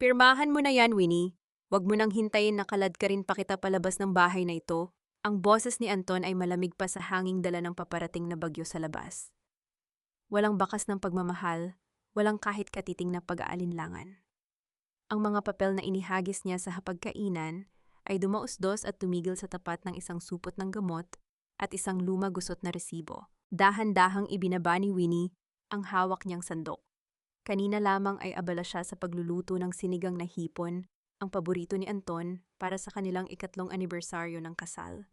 Pirmahan mo na yan, Winnie. Huwag mo nang hintayin na kalad ka rin pa kita palabas ng bahay na ito. Ang boses ni Anton ay malamig pa sa hanging dala ng paparating na bagyo sa labas. Walang bakas ng pagmamahal, walang kahit katiting na pag-aalinlangan. Ang mga papel na inihagis niya sa hapagkainan ay dumausdos at tumigil sa tapat ng isang supot ng gamot at isang lumagusot na resibo. Dahan-dahang ibinaba ni Winnie ang hawak niyang sandok. Kanina lamang ay abala siya sa pagluluto ng sinigang na hipon, ang paborito ni Anton para sa kanilang ikatlong anibersaryo ng kasal.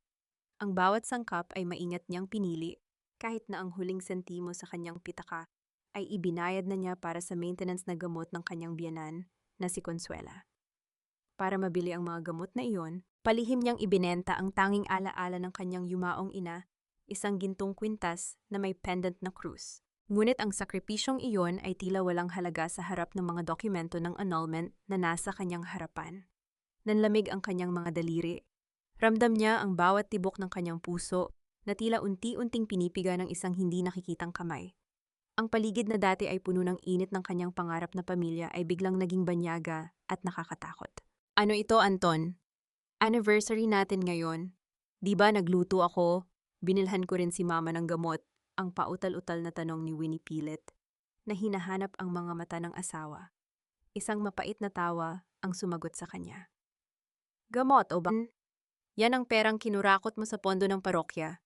Ang bawat sangkap ay maingat niyang pinili, kahit na ang huling sentimo sa kanyang pitaka ay ibinayad na niya para sa maintenance na gamot ng kanyang biyanan na si Consuela. Para mabili ang mga gamot na iyon, palihim niyang ibinenta ang tanging alaala ng kanyang yumaong ina, isang gintong kwintas na may pendant na krus. Ngunit ang sakripisyong iyon ay tila walang halaga sa harap ng mga dokumento ng annulment na nasa kanyang harapan. Nanlamig ang kanyang mga daliri. Ramdam niya ang bawat tibok ng kanyang puso na tila unti-unting pinipiga ng isang hindi nakikitang kamay. Ang paligid na dati ay puno ng init ng kanyang pangarap na pamilya ay biglang naging banyaga at nakakatakot. Ano ito, Anton? Anniversary natin ngayon. Di ba nagluto ako? Binilhan ko rin si mama ng gamot. Ang pautal-utal na tanong ni Winnie pilit, na hinahanap ang mga mata ng asawa. Isang mapait na tawa ang sumagot sa kanya. Gamot o ba? Yan ang perang kinurakot mo sa pondo ng parokya.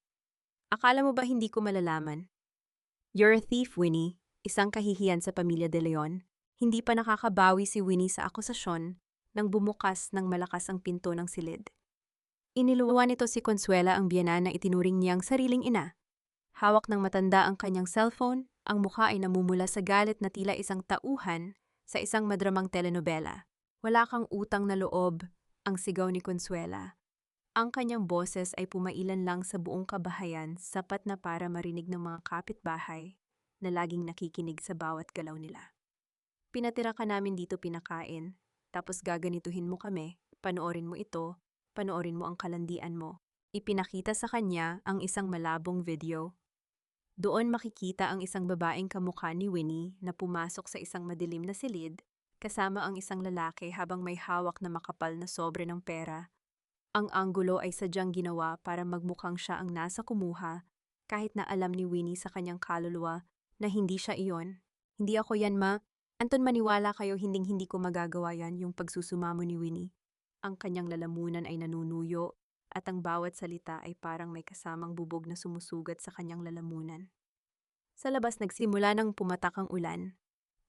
Akala mo ba hindi ko malalaman? You're a thief, Winnie. Isang kahihiyan sa pamilya De Leon. Hindi pa nakakabawi si Winnie sa akusasyon nang bumukas ng malakas ang pinto ng silid. Iniluwan nito si Consuela ang biyenan na itinuring niyang sariling ina. Hawak ng matanda ang kanyang cellphone, ang mukha ay namumula sa galit na tila isang tauhan sa isang madramang telenovela. Wala kang utang na loob, ang sigaw ni Consuela. Ang kanyang boses ay pumailan lang sa buong kabahayan, sapat na para marinig ng mga kapitbahay na laging nakikinig sa bawat galaw nila. Pinatira ka namin dito pinakain, tapos gaganituhin mo kami, panoorin mo ito, panoorin mo ang kalandian mo. Ipinakita sa kanya ang isang malabong video. Doon makikita ang isang babaeng kamukha ni Winnie na pumasok sa isang madilim na silid, kasama ang isang lalaki habang may hawak na makapal na sobre ng pera. Ang anggulo ay sadyang ginawa para magmukhang siya ang nasa kumuha, kahit na alam ni Winnie sa kanyang kaluluwa na hindi siya iyon. Hindi ako yan, ma. Anton, maniwala kayo, hinding-hindi ko magagawa yan, yung pagsusumamo ni Winnie. Ang kanyang lalamunan ay nanunuyo, at ang bawat salita ay parang may kasamang bubog na sumusugat sa kanyang lalamunan. Sa labas nagsimula ng pumatak ang ulan.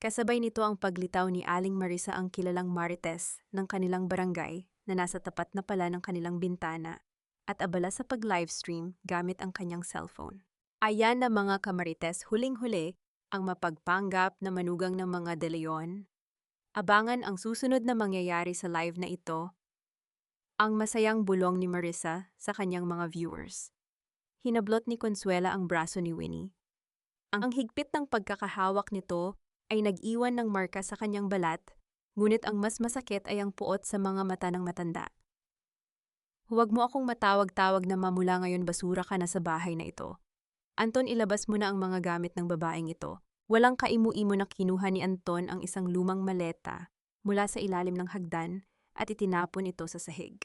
Kasabay nito ang paglitaw ni Aling Marisa, ang kilalang marites ng kanilang barangay na nasa tapat na pala ng kanilang bintana at abala sa pag-livestream gamit ang kanyang cellphone. Ayan na mga kamarites, huling-huli ang mapagpanggap na manugang ng mga De Leon. Abangan ang susunod na mangyayari sa live na ito, ang masayang bulong ni Marisa sa kanyang mga viewers. Hinablot ni Consuela ang braso ni Winnie. Ang higpit ng pagkakahawak nito ay nag-iwan ng marka sa kanyang balat, ngunit ang mas masakit ay ang puot sa mga mata ng matanda. Huwag mo akong matawag-tawag na mamula ngayon, basura ka na sa bahay na ito. Anton, ilabas mo na ang mga gamit ng babaeng ito. Walang kaimu-imo na kinuha ni Anton ang isang lumang maleta mula sa ilalim ng hagdan at itinapon ito sa sahig.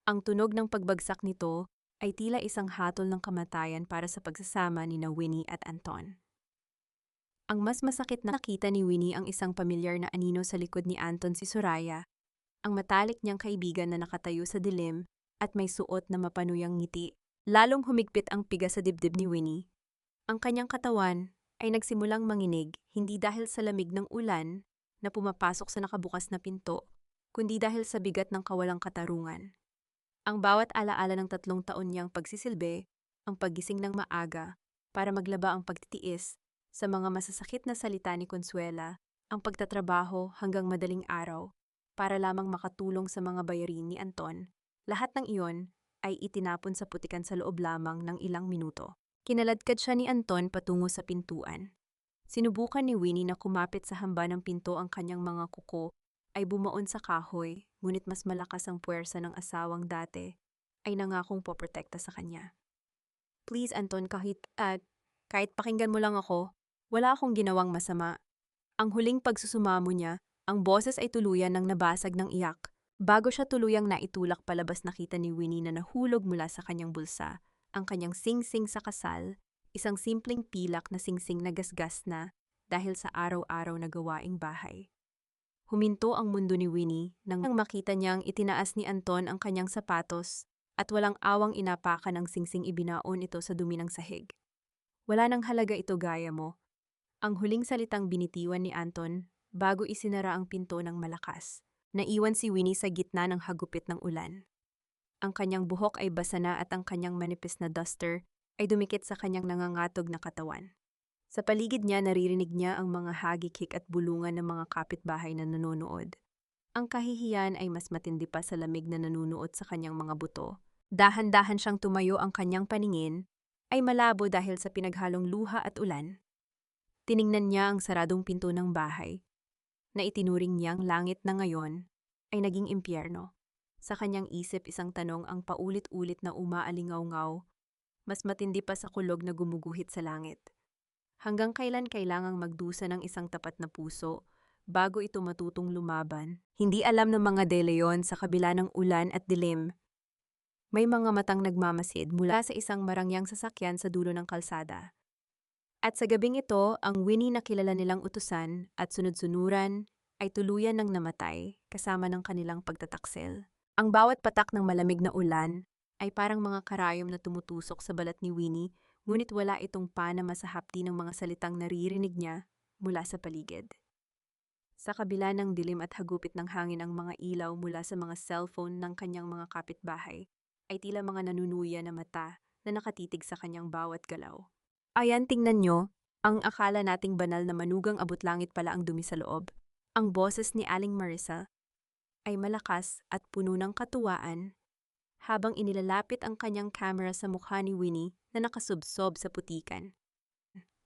Ang tunog ng pagbagsak nito ay tila isang hatol ng kamatayan para sa pagsasama ni Winnie at Anton. Ang mas masakit na nakita ni Winnie ang isang pamilyar na anino sa likod ni Anton, si Soraya, ang matalik niyang kaibigan na nakatayo sa dilim at may suot na mapanuyang ngiti. Lalong humigpit ang piga sa dibdib ni Winnie. Ang kanyang katawan ay nagsimulang manginig, hindi dahil sa lamig ng ulan na pumapasok sa nakabukas na pinto, kundi dahil sa bigat ng kawalang katarungan. Ang bawat alaala ng 3 taon niyang pagsisilbi, ang paggising ng maaga para maglaba ang pagtitiis sa mga masasakit na salita ni Consuela, ang pagtatrabaho hanggang madaling araw para lamang makatulong sa mga bayarin ni Anton, lahat ng iyon ay itinapon sa putikan sa loob lamang ng ilang minuto. Kinaladkad siya ni Anton patungo sa pintuan. Sinubukan ni Winnie na kumapit sa hamba ng pinto, ang kanyang mga kuko ay bumaon sa kahoy, ngunit mas malakas ang puwersa ng asawang dati ay nangakong poprotekta sa kanya. Please, Anton, kahit pakinggan mo lang ako, wala akong ginawang masama. Ang huling pagsusumamo niya Ang boses ay tuluyan ng nabasag ng iyak. Bago siya tuluyang naitulak palabas, nakita ni Winnie na nahulog mula sa kanyang bulsa ang kanyang singsing sa kasal, isang simpleng pilak na singsing na gasgas na dahil sa araw-araw na gawaing bahay. Huminto ang mundo ni Winnie nang makita niyang itinaas ni Anton ang kanyang sapatos at walang awang inapakan ng singsing, ibinaon ito sa dumi ng sahig. Wala nang halaga ito, gaya mo. Ang huling salitang binitiwan ni Anton bago isinara ang pinto ng malakas. Naiwan si Winnie sa gitna ng hagupit ng ulan. Ang kanyang buhok ay basa na at ang kanyang manipis na duster ay dumikit sa kanyang nangangatog na katawan. Sa paligid niya, naririnig niya ang mga hagikik at bulungan ng mga kapitbahay na nanonood. Ang kahihiyan ay mas matindi pa sa lamig na nanunuot sa kanyang mga buto. Dahan-dahan siyang tumayo, ang kanyang paningin ay malabo dahil sa pinaghalong luha at ulan. Tiningnan niya ang saradong pinto ng bahay na itinuring niyang langit na ngayon ay naging impyerno. Sa kanyang isip, isang tanong ang paulit-ulit na umaalingaw-ngaw, mas matindi pa sa kulog na gumuguhit sa langit. Hanggang kailan kailangang magdusa ng isang tapat na puso bago ito matutong lumaban? Hindi alam ng mga De Leon, sa kabila ng ulan at dilim, may mga matang nagmamasid mula sa isang marangyang sasakyan sa dulo ng kalsada. At sa gabing ito, ang Winnie na kilala nilang utusan at sunod-sunuran ay tuluyan ng namatay kasama ng kanilang pagtataksil. Ang bawat patak ng malamig na ulan ay parang mga karayom na tumutusok sa balat ni Winnie, ngunit wala itong panama sa hapdi ng mga salitang naririnig niya mula sa paligid. Sa kabila ng dilim at hagupit ng hangin, ang mga ilaw mula sa mga cellphone ng kanyang mga kapitbahay ay tila mga nanunuya na mata na nakatitig sa kanyang bawat galaw. Ayan, tingnan nyo, ang akala nating banal na manugang abot-langit pala ang dumi sa loob. Ang boses ni Aling Marissa ay malakas at puno ng katuwaan habang inilalapit ang kanyang camera sa mukha ni Winnie na nakasubsob sa putikan.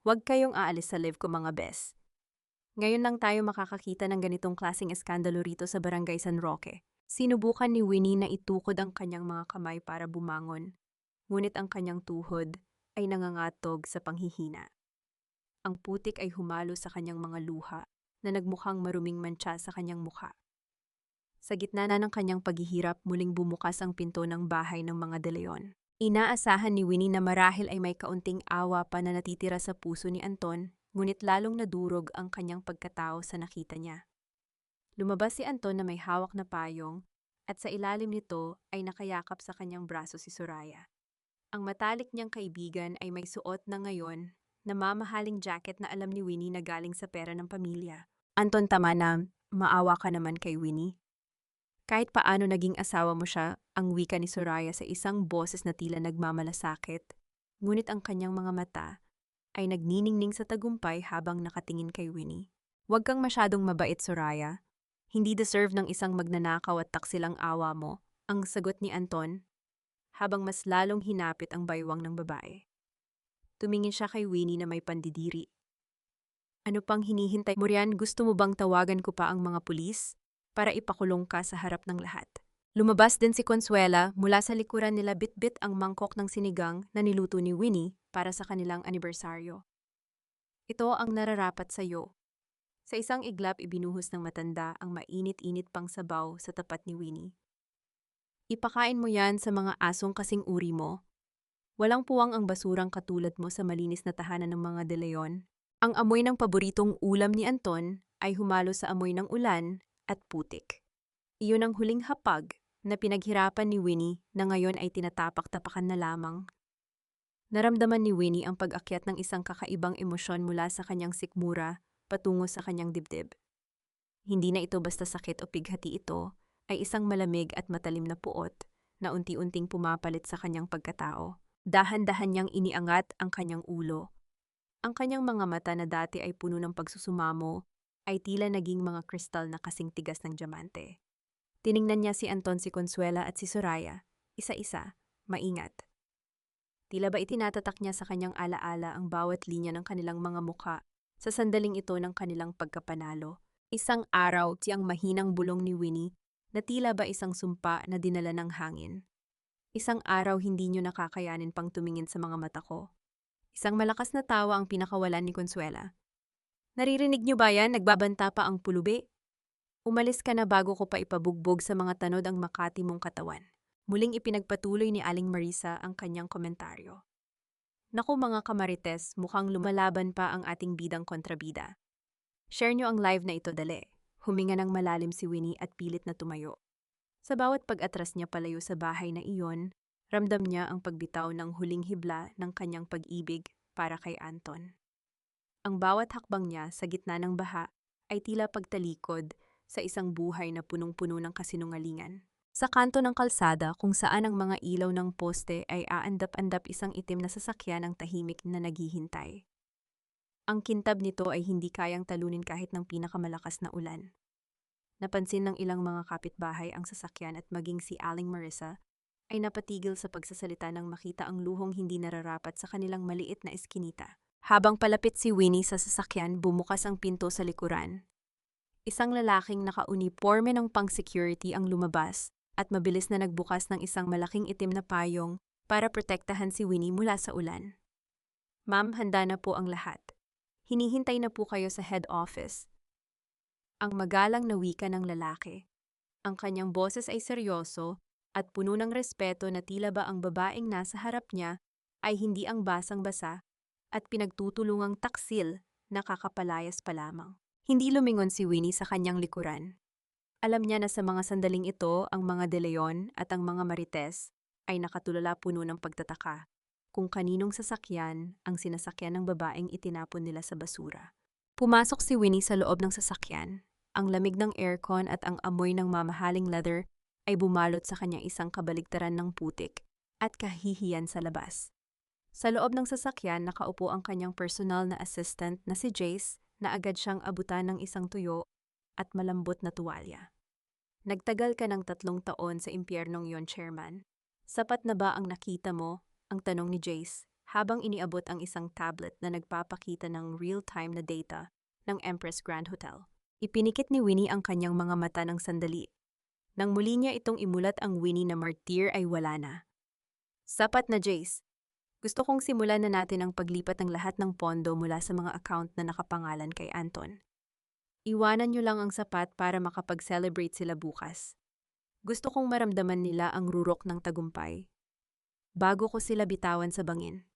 Huwag kayong aalis sa live ko, mga bes. Ngayon lang tayo makakakita ng ganitong klaseng eskandalo rito sa Barangay San Roque. Sinubukan ni Winnie na itukod ang kanyang mga kamay para bumangon, ngunit ang kanyang tuhod ay nangangatog sa panghihina. Ang putik ay humalo sa kanyang mga luha na nagmukhang maruming mantsa sa kanyang mukha. Sa gitna na ng kanyang paghihirap, muling bumukas ang pinto ng bahay ng mga De Leon. Inaasahan ni Winnie na marahil ay may kaunting awa pa na natitira sa puso ni Anton, ngunit lalong nadurog ang kanyang pagkatao sa nakita niya. Lumabas si Anton na may hawak na payong at sa ilalim nito ay nakayakap sa kanyang braso si Soraya. Ang matalik niyang kaibigan ay may suot na ngayon na mamahaling jacket na alam ni Winnie na galing sa pera ng pamilya. Anton, tama na, maawa ka naman kay Winnie. Kahit paano naging asawa mo siya, ang wika ni Soraya sa isang boses na tila nagmamalasakit, ngunit ang kanyang mga mata ay nagniningning sa tagumpay habang nakatingin kay Winnie. Huwag kang masyadong mabait, Soraya. Hindi deserve ng isang magnanakaw at taksilang awa mo, ang sagot ni Anton, habang mas lalong hinapit ang baywang ng babae. Tumingin siya kay Winnie na may pandidiri. Ano pang hinihintay mo riyan? Gusto mo bang tawagan ko pa ang mga pulis para ipakulong ka sa harap ng lahat? Lumabas din si Consuela mula sa likuran nila, bitbit ang mangkok ng sinigang na niluto ni Winnie para sa kanilang anibersaryo. Ito ang nararapat sa iyo. Sa isang iglap, ibinuhos ng matanda ang mainit-init pang sabaw sa tapat ni Winnie. Ipakain mo yan sa mga asong kasing uri mo. Walang puwang ang basurang katulad mo sa malinis na tahanan ng mga De Leon. Ang amoy ng paboritong ulam ni Anton ay humalo sa amoy ng ulan at putik. Iyon ang huling hapag na pinaghirapan ni Winnie na ngayon ay tinatapak-tapakan na lamang. Naramdaman ni Winnie ang pag-akyat ng isang kakaibang emosyon mula sa kanyang sikmura patungo sa kanyang dibdib. Hindi na ito basta sakit o pighati, ito ay isang malamig at matalim na puot na unti-unting pumapalit sa kanyang pagkatao. Dahan-dahan niyang iniangat ang kanyang ulo. Ang kanyang mga mata na dati ay puno ng pagsusumamo ay tila naging mga kristal na kasing tigas ng diamante. Tiningnan niya si Anton, si Consuela at si Soraya, isa-isa, maingat. Tila ba itinatatak niya sa kanyang alaala ang bawat linya ng kanilang mga mukha sa sandaling ito ng kanilang pagkapanalo. Isang araw, tiyang mahinang bulong ni Winnie na tila ba isang sumpa na dinala ng hangin. Isang araw, hindi niyo nakakayanin pang tumingin sa mga mata ko. Isang malakas na tawa ang pinakawalan ni Consuela. Naririnig niyo ba yan? Nagbabanta pa ang pulubi. Umalis ka na bago ko pa ipabugbog sa mga tanod ang makati mong katawan. Muling ipinagpatuloy ni Aling Marisa ang kanyang komentaryo. Naku mga kamarites, mukhang lumalaban pa ang ating bidang kontrabida. Share nyo ang live na ito dali. Huminga ng malalim si Winnie at pilit na tumayo. Sa bawat pag-atras niya palayo sa bahay na iyon, ramdam niya ang pagbitaw ng huling hibla ng kanyang pag-ibig para kay Anton. Ang bawat hakbang niya sa gitna ng baha ay tila pagtalikod sa isang buhay na punong-puno ng kasinungalingan. Sa kanto ng kalsada kung saan ang mga ilaw ng poste ay aandap-andap isang itim na sasakyan ang tahimik na naghihintay. Ang kintab nito ay hindi kayang talunin kahit ng pinakamalakas na ulan. Napansin ng ilang mga kapitbahay ang sasakyan at maging si Aling Marisa ay napatigil sa pagsasalita nang makita ang luhong hindi nararapat sa kanilang maliit na eskinita. Habang palapit si Winnie sa sasakyan, bumukas ang pinto sa likuran. Isang lalaking naka-uniforme ng pang-security ang lumabas at mabilis na nagbukas ng isang malaking itim na payong para protektahan si Winnie mula sa ulan. Ma'am, handa na po ang lahat. Hinihintay na po kayo sa head office. Ang magalang na wika ng lalaki. Ang kanyang boses ay seryoso at puno ng respeto na tila ba ang babaeng nasa harap niya ay hindi ang basang-basa at pinagtutulungang taksil na kakapalayas pa lamang. Hindi lumingon si Winnie sa kanyang likuran. Alam niya na sa mga sandaling ito, ang mga De Leon at ang mga Marites ay nakatulala puno ng pagtataka kung kaninong sasakyan ang sinasakyan ng babaeng itinapon nila sa basura. Pumasok si Winnie sa loob ng sasakyan. Ang lamig ng aircon at ang amoy ng mamahaling leather ay bumalot sa kanya isang kabaligtaran ng putik at kahihiyan sa labas. Sa loob ng sasakyan, nakaupo ang kanyang personal na assistant na si Jace na agad siyang abutan ng isang tuyo at malambot na tuwalya. Nagtagal ka ng 3 taon sa impyernong yon, Chairman. Sapat na ba ang nakita mo? Ang tanong ni Jace habang iniabot ang isang tablet na nagpapakita ng real-time na data ng Empress Grand Hotel. Ipinikit ni Winnie ang kanyang mga mata ng sandali. Nang muli niya itong imulat ang Winnie na martir ay wala na. Sapat na, Jace. Gusto kong simulan na natin ang paglipat ng lahat ng pondo mula sa mga account na nakapangalan kay Anton. Iwanan niyo lang ang sapat para makapag-celebrate sila bukas. Gusto kong maramdaman nila ang rurok ng tagumpay bago ko sila bitawan sa bangin.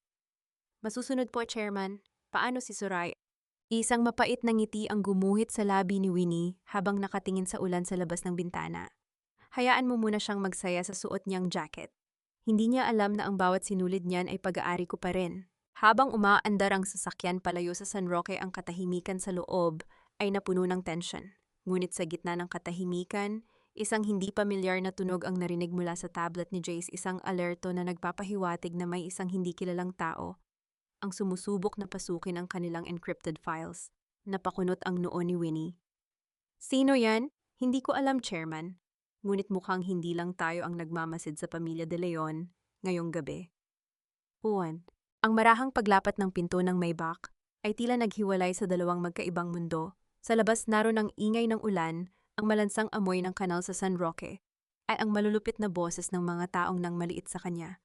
Masusunod po, Chairman. Paano si Suray? Isang mapait na ngiti ang gumuhit sa labi ni Winnie habang nakatingin sa ulan sa labas ng bintana. Hayaan mo muna siyang magsaya sa suot niyang jacket. Hindi niya alam na ang bawat sinulid niyan ay pag-aari ko pa rin. Habang umaandar ang sasakyan palayo sa San Roque, ang katahimikan sa loob ay napuno ng tension. Ngunit sa gitna ng katahimikan, isang hindi pamilyar na tunog ang narinig mula sa tablet ni Jace, isang alerto na nagpapahiwatig na may isang hindi kilalang tao ang sumusubok na pasukin ang kanilang encrypted files. Napakunot ang noo ni Winnie. Sino yan? Hindi ko alam, Chairman. Ngunit mukhang hindi lang tayo ang nagmamasid sa pamilya De Leon ngayong gabi. Uwan, ang marahang paglapat ng pinto ng Maybach ay tila naghiwalay sa dalawang magkaibang mundo. Sa labas naroon ang ingay ng ulan, ang malansang amoy ng kanal sa San Roque, at ang malulupit na boses ng mga taong nang maliit sa kanya.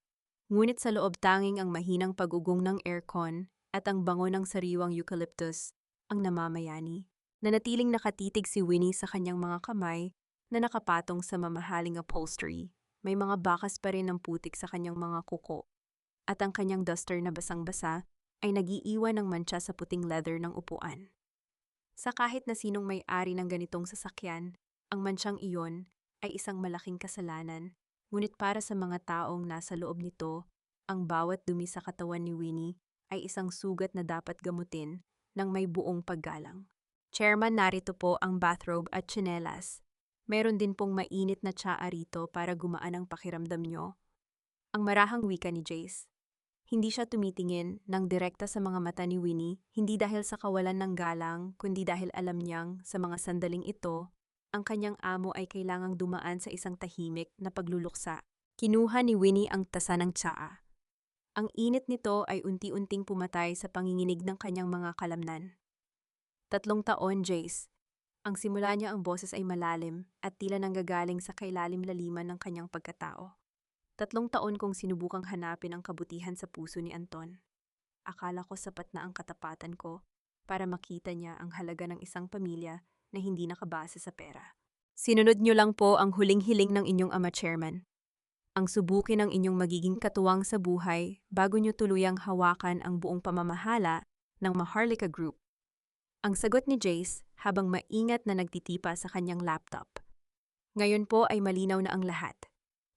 Ngunit sa loob tanging ang mahinang pagugong ng aircon at ang bango ng sariwang eucalyptus ang namamayani. Nanatiling nakatitig si Winnie sa kanyang mga kamay na nakapatong sa mamahaling upholstery. May mga bakas pa rin ng putik sa kanyang mga kuko at ang kanyang duster na basang-basa ay nag-iiwan ng mantsa sa puting leather ng upuan. Sa kahit na sinong may-ari ng ganitong sasakyan, ang mantsyang iyon ay isang malaking kasalanan, ngunit para sa mga taong nasa loob nito, ang bawat dumi sa katawan ni Winnie ay isang sugat na dapat gamutin ng may buong paggalang. Chairman, narito po ang bathrobe at tsinelas. Meron din pong mainit na tsaa rito para gumaan ang pakiramdam nyo. Ang marahang wika ni Jace. Hindi siya tumitingin ng direkta sa mga mata ni Winnie, hindi dahil sa kawalan ng galang, kundi dahil alam niyang sa mga sandaling ito, ang kanyang amo ay kailangang dumaan sa isang tahimik na pagluluksa. Kinuha ni Winnie ang tasa ng tsaa. Ang init nito ay unti-unting pumatay sa panginginig ng kanyang mga kalamnan. 3 taon, Jace. Ang simula niya, ang boses ay malalim at tila nanggagaling sa kailalim-laliman ng kanyang pagkatao. 3 taon kong sinubukang hanapin ang kabutihan sa puso ni Anton. Akala ko sapat na ang katapatan ko para makita niya ang halaga ng isang pamilya na hindi nakabase sa pera. Sinunod niyo lang po ang huling hiling ng inyong ama chairman. Ang subukin ng inyong magiging katuwang sa buhay bago niyo tuluyang hawakan ang buong pamamahala ng Maharlika Group. Ang sagot ni Jace habang maingat na nagtitipa sa kanyang laptop. Ngayon po ay malinaw na ang lahat.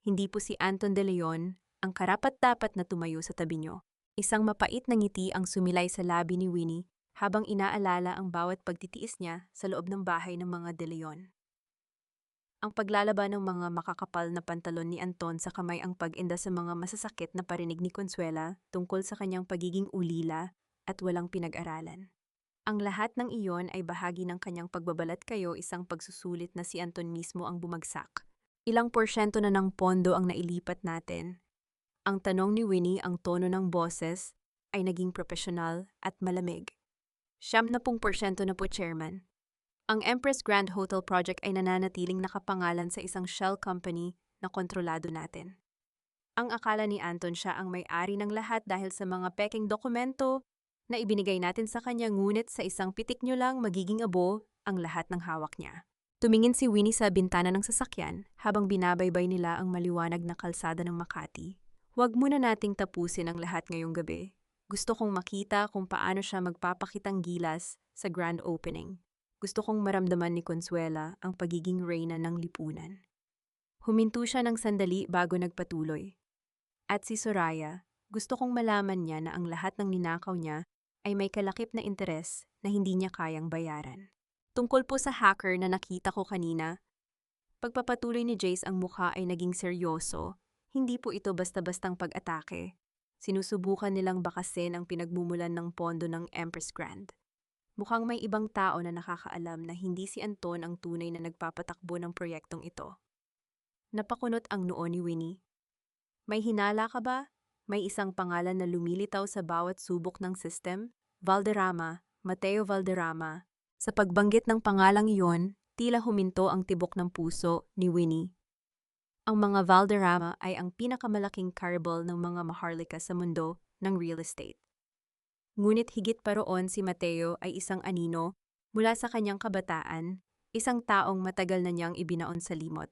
Hindi po si Anton De Leon ang karapat-dapat na tumayo sa tabi niyo. Isang mapait na ngiti ang sumilay sa labi ni Winnie habang inaalala ang bawat pagtitiis niya sa loob ng bahay ng mga De Leon. Ang paglalaban ng mga makakapal na pantalon ni Anton sa kamay ang pag-inda sa mga masasakit na parinig ni Consuela tungkol sa kanyang pagiging ulila at walang pinag-aralan. Ang lahat ng iyon ay bahagi ng kanyang pagbabalat kayo isang pagsusulit na si Anton mismo ang bumagsak. Ilang porsyento na ng pondo ang nailipat natin? Ang tanong ni Winnie, ang tono ng boses ay naging profesional at malamig. 70% na po, Chairman. Ang Empress Grand Hotel Project ay nananatiling nakapangalan sa isang shell company na kontrolado natin. Ang akala ni Anton siya ang may-ari ng lahat dahil sa mga peking dokumento na ibinigay natin sa kanya, ngunit sa isang pitik nyo lang magiging abo ang lahat ng hawak niya. Tumingin si Winnie sa bintana ng sasakyan habang binabaybay nila ang maliwanag na kalsada ng Makati. Huwag muna nating tapusin ang lahat ngayong gabi. Gusto kong makita kung paano siya magpapakitang gilas sa grand opening. Gusto kong maramdaman ni Consuela ang pagiging reyna ng lipunan. Huminto siya ng sandali bago nagpatuloy. At si Soraya, gusto kong malaman niya na ang lahat ng ninakaw niya ay may kalakip na interes na hindi niya kayang bayaran. Tungkol po sa hacker na nakita ko kanina, pagpapatuloy ni Jace ang mukha ay naging seryoso. Hindi po ito basta-bastang pag-atake. Sinusubukan nilang bakasin ang pinagmumulan ng pondo ng Empress Grand. Mukhang may ibang tao na nakakaalam na hindi si Anton ang tunay na nagpapatakbo ng proyektong ito. Napakunot ang noo ni Winnie. May hinala ka ba? May isang pangalan na lumilitaw sa bawat subok ng system? Valderrama, Mateo Valderrama. Sa pagbanggit ng pangalang iyon, tila huminto ang tibok ng puso ni Winnie. Ang mga Valderrama ay ang pinakamalaking karibal ng mga Maharlika sa mundo ng real estate. Ngunit higit pa roon, si Mateo ay isang anino mula sa kanyang kabataan, isang taong matagal na niyang ibinaon sa limot.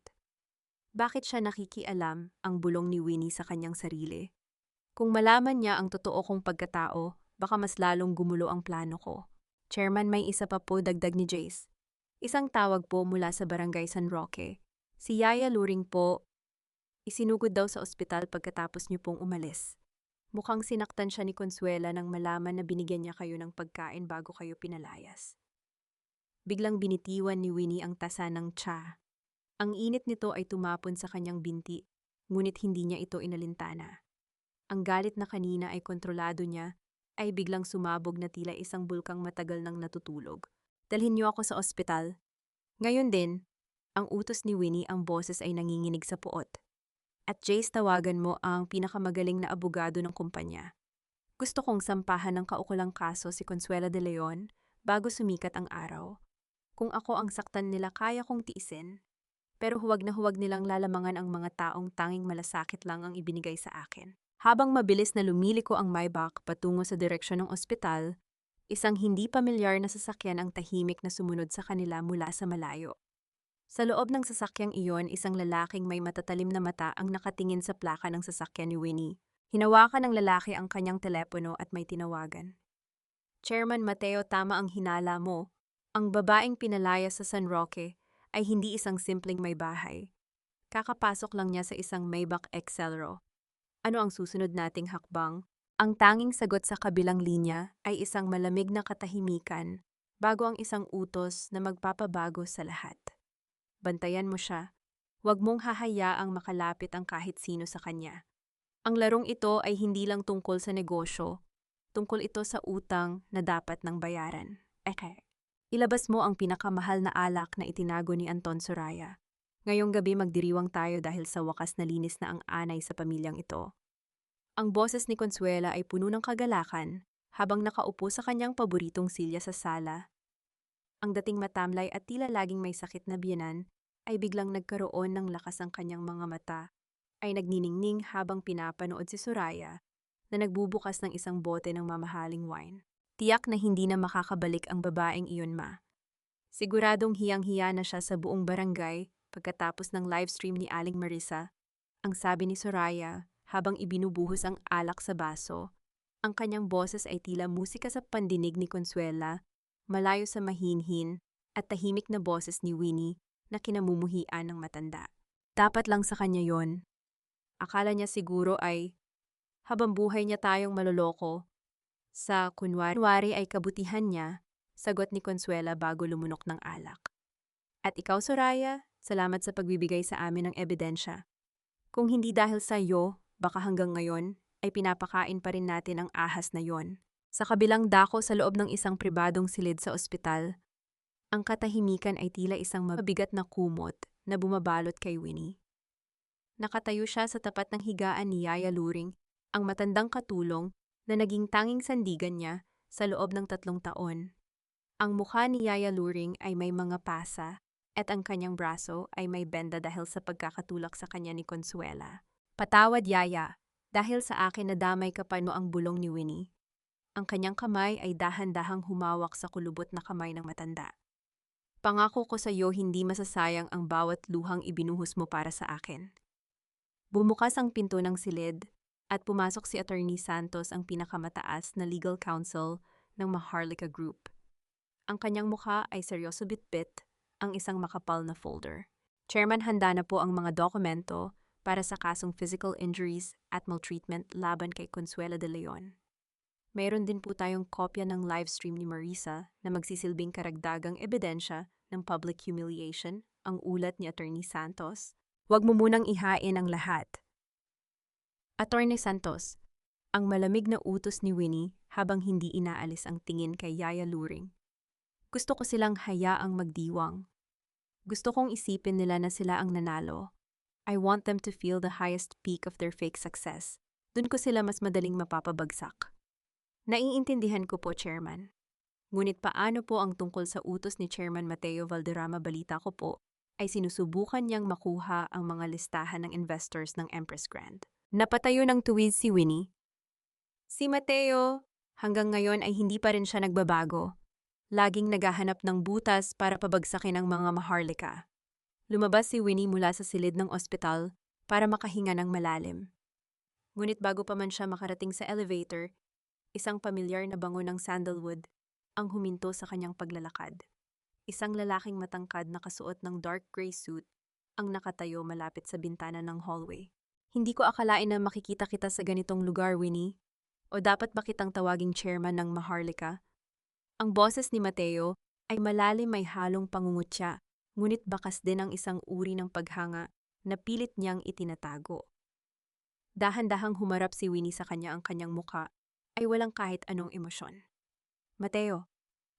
Bakit siya nakikialam, ang bulong ni Winnie sa kanyang sarili? Kung malaman niya ang totoo kong pagkatao, baka mas lalong gumulo ang plano ko. Chairman, may isa pa po, dagdag ni Jace. Isang tawag po mula sa Barangay San Roque. Si Yaya Luring po, isinugod daw sa ospital pagkatapos niyo pong umalis. Mukhang sinaktan siya ni Consuela nang malaman na binigyan niya kayo ng pagkain bago kayo pinalayas. Biglang binitiwan ni Winnie ang tasa ng tsa. Ang init nito ay tumapon sa kanyang binti, ngunit hindi niya ito inalintana. Ang galit na kanina ay kontrolado niya, ay biglang sumabog na tila isang bulkang matagal nang natutulog. Dalhin niyo ako sa ospital. Ngayon din, ang utos ni Winnie, ang boses ay nanginginig sa puot. At Jace, tawagan mo ang pinakamagaling na abogado ng kumpanya. Gusto kong sampahan ng kaukulang kaso si Consuela De Leon bago sumikat ang araw. Kung ako ang saktan nila, kaya kong tiisin. Pero huwag na huwag nilang lalamangan ang mga taong tanging malasakit lang ang ibinigay sa akin. Habang mabilis na lumiliko ang Maybach patungo sa direksyon ng ospital, isang hindi pamilyar na sasakyan ang tahimik na sumunod sa kanila mula sa malayo. Sa loob ng sasakyang iyon, isang lalaking may matatalim na mata ang nakatingin sa plaka ng sasakyan ni Winnie. Hinawakan ng lalaki ang kanyang telepono at may tinawagan. Chairman Mateo, tama ang hinala mo. Ang babaeng pinalaya sa San Roque ay hindi isang simpleng may bahay. Kakapasok lang niya sa isang Maybach Excelro. Ano ang susunod nating hakbang? Ang tanging sagot sa kabilang linya ay isang malamig na katahimikan bago ang isang utos na magpapabago sa lahat. Bantayan mo siya. Huwag mong hahayaang makalapit ang kahit sino sa kanya. Ang larong ito ay hindi lang tungkol sa negosyo. Tungkol ito sa utang na dapat ng bayaran. Ilabas mo ang pinakamahal na alak na itinago ni Anton Soraya. Ngayong gabi magdiriwang tayo dahil sa wakas na linis na ang anay sa pamilyang ito. Ang boses ni Consuela ay puno ng kagalakan habang nakaupo sa kanyang paboritong silya sa sala. Ang dating matamlay at tila laging may sakit na biyenan ay biglang nagkaroon ng lakas ang kanyang mga mata, ay nagniningning habang pinapanood si Soraya na nagbubukas ng isang bote ng mamahaling wine. Tiyak na hindi na makakabalik ang babaeng iyon, ma. Siguradong hiyang-hiya na siya sa buong barangay pagkatapos ng livestream ni Aling Marisa. Ang sabi ni Soraya habang ibinubuhos ang alak sa baso. Ang kanyang boses ay tila musika sa pandinig ni Consuela, malayo sa mahinhin at tahimik na boses ni Winnie na kinamumuhian ng matanda. Dapat lang sa kanya yon. Akala niya siguro ay habang buhay niya tayong maloloko. Sa kunwari ay kabutihan niya, sagot ni Consuela bago lumunok ng alak. At ikaw, Soraya, salamat sa pagbibigay sa amin ng ebidensya. Kung hindi dahil sa iyo, baka hanggang ngayon ay pinapakain pa rin natin ang ahas na yon. Sa kabilang dako sa loob ng isang pribadong silid sa ospital, ang katahimikan ay tila isang mabigat na kumot na bumabalot kay Winnie. Nakatayo siya sa tapat ng higaan ni Yaya Luring, ang matandang katulong na naging tanging sandigan niya sa loob ng 3 taon. Ang mukha ni Yaya Luring ay may mga pasa at ang kanyang braso ay may benda dahil sa pagkakatulak sa kanya ni Consuela. Patawad, Yaya, dahil sa akin nadamay ka pa ang bulong ni Winnie. Ang kanyang kamay ay dahan-dahang humawak sa kulubot na kamay ng matanda. Pangako ko sa iyo hindi masasayang ang bawat luhang ibinuhos mo para sa akin. Bumukas ang pinto ng silid at pumasok si Attorney Santos, ang pinakamataas na legal counsel ng Maharlika Group. Ang kanyang mukha ay seryoso bitbit, ang isang makapal na folder. Chairman, handa na po ang mga dokumento para sa kasong physical injuries at maltreatment laban kay Consuela de Leon. Mayroon din po tayong kopya ng livestream ni Marisa na magsisilbing karagdagang ebidensya ng public humiliation, ang ulat ni Attorney Santos. Huwag mo munang ihain ang lahat. Attorney Santos, ang malamig na utos ni Winnie habang hindi inaalis ang tingin kay Yaya Luring. Gusto ko silang hayaang magdiwang. Gusto kong isipin nila na sila ang nanalo. I want them to feel the highest peak of their fake success. Doon ko sila mas madaling mapapabagsak. Naiintindihan ko po, Chairman. Ngunit paano po ang tungkol sa utos ni Chairman Mateo Valderrama? Balita ko po ay sinusubukan niyang makuha ang mga listahan ng investors ng Empress Grand. Napatayo ng tuwid si Winnie. Si Mateo, hanggang ngayon ay hindi pa rin siya nagbabago. Laging naghahanap ng butas para pabagsakin ang mga Maharlika. Lumabas si Winnie mula sa silid ng ospital para makahinga ng malalim. Ngunit bago pa man siya makarating sa elevator, isang pamilyar na bango ng sandalwood ang huminto sa kanyang paglalakad. Isang lalaking matangkad na kasuot ng dark gray suit ang nakatayo malapit sa bintana ng hallway. Hindi ko akalain na makikita kita sa ganitong lugar, Winnie. O dapat ba kitang tawaging chairman ng Maharlika? Ang boses ni Mateo ay malalim, may halong pangungutya, ngunit bakas din ang isang uri ng paghanga na pilit niyang itinatago. Dahan-dahang humarap si Winnie sa kanya, ang kanyang muka ay walang kahit anong emosyon. Mateo,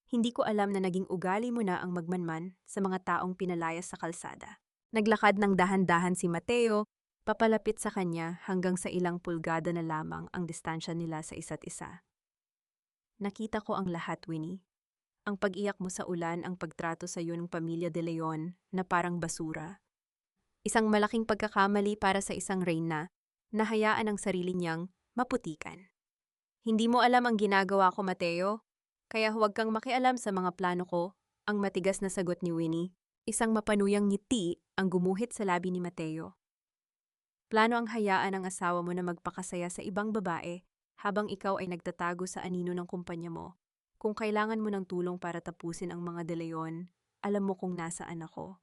hindi ko alam na naging ugali mo na ang magmanman sa mga taong pinalayas sa kalsada. Naglakad ng dahan-dahan si Mateo, papalapit sa kanya hanggang sa ilang pulgada na lamang ang distansya nila sa isa't isa. Nakita ko ang lahat, Winnie. Ang pag-iyak mo sa ulan, ang pagtrato sa iyo ng pamilya de Leon na parang basura. Isang malaking pagkakamali para sa isang reyna na hayaan ang sarili niyang maputikan. Hindi mo alam ang ginagawa ko, Mateo. Kaya huwag kang makialam sa mga plano ko, ang matigas na sagot ni Winnie. Isang mapanuyang ngiti ang gumuhit sa labi ni Mateo. Plano ang hayaan ang asawa mo na magpakasaya sa ibang babae habang ikaw ay nagtatago sa anino ng kumpanya mo. Kung kailangan mo ng tulong para tapusin ang mga De Leon, alam mo kung nasaan ako.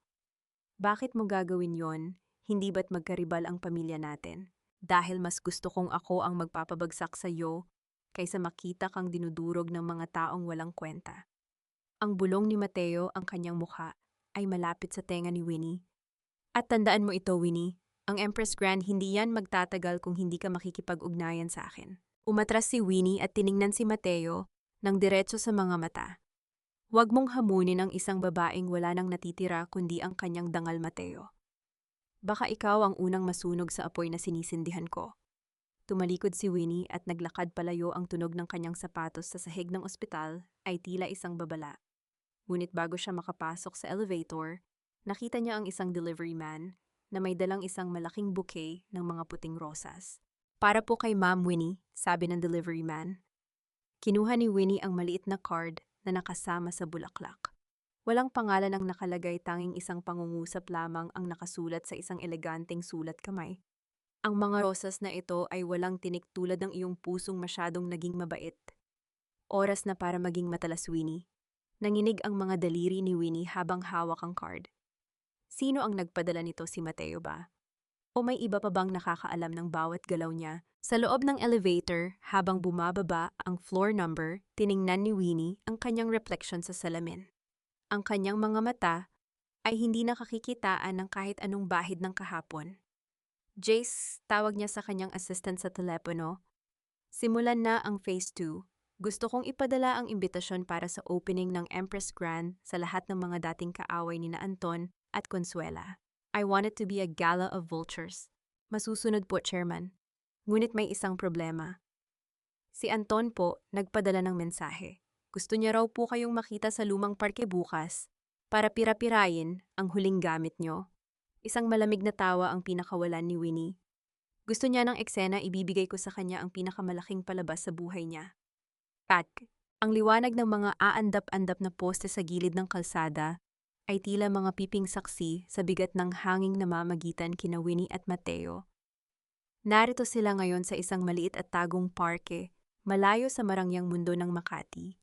Bakit mo gagawin yon? Hindi ba't magkaribal ang pamilya natin? Dahil mas gusto kong ako ang magpapabagsak sa iyo kaysa makita kang dinudurog ng mga taong walang kwenta. Ang bulong ni Mateo, ang kanyang mukha, ay malapit sa tenga ni Winnie. At tandaan mo ito, Winnie, ang Empress Grand hindi yan magtatagal kung hindi ka makikipag-ugnayan sa akin. Umatras si Winnie at tiningnan si Mateo ng diretso sa mga mata. Huwag mong hamunin ang isang babaeng wala nang natitira kundi ang kanyang dangal, Mateo. Baka ikaw ang unang masunog sa apoy na sinisindihan ko. Tumalikod si Winnie at naglakad palayo, ang tunog ng kanyang sapatos sa sahig ng ospital ay tila isang babala. Ngunit bago siya makapasok sa elevator, nakita niya ang isang delivery man na may dalang isang malaking bouquet ng mga puting rosas. Para po kay Ma'am Winnie, sabi ng delivery man. Kinuha ni Winnie ang maliit na card na nakasama sa bulaklak. Walang pangalan ang nakalagay, tanging isang pangungusap lamang ang nakasulat sa isang eleganteng sulat kamay. Ang mga rosas na ito ay walang tinik tulad ng iyong pusong masyadong naging mabait. Oras na para maging matalas, Winnie. Nanginig ang mga daliri ni Winnie habang hawak ang card. Sino ang nagpadala nito, si Mateo ba? O may iba pa bang nakakaalam ng bawat galaw niya? Sa loob ng elevator, habang bumababa ang floor number, tiningnan ni Winnie ang kanyang reflection sa salamin. Ang kanyang mga mata ay hindi nakakikitaan ng kahit anong bahid ng kahapon. Jace, tawag niya sa kanyang assistant sa telepono. Simulan na ang Phase 2. Gusto kong ipadala ang imbitasyon para sa opening ng Empress Grand sa lahat ng mga dating kaaway ni na Anton at Consuela. I want it to be a gala of vultures. Masusunod po, Chairman. Ngunit may isang problema. Si Anton po nagpadala ng mensahe. Gusto niya raw po kayong makita sa lumang parke bukas para pira-pirayin ang huling gamit niyo. Isang malamig na tawa ang pinakawalan ni Winnie. Gusto niya ng eksena, ibibigay ko sa kanya ang pinakamalaking palabas sa buhay niya. Pat, ang liwanag ng mga aandap-andap na poste sa gilid ng kalsada ay tila mga piping saksi sa bigat ng hanging namamagitan kina Winnie at Mateo. Narito sila ngayon sa isang maliit at tagong parke, malayo sa marangyang mundo ng Makati.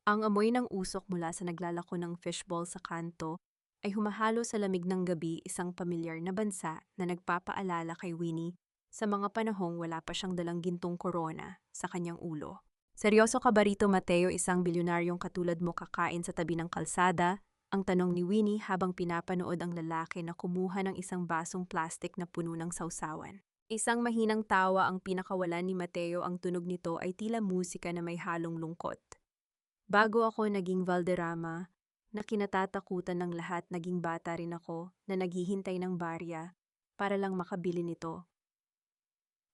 Ang amoy ng usok mula sa naglalako ng fishball sa kanto ay humahalo sa lamig ng gabi, isang pamilyar na bansa na nagpapaalala kay Winnie sa mga panahong wala pa siyang dalang gintong korona sa kanyang ulo. Seryoso ka ba rito, Mateo, isang bilyonaryong katulad mo kakain sa tabi ng kalsada? Ang tanong ni Winnie habang pinapanood ang lalaki na kumuha ng isang basong plastik na puno ng sausawan. Isang mahinang tawa ang pinakawalan ni Mateo, ang tunog nito ay tila musika na may halong lungkot. Bago ako naging Valderrama, na kinatatakutan ng lahat, naging bata rin ako na naghihintay ng barya para lang makabili nito.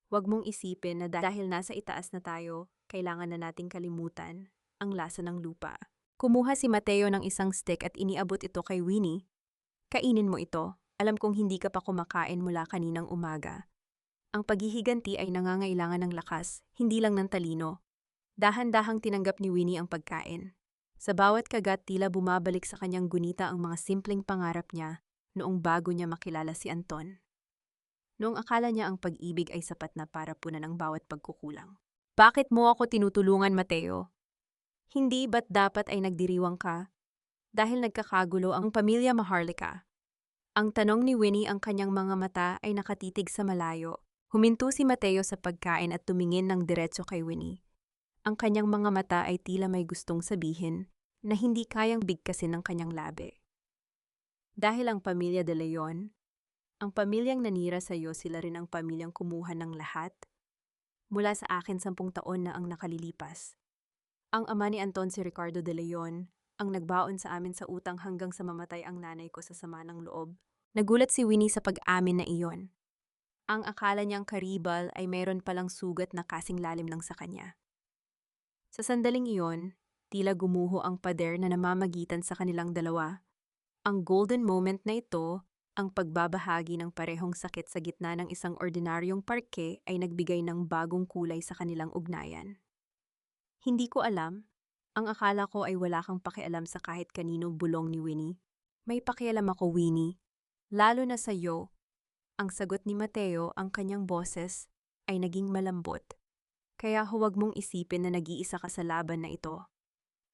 Huwag mong isipin na dahil nasa itaas na tayo, kailangan na nating kalimutan ang lasa ng lupa. Kumuha si Mateo ng isang stick at iniabot ito kay Winnie. Kainin mo ito. Alam kong hindi ka pa kumakain mula kaninang umaga. Ang paghihiganti ay nangangailangan ng lakas, hindi lang ng talino. Dahan-dahang tinanggap ni Winnie ang pagkain. Sa bawat kagat, tila bumabalik sa kanyang gunita ang mga simpleng pangarap niya noong bago niya makilala si Anton. Noong akala niya ang pag-ibig ay sapat na para punan ang bawat pagkukulang. Bakit mo ako tinutulungan, Mateo? Hindi ba't dapat ay nagdiriwang ka? Dahil nagkakagulo ang pamilya Maharlika. Ang tanong ni Winnie, ang kanyang mga mata ay nakatitig sa malayo. Huminto si Mateo sa pagkain at tumingin ng diretso kay Winnie. Ang kanyang mga mata ay tila may gustong sabihin na hindi kayang bigkasin ng kanyang labi. Dahil ang pamilya De Leon, ang pamilyang nanira sa iyo, sila rin ang pamilyang kumuha ng lahat. Mula sa akin 10 taon na ang nakalilipas. Ang ama ni Anton, si Ricardo De Leon, ang nagbaon sa amin sa utang hanggang sa mamatay ang nanay ko sa sama ng loob. Nagulat si Winnie sa pag-amin na iyon. Ang akala niyang karibal ay mayroon palang sugat na kasing lalim lang sa kanya. Sa sandaling iyon, tila gumuho ang pader na namamagitan sa kanilang dalawa. Ang golden moment na ito, ang pagbabahagi ng parehong sakit sa gitna ng isang ordinaryong parke, ay nagbigay ng bagong kulay sa kanilang ugnayan. Hindi ko alam. Ang akala ko ay wala kang pakialam sa kahit kanino, bulong ni Winnie. May pakialam ako, Winnie. Lalo na sa iyo. Ang sagot ni Mateo, ang kanyang boses, ay naging malambot. Kaya huwag mong isipin na nag-iisa ka sa laban na ito.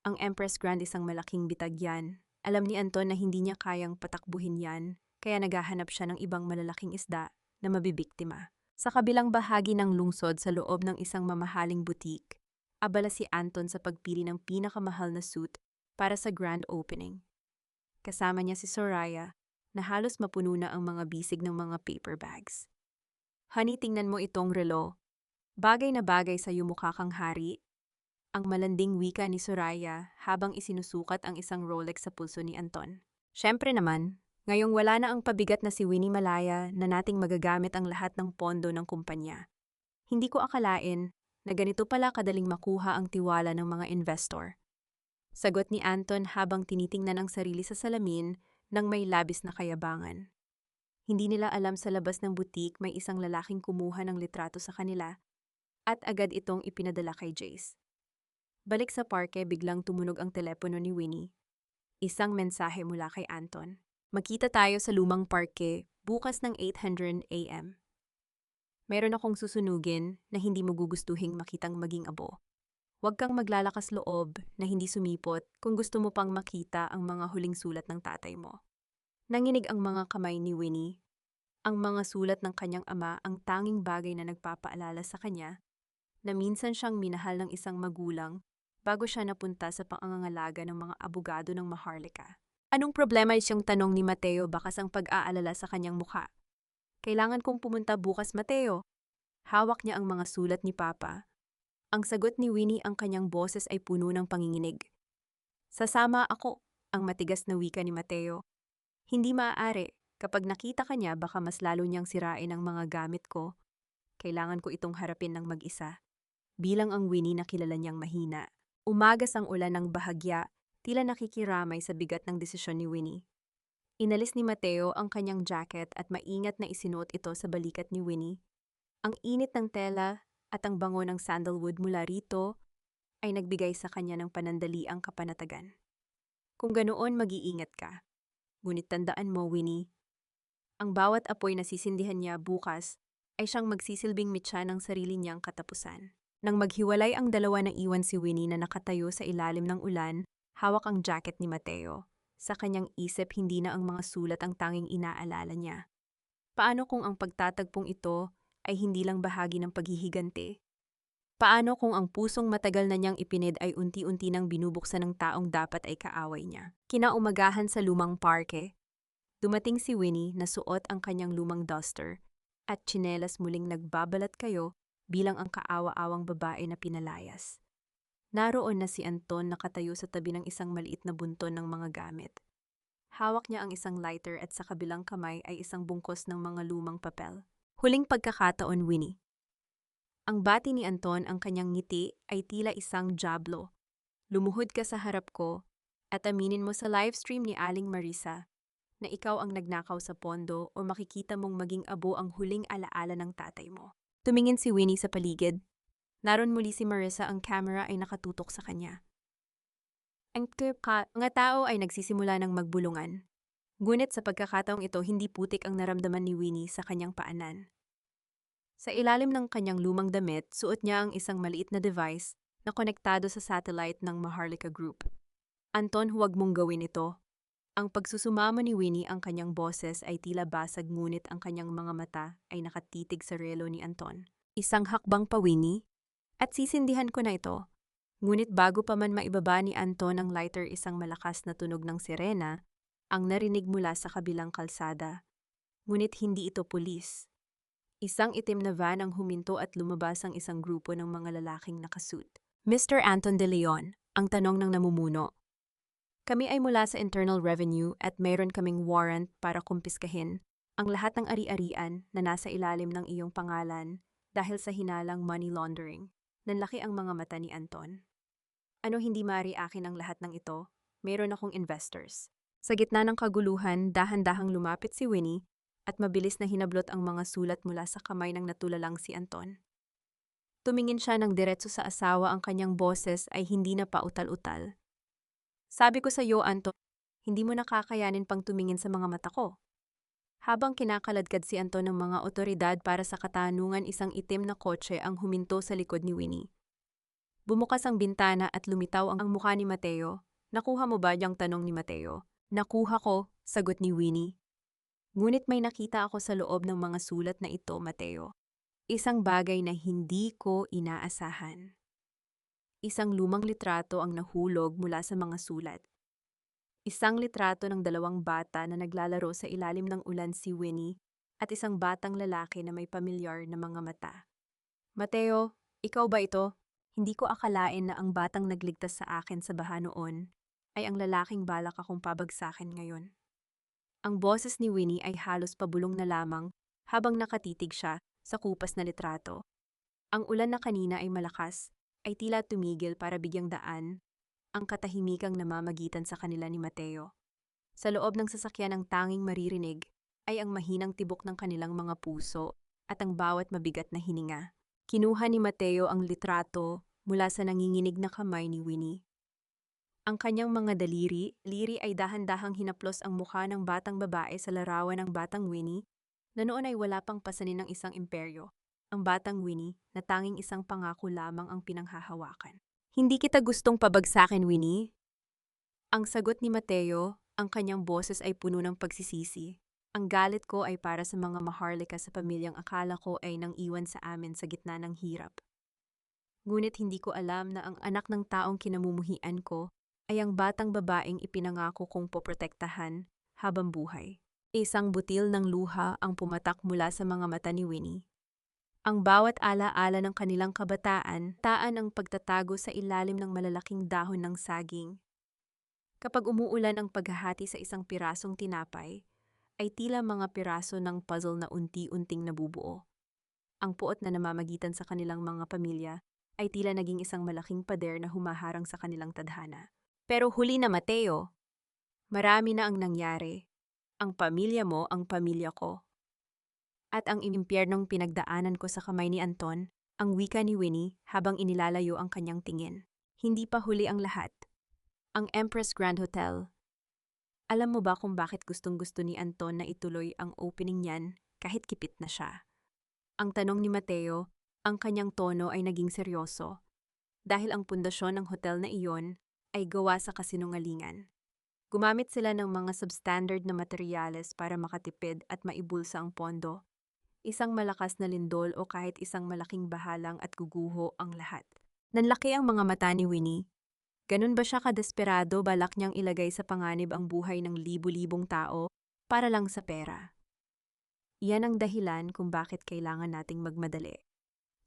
Ang Empress Grand isang malaking bitag yan. Alam ni Anton na hindi niya kayang patakbuhin yan, kaya naghahanap siya ng ibang malalaking isda na mabibiktima. Sa kabilang bahagi ng lungsod, sa loob ng isang mamahaling butik, abala si Anton sa pagpili ng pinakamahal na suit para sa grand opening. Kasama niya si Soraya, na halos mapuno na ang mga bisig ng mga paper bags. Honey, tingnan mo itong relo. Bagay na bagay sa mukha kang hari. Ang malanding wika ni Soraya habang isinusukat ang isang Rolex sa pulso ni Anton. Siyempre naman, ngayong wala na ang pabigat na si Winnie Malaya na nating magagamit ang lahat ng pondo ng kumpanya. Hindi ko akalain na ganito pala kadaling makuha ang tiwala ng mga investor. Sagot ni Anton habang tinitingnan ang sarili sa salamin ng may labis na kayabangan. Hindi nila alam sa labas ng butik may isang lalaking kumuha ng litrato sa kanila at agad itong ipinadala kay Jace. Balik sa parke, biglang tumunog ang telepono ni Winnie. Isang mensahe mula kay Anton. Magkita tayo sa lumang parke bukas ng 800 AM. Meron akong susunugin na hindi mo gugustuhing makitang maging abo. Huwag kang maglalakas loob na hindi sumipot kung gusto mo pang makita ang mga huling sulat ng tatay mo. Nanginig ang mga kamay ni Winnie. Ang mga sulat ng kanyang ama ang tanging bagay na nagpapaalala sa kanya na minsan siyang minahal ng isang magulang bago siya napunta sa pangangalaga ng mga abogado ng Maharlika. Anong problema siyang tanong ni Mateo bakas ang pag-aalala sa kanyang mukha? Kailangan kong pumunta bukas, Mateo. Hawak niya ang mga sulat ni Papa. Ang sagot ni Winnie ang kanyang boses ay puno ng panginginig. Sasama ako, ang matigas na wika ni Mateo. Hindi maaari. Kapag nakita ka niya, baka mas lalo niyang sirain ang mga gamit ko. Kailangan ko itong harapin ng mag-isa. Bilang ang Winnie na kilala niyang mahina. Umagas ang ulan ng bahagya, tila nakikiramay sa bigat ng desisyon ni Winnie. Inalis ni Mateo ang kanyang jacket at maingat na isinuot ito sa balikat ni Winnie. Ang init ng tela at ang bango ng sandalwood mula rito ay nagbigay sa kanya ng panandaliang kapanatagan. Kung ganoon, mag-iingat ka. Ngunit tandaan mo, Winnie, ang bawat apoy na sisindihan niya bukas ay siyang magsisilbing mitya ng sarili niyang katapusan. Nang maghiwalay ang dalawa na iwan si Winnie na nakatayo sa ilalim ng ulan, hawak ang jacket ni Mateo. Sa kanyang isip, hindi na ang mga sulat ang tanging inaalala niya. Paano kung ang pagtatagpong ito ay hindi lang bahagi ng paghihiganti? Paano kung ang pusong matagal na niyang ipinid ay unti-unti nang binubuksan ng taong dapat ay kaaway niya? Kinaumagahan sa lumang parke, dumating si Winnie na suot ang kanyang lumang duster at tsinelas muling nagbabalat kayo bilang ang kaawa-awang babae na pinalayas. Naroon na si Anton nakatayo sa tabi ng isang maliit na bunton ng mga gamit. Hawak niya ang isang lighter at sa kabilang kamay ay isang bungkos ng mga lumang papel. Huling pagkakataon, Winnie. Ang bati ni Anton, ang kanyang ngiti ay tila isang jablo. Lumuhod ka sa harap ko at aminin mo sa livestream ni Aling Marisa na ikaw ang nagnakaw sa pondo o makikita mong maging abo ang huling alaala ng tatay mo. Tumingin si Winnie sa paligid. Naroon muli si Marisa, ang camera ay nakatutok sa kanya. Ang mga tao ay nagsisimula ng magbulungan. Ngunit sa pagkakataong ito, hindi putik ang naramdaman ni Winnie sa kanyang paanan. Sa ilalim ng kanyang lumang damit, suot niya ang isang maliit na device na konektado sa satellite ng Maharlika Group. Anton, huwag mong gawin ito. Ang pagsusumamo ni Winnie, ang kanyang boses ay tila basag, ngunit ang kanyang mga mata ay nakatitig sa relo ni Anton. Isang hakbang pa, Winnie, at sisindihan ko na ito. Ngunit bago pa man maibaba ni Anton ang lighter, isang malakas na tunog ng sirena ang narinig mula sa kabilang kalsada. Ngunit hindi ito pulis. Isang itim na van ang huminto at lumabas ang isang grupo ng mga lalaking nakasuit. Mr. Anton de Leon, ang tanong ng namumuno. Kami ay mula sa Internal Revenue at mayroon kaming warrant para kumpiskahin ang lahat ng ari-arian na nasa ilalim ng iyong pangalan dahil sa hinalang money laundering. Nanlaki ang mga mata ni Anton. Ano, hindi maaari akin ang lahat ng ito? Mayroon akong investors. Sa gitna ng kaguluhan, dahan-dahang lumapit si Winnie at mabilis na hinablot ang mga sulat mula sa kamay ng natulalang si Anton. Tumingin siya ng diretso sa asawa, ang kanyang boses ay hindi na pautal-utal. Sabi ko sa iyo, Anton, hindi mo nakakayanin pang tumingin sa mga mata ko. Habang kinakaladkad si Anton ng mga otoridad para sa katanungan, isang itim na kotse ang huminto sa likod ni Winnie. Bumukas ang bintana at lumitaw ang mukha ni Mateo. Nakuha mo ba yung tanong ni Mateo? Nakuha ko, sagot ni Winnie. Ngunit may nakita ako sa loob ng mga sulat na ito, Mateo. Isang bagay na hindi ko inaasahan. Isang lumang litrato ang nahulog mula sa mga sulat. Isang litrato ng dalawang bata na naglalaro sa ilalim ng ulan, si Winnie, at isang batang lalaki na may pamilyar na mga mata. Mateo, ikaw ba ito? Hindi ko akalain na ang batang nagligtas sa akin sa baha noon ay ang lalaking balak akong pabagsakin ngayon. Ang boses ni Winnie ay halos pabulong na lamang habang nakatitig siya sa kupas na litrato. Ang ulan na kanina ay malakas, ay tila tumigil para bigyang daan ang katahimikang namamagitan sa kanila ni Mateo. Sa loob ng sasakyan, ang tanging maririnig ay ang mahinang tibok ng kanilang mga puso at ang bawat mabigat na hininga. Kinuha ni Mateo ang litrato mula sa nanginginig na kamay ni Winnie. Ang kanyang mga liri ay dahan-dahang hinaplos ang mukha ng batang babae sa larawan ng batang Winnie, na noon ay wala pang pasanin ng isang imperyo. Ang batang Winnie na tanging isang pangako lamang ang pinanghahawakan. Hindi kita gustong pabagsakin, Winnie. Ang sagot ni Mateo, ang kanyang boses ay puno ng pagsisisi. Ang galit ko ay para sa mga Maharlika sa pamilyang akala ko ay nang iwan sa amin sa gitna ng hirap. Ngunit hindi ko alam na ang anak ng taong kinamumuhian ko ay ang batang babaeng ipinangako kong poprotektahan habang buhay. Isang butil ng luha ang pumatak mula sa mga mata ni Winnie. Ang bawat ala-ala ng kanilang kabataan, taan ang pagtatago sa ilalim ng malalaking dahon ng saging. Kapag umuulan ang paghahati sa isang pirasong tinapay, ay tila mga piraso ng puzzle na unti-unting nabubuo. Ang puot na namamagitan sa kanilang mga pamilya ay tila naging isang malaking pader na humaharang sa kanilang tadhana. Pero huli na, Mateo, marami na ang nangyari. Ang pamilya mo ang pamilya ko. At ang impyernong pinagdaanan ko sa kamay ni Anton, ang wika ni Winnie habang inilalayo ang kanyang tingin. Hindi pa huli ang lahat. Ang Empress Grand Hotel. Alam mo ba kung bakit gustong-gusto ni Anton na ituloy ang opening niyan kahit kipit na siya? Ang tanong ni Mateo, ang kanyang tono ay naging seryoso. Dahil ang pundasyon ng hotel na iyon ay gawa sa kasinungalingan. Gumamit sila ng mga substandard na materyales para makatipid at maibulsa ang pondo. Isang malakas na lindol o kahit isang malaking bahalang at guguho ang lahat. Nanlaki ang mga mata ni Winnie. Ganun ba siya kadesperado balak niyang ilagay sa panganib ang buhay ng libu-libong tao para lang sa pera? Iyan ang dahilan kung bakit kailangan nating magmadali.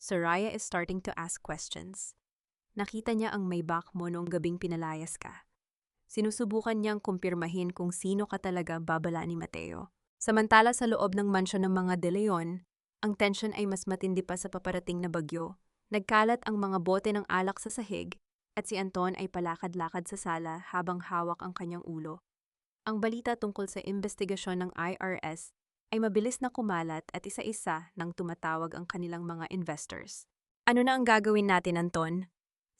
Soraya is starting to ask questions. Nakita niya ang may back mo noong gabing pinalayas ka. Sinusubukan niyang kumpirmahin kung sino ka talaga babala ni Mateo. Samantala sa loob ng mansyon ng mga De Leon, ang tensyon ay mas matindi pa sa paparating na bagyo. Nagkalat ang mga bote ng alak sa sahig at si Anton ay palakad-lakad sa sala habang hawak ang kanyang ulo. Ang balita tungkol sa investigasyon ng IRS ay mabilis na kumalat at isa-isa nang tumatawag ang kanilang mga investors. Ano na ang gagawin natin, Anton?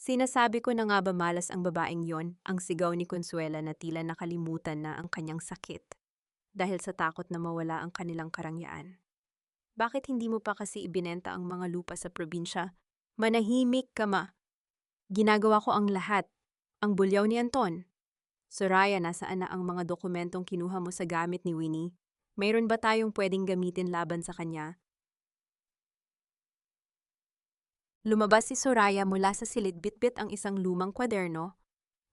Sinasabi ko na nga ba malas ang babaeng yon, ang sigaw ni Consuela na tila nakalimutan na ang kanyang sakit dahil sa takot na mawala ang kanilang karangyaan. Bakit hindi mo pa kasi ibinenta ang mga lupa sa probinsya? Manahimik ka, ma. Ginagawa ko ang lahat. Ang bulyaw ni Anton. Soraya, nasaan na ang mga dokumentong kinuha mo sa gamit ni Winnie? Mayroon ba tayong pwedeng gamitin laban sa kanya? Lumabas si Soraya mula sa silid, bitbit ang isang lumang kwaderno,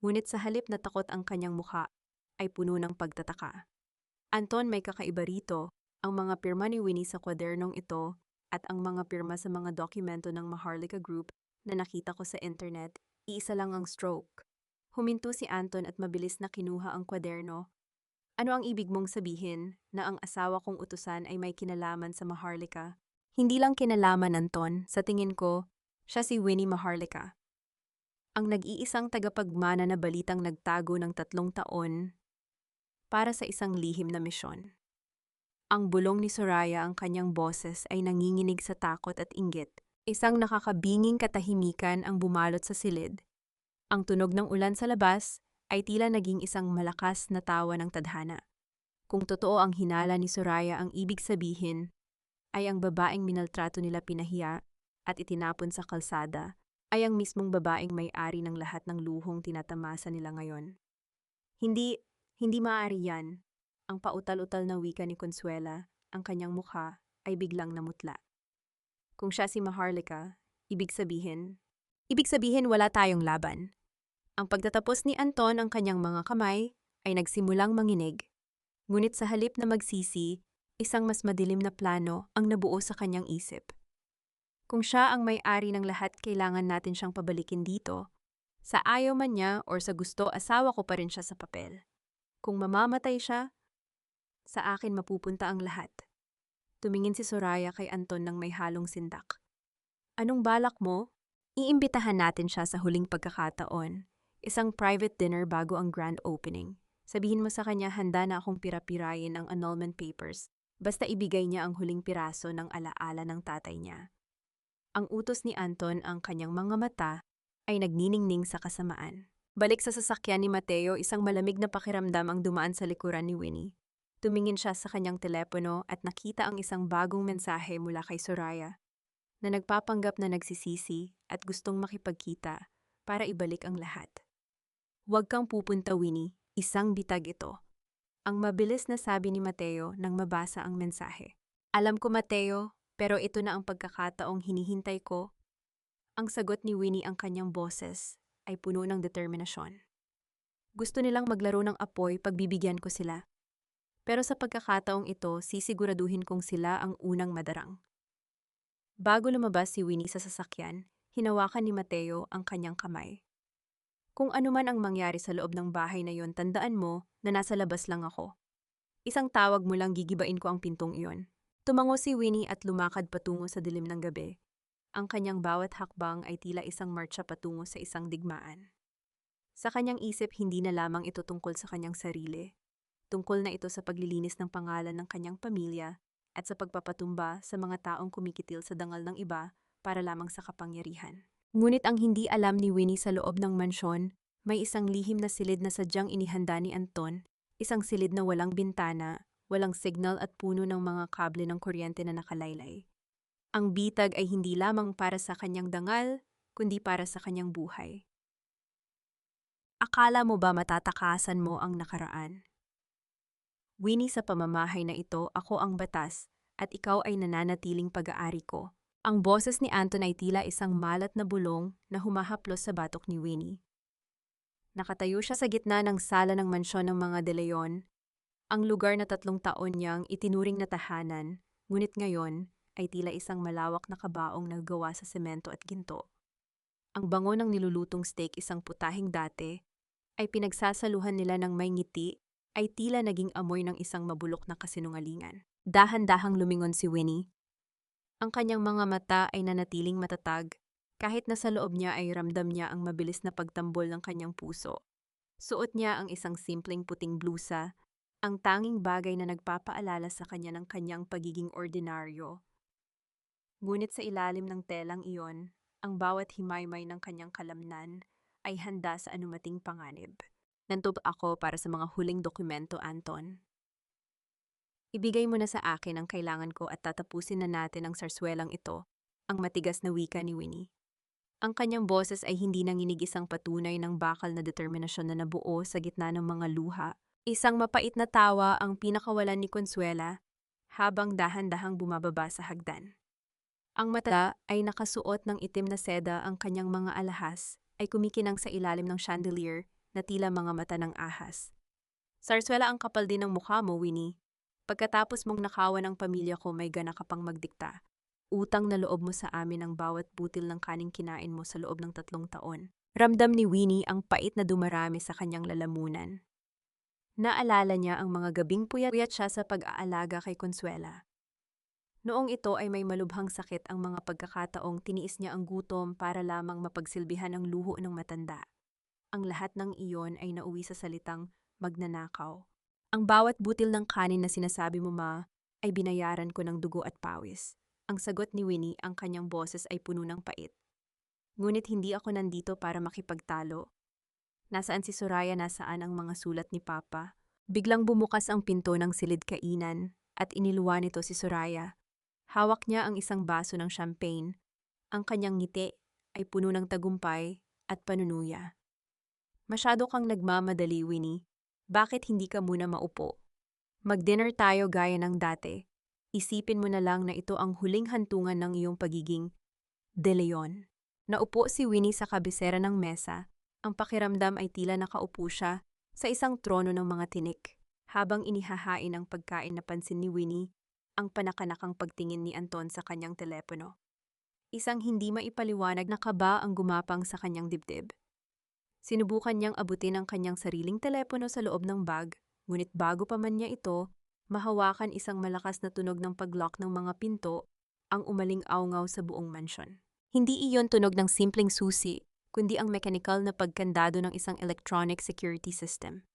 ngunit sa halip na takot ang kanyang mukha, ay puno ng pagtataka. Anton, may kakaiba rito. Ang mga pirma ni Winnie sa kwadernong ito at ang mga pirma sa mga dokumento ng Maharlika Group na nakita ko sa internet, iisa lang ang stroke. Huminto si Anton at mabilis na kinuha ang kwaderno. Ano ang ibig mong sabihin na ang asawa kong utusan ay may kinalaman sa Maharlika? Hindi lang kinalaman, Anton. Sa tingin ko, siya si Winnie Maharlika. Ang nag-iisang tagapagmana na balitang nagtago ng 3 taon para sa isang lihim na misyon. Ang bulong ni Soraya, ang kanyang boses ay nanginginig sa takot at inggit. Isang nakakabinging katahimikan ang bumalot sa silid. Ang tunog ng ulan sa labas ay tila naging isang malakas na tawa ng tadhana. Kung totoo ang hinala ni Soraya, ang ibig sabihin ay ang babaeng minaltrato nila pinahiya at itinapon sa kalsada ay ang mismong babaeng may-ari ng lahat ng luhong tinatamasa nila ngayon. Hindi maaari yan. Ang pautal-utal na wika ni Consuela, ang kanyang mukha ay biglang namutla. Kung siya si Maharlika, ibig sabihin wala tayong laban. Ang pagtatapos ni Anton ang kanyang mga kamay ay nagsimulang manginig. Ngunit sa halip na magsisi, isang mas madilim na plano ang nabuo sa kanyang isip. Kung siya ang may-ari ng lahat, kailangan natin siyang pabalikin dito. Sa ayaw man niya or sa gusto, asawa ko pa rin siya sa papel. Kung mamamatay siya, sa akin mapupunta ang lahat. Tumingin si Soraya kay Anton ng may halong sindak. Anong balak mo? Iimbitahan natin siya sa huling pagkakataon. Isang private dinner bago ang grand opening. Sabihin mo sa kanya handa na akong pirapirayin ang annulment papers. Basta ibigay niya ang huling piraso ng alaala ng tatay niya. Ang utos ni Anton, ang kanyang mga mata ay nagniningning sa kasamaan. Balik sa sasakyan ni Mateo, isang malamig na pakiramdam ang dumaan sa likuran ni Winnie. Tumingin siya sa kanyang telepono at nakita ang isang bagong mensahe mula kay Soraya na nagpapanggap na nagsisisi at gustong makipagkita para ibalik ang lahat. Huwag kang pupunta, Winnie. Isang bitag ito. Ang mabilis na sabi ni Mateo nang mabasa ang mensahe. Alam ko, Mateo, pero ito na ang pagkakataong hinihintay ko. Ang sagot ni Winnie, ang kanyang boses ay puno ng determinasyon. Gusto nilang maglaro ng apoy, pagbibigyan ko sila. Pero sa pagkakataong ito, sisiguraduhin kong sila ang unang madarang. Bago lumabas si Winnie sa sasakyan, hinawakan ni Mateo ang kanyang kamay. Kung ano man ang mangyari sa loob ng bahay na yon, tandaan mo na nasa labas lang ako. Isang tawag mo lang, gigibain ko ang pintong iyon. Tumango si Winnie at lumakad patungo sa dilim ng gabi. Ang kanyang bawat hakbang ay tila isang marcha patungo sa isang digmaan. Sa kanyang isip, hindi na lamang ito tungkol sa kanyang sarili. Tungkol na ito sa paglilinis ng pangalan ng kanyang pamilya at sa pagpapatumba sa mga taong kumikitil sa dangal ng iba para lamang sa kapangyarihan. Ngunit ang hindi alam ni Winnie, sa loob ng mansyon, may isang lihim na silid na sadyang inihanda ni Anton, isang silid na walang bintana, walang signal at puno ng mga kable ng kuryente na nakalaylay. Ang bitag ay hindi lamang para sa kanyang dangal, kundi para sa kanyang buhay. Akala mo ba matatakasan mo ang nakaraan? Winnie, sa pamamahay na ito, ako ang batas, at ikaw ay nananatiling pag-aari ko. Ang boses ni Anton ay tila isang malat na bulong na humahaplos sa batok ni Winnie. Nakatayo siya sa gitna ng sala ng mansyon ng mga De Leon, ang lugar na 3 taon niyang itinuring na tahanan, ngunit ngayon ay tila isang malawak na kabaong na gawa sa semento at ginto. Ang bango ng nilulutong steak, isang putahing dati, ay pinagsasaluhan nila ng may ngiti, ay tila naging amoy ng isang mabulok na kasinungalingan. Dahan-dahang lumingon si Winnie. Ang kanyang mga mata ay nanatiling matatag, kahit na sa loob niya ay ramdam niya ang mabilis na pagtambol ng kanyang puso. Suot niya ang isang simpleng puting blusa, ang tanging bagay na nagpapaalala sa kanya ng kanyang pagiging ordinaryo. Ngunit sa ilalim ng telang iyon, ang bawat himaymay ng kanyang kalamnan ay handa sa anumating panganib. Nandito ako para sa mga huling dokumento, Anton. Ibigay mo na sa akin ang kailangan ko at tatapusin na natin ang sarswelang ito, ang matigas na wika ni Winnie. Ang kanyang boses ay hindi nanginig, isang patunay ng bakal na determinasyon na nabuo sa gitna ng mga luha. Isang mapait na tawa ang pinakawalan ni Consuela habang dahan-dahang bumababa sa hagdan. Ang mata ay nakasuot ng itim na seda, ang kanyang mga alahas ay kumikinang sa ilalim ng chandelier na tila mga mata ng ahas. Sarswela, ang kapal din ng mukha mo, Winnie. Pagkatapos mong nakawan ang pamilya ko, may gana ka pang magdikta. Utang na loob mo sa amin ang bawat butil ng kaning kinain mo sa loob ng 3 taon. Ramdam ni Winnie ang pait na dumarami sa kanyang lalamunan. Naalala niya ang mga gabing puyat siya sa pag-aalaga kay Consuela. Noong ito ay may malubhang sakit, ang mga pagkakataong tiniis niya ang gutom para lamang mapagsilbihan ang luho ng matanda. Ang lahat ng iyon ay nauwi sa salitang magnanakaw. Ang bawat butil ng kanin na sinasabi mo, ma, ay binayaran ko ng dugo at pawis. Ang sagot ni Winnie, ang kanyang boses ay puno ng pait. Ngunit hindi ako nandito para makipagtalo. Nasaan si Soraya, nasaan ang mga sulat ni Papa? Biglang bumukas ang pinto ng silid kainan at iniluwa nito si Soraya. Hawak niya ang isang baso ng champagne. Ang kanyang ngiti ay puno ng tagumpay at panunuya. Masyado kang nagmamadali, Winnie. Bakit hindi ka muna maupo? Mag-dinner tayo gaya ng dati. Isipin mo na lang na ito ang huling hantungan ng iyong pagiging De Leon. Naupo si Winnie sa kabisera ng mesa. Ang pakiramdam ay tila nakaupo siya sa isang trono ng mga tinik. Habang inihahain ang pagkain, napansin ni Winnie ang panakanakang pagtingin ni Anton sa kanyang telepono. Isang hindi maipaliwanag na kaba ang gumapang sa kanyang dibdib. Sinubukan niyang abutin ang kanyang sariling telepono sa loob ng bag, ngunit bago pa man niya ito, mahawakan isang malakas na tunog ng pag-lock ng mga pinto ang umaling awngaw sa buong mansyon. Hindi iyon tunog ng simpleng susi, kundi ang mechanical na pagkandado ng isang electronic security system.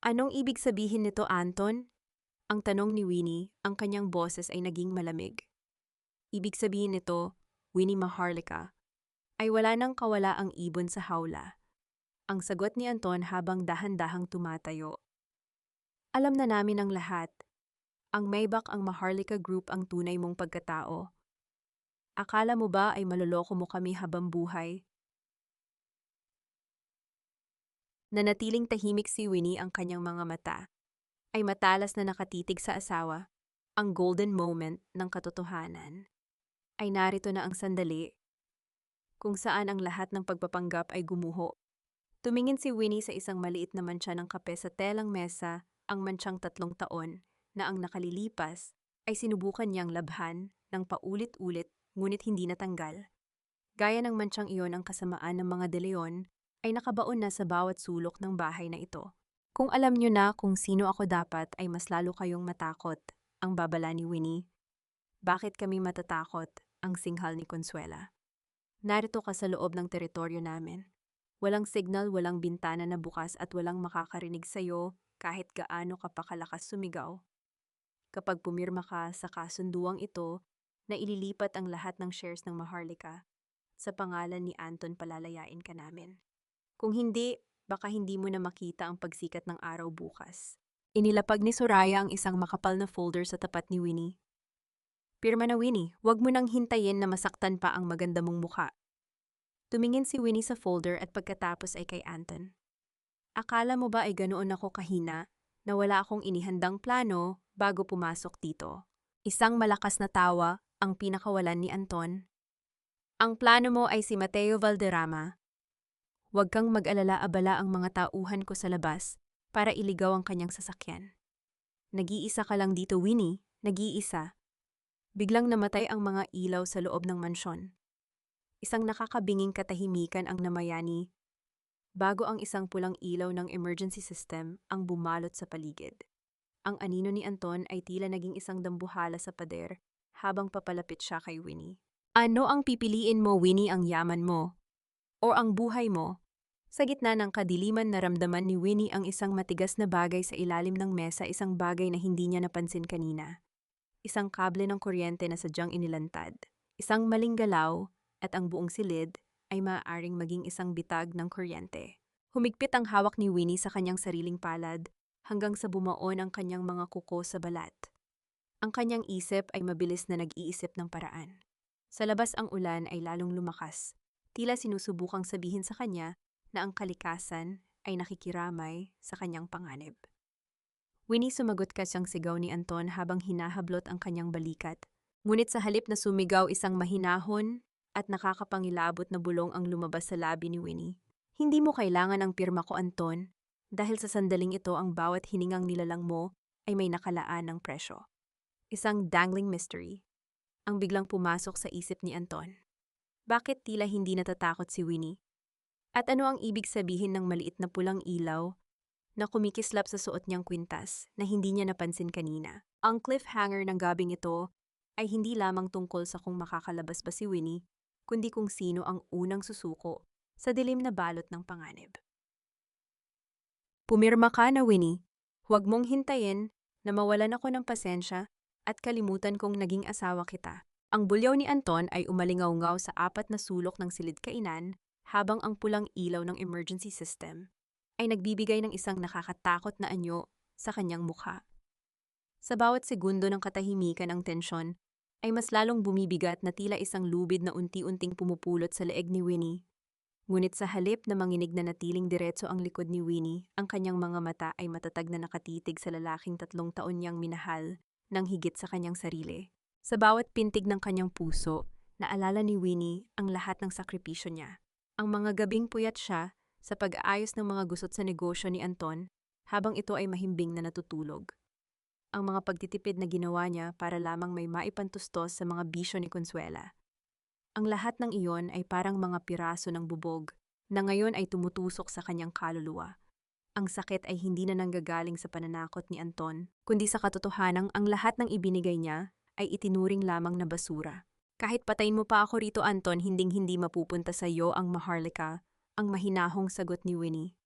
Anong ibig sabihin nito, Anton? Ang tanong ni Winnie, ang kanyang boses ay naging malamig. Ibig sabihin nito, Winnie Maharlika, ay wala nang kawala ang ibon sa hawla. Ang sagot ni Anton habang dahan-dahang tumatayo. Alam na namin ang lahat. Ang Maybach ang Maharlika Group ang tunay mong pagkatao. Akala mo ba ay maloloko mo kami habang buhay? Nanatiling tahimik si Winnie, ang kanyang mga mata ay matalas na nakatitig sa asawa. Ang golden moment ng katotohanan ay narito na, ang sandali kung saan ang lahat ng pagpapanggap ay gumuho. Tumingin si Winnie sa isang maliit na mantsa ng kape sa telang mesa, ang mantsang 3 taon na ang nakalilipas ay sinubukan niyang labhan ng paulit-ulit ngunit hindi natanggal. Gaya ng mantsang iyon, ang kasamaan ng mga De Leon ay nakabaon na sa bawat sulok ng bahay na ito. Kung alam niyo na kung sino ako, dapat ay mas lalo kayong matakot, ang babala ni Winnie. Bakit kami matatakot? Ang singhal ni Consuela. Narito ka sa loob ng teritoryo namin. Walang signal, walang bintana na bukas at walang makakarinig sa'yo kahit gaano ka pa kalakas sumigaw. Kapag pumirma ka sa kasunduang ito na ililipat ang lahat ng shares ng Maharlika, sa pangalan ni Anton palalayain ka namin. Kung hindi, baka hindi mo na makita ang pagsikat ng araw bukas. Inilapag ni Soraya ang isang makapal na folder sa tapat ni Winnie. Pirma na, Winnie, huwag mo nang hintayin na masaktan pa ang maganda mong mukha. Tumingin si Winnie sa folder at pagkatapos ay kay Anton. Akala mo ba ay ganoon ako kahina na wala akong inihandang plano bago pumasok dito? Isang malakas na tawa ang pinakawalan ni Anton. Ang plano mo ay si Mateo Valderrama. Huwag kang mag-alala, abala ang mga tauhan ko sa labas para iligaw ang kanyang sasakyan. Nag-iisa ka lang dito, Winnie, nag-iisa. Biglang namatay ang mga ilaw sa loob ng mansyon. Isang nakakabinging katahimikan ang namayani bago ang isang pulang ilaw ng emergency system ang bumalot sa paligid. Ang anino ni Anton ay tila naging isang dambuhala sa pader habang papalapit siya kay Winnie. Ano ang pipiliin mo, Winnie, ang yaman mo o ang buhay mo? Sa gitna ng kadiliman, naramdaman ni Winnie ang isang matigas na bagay sa ilalim ng mesa, isang bagay na hindi niya napansin kanina. Isang kable ng kuryente na sadyang inilantad. Isang maling galaw at ang buong silid ay maaaring maging isang bitag ng kuryente. Humigpit ang hawak ni Winnie sa kanyang sariling palad hanggang sa bumaon ang kanyang mga kuko sa balat. Ang kanyang isip ay mabilis na nag-iisip ng paraan. Sa labas ang ulan ay lalong lumakas. Tila sinusubukang sabihin sa kanya na ang kalikasan ay nakikiramay sa kanyang panganib. Winnie, sumagot ka, siyang sigaw ni Anton habang hinahablot ang kanyang balikat. Ngunit sa halip na sumigaw, isang mahinahon at nakakapangilabot na bulong ang lumabas sa labi ni Winnie. Hindi mo kailangan ang pirma ko, Anton, dahil sa sandaling ito ang bawat hiningang nilalang mo ay may nakalaan ng presyo. Isang dangling mystery ang biglang pumasok sa isip ni Anton. Bakit tila hindi natatakot si Winnie? At ano ang ibig sabihin ng maliit na pulang ilaw na kumikislap sa suot niyang kwintas na hindi niya napansin kanina? Ang cliffhanger ng gabing ito ay hindi lamang tungkol sa kung makakalabas ba si Winnie, kundi kung sino ang unang susuko sa dilim na balot ng panganib. Pumirma ka na, Winnie. Huwag mong hintayin na mawalan ako ng pasensya at kalimutan kong naging asawa kita. Ang bulyaw ni Anton ay umalingaw-ngaw sa 4 na sulok ng silid-kainan habang ang pulang ilaw ng emergency system ay nagbibigay ng isang nakakatakot na anyo sa kanyang mukha. Sa bawat segundo ng katahimikan, ang tensyon ay mas lalong bumibigat na tila isang lubid na unti-unting pumupulot sa leeg ni Winnie. Ngunit sa halip na manginig na natiling diretso ang likod ni Winnie, ang kanyang mga mata ay matatag na nakatitig sa lalaking 3 taon niyang minahal ng higit sa kanyang sarili. Sa bawat pintig ng kanyang puso, naalala ni Winnie ang lahat ng sakripisyo niya. Ang mga gabing puyat siya sa pag-aayos ng mga gusot sa negosyo ni Anton habang ito ay mahimbing na natutulog. Ang mga pagtitipid na ginawa niya para lamang may maipantustos sa mga bisyo ni Consuela. Ang lahat ng iyon ay parang mga piraso ng bubog na ngayon ay tumutusok sa kanyang kaluluwa. Ang sakit ay hindi na nanggagaling sa pananakot ni Anton, kundi sa katotohanang ang lahat ng ibinigay niya ay itinuring lamang na basura. Kahit patayin mo pa ako rito, Anton, hinding-hindi mapupunta sa iyo ang Maharlika, ang mahinahong sagot ni Winnie.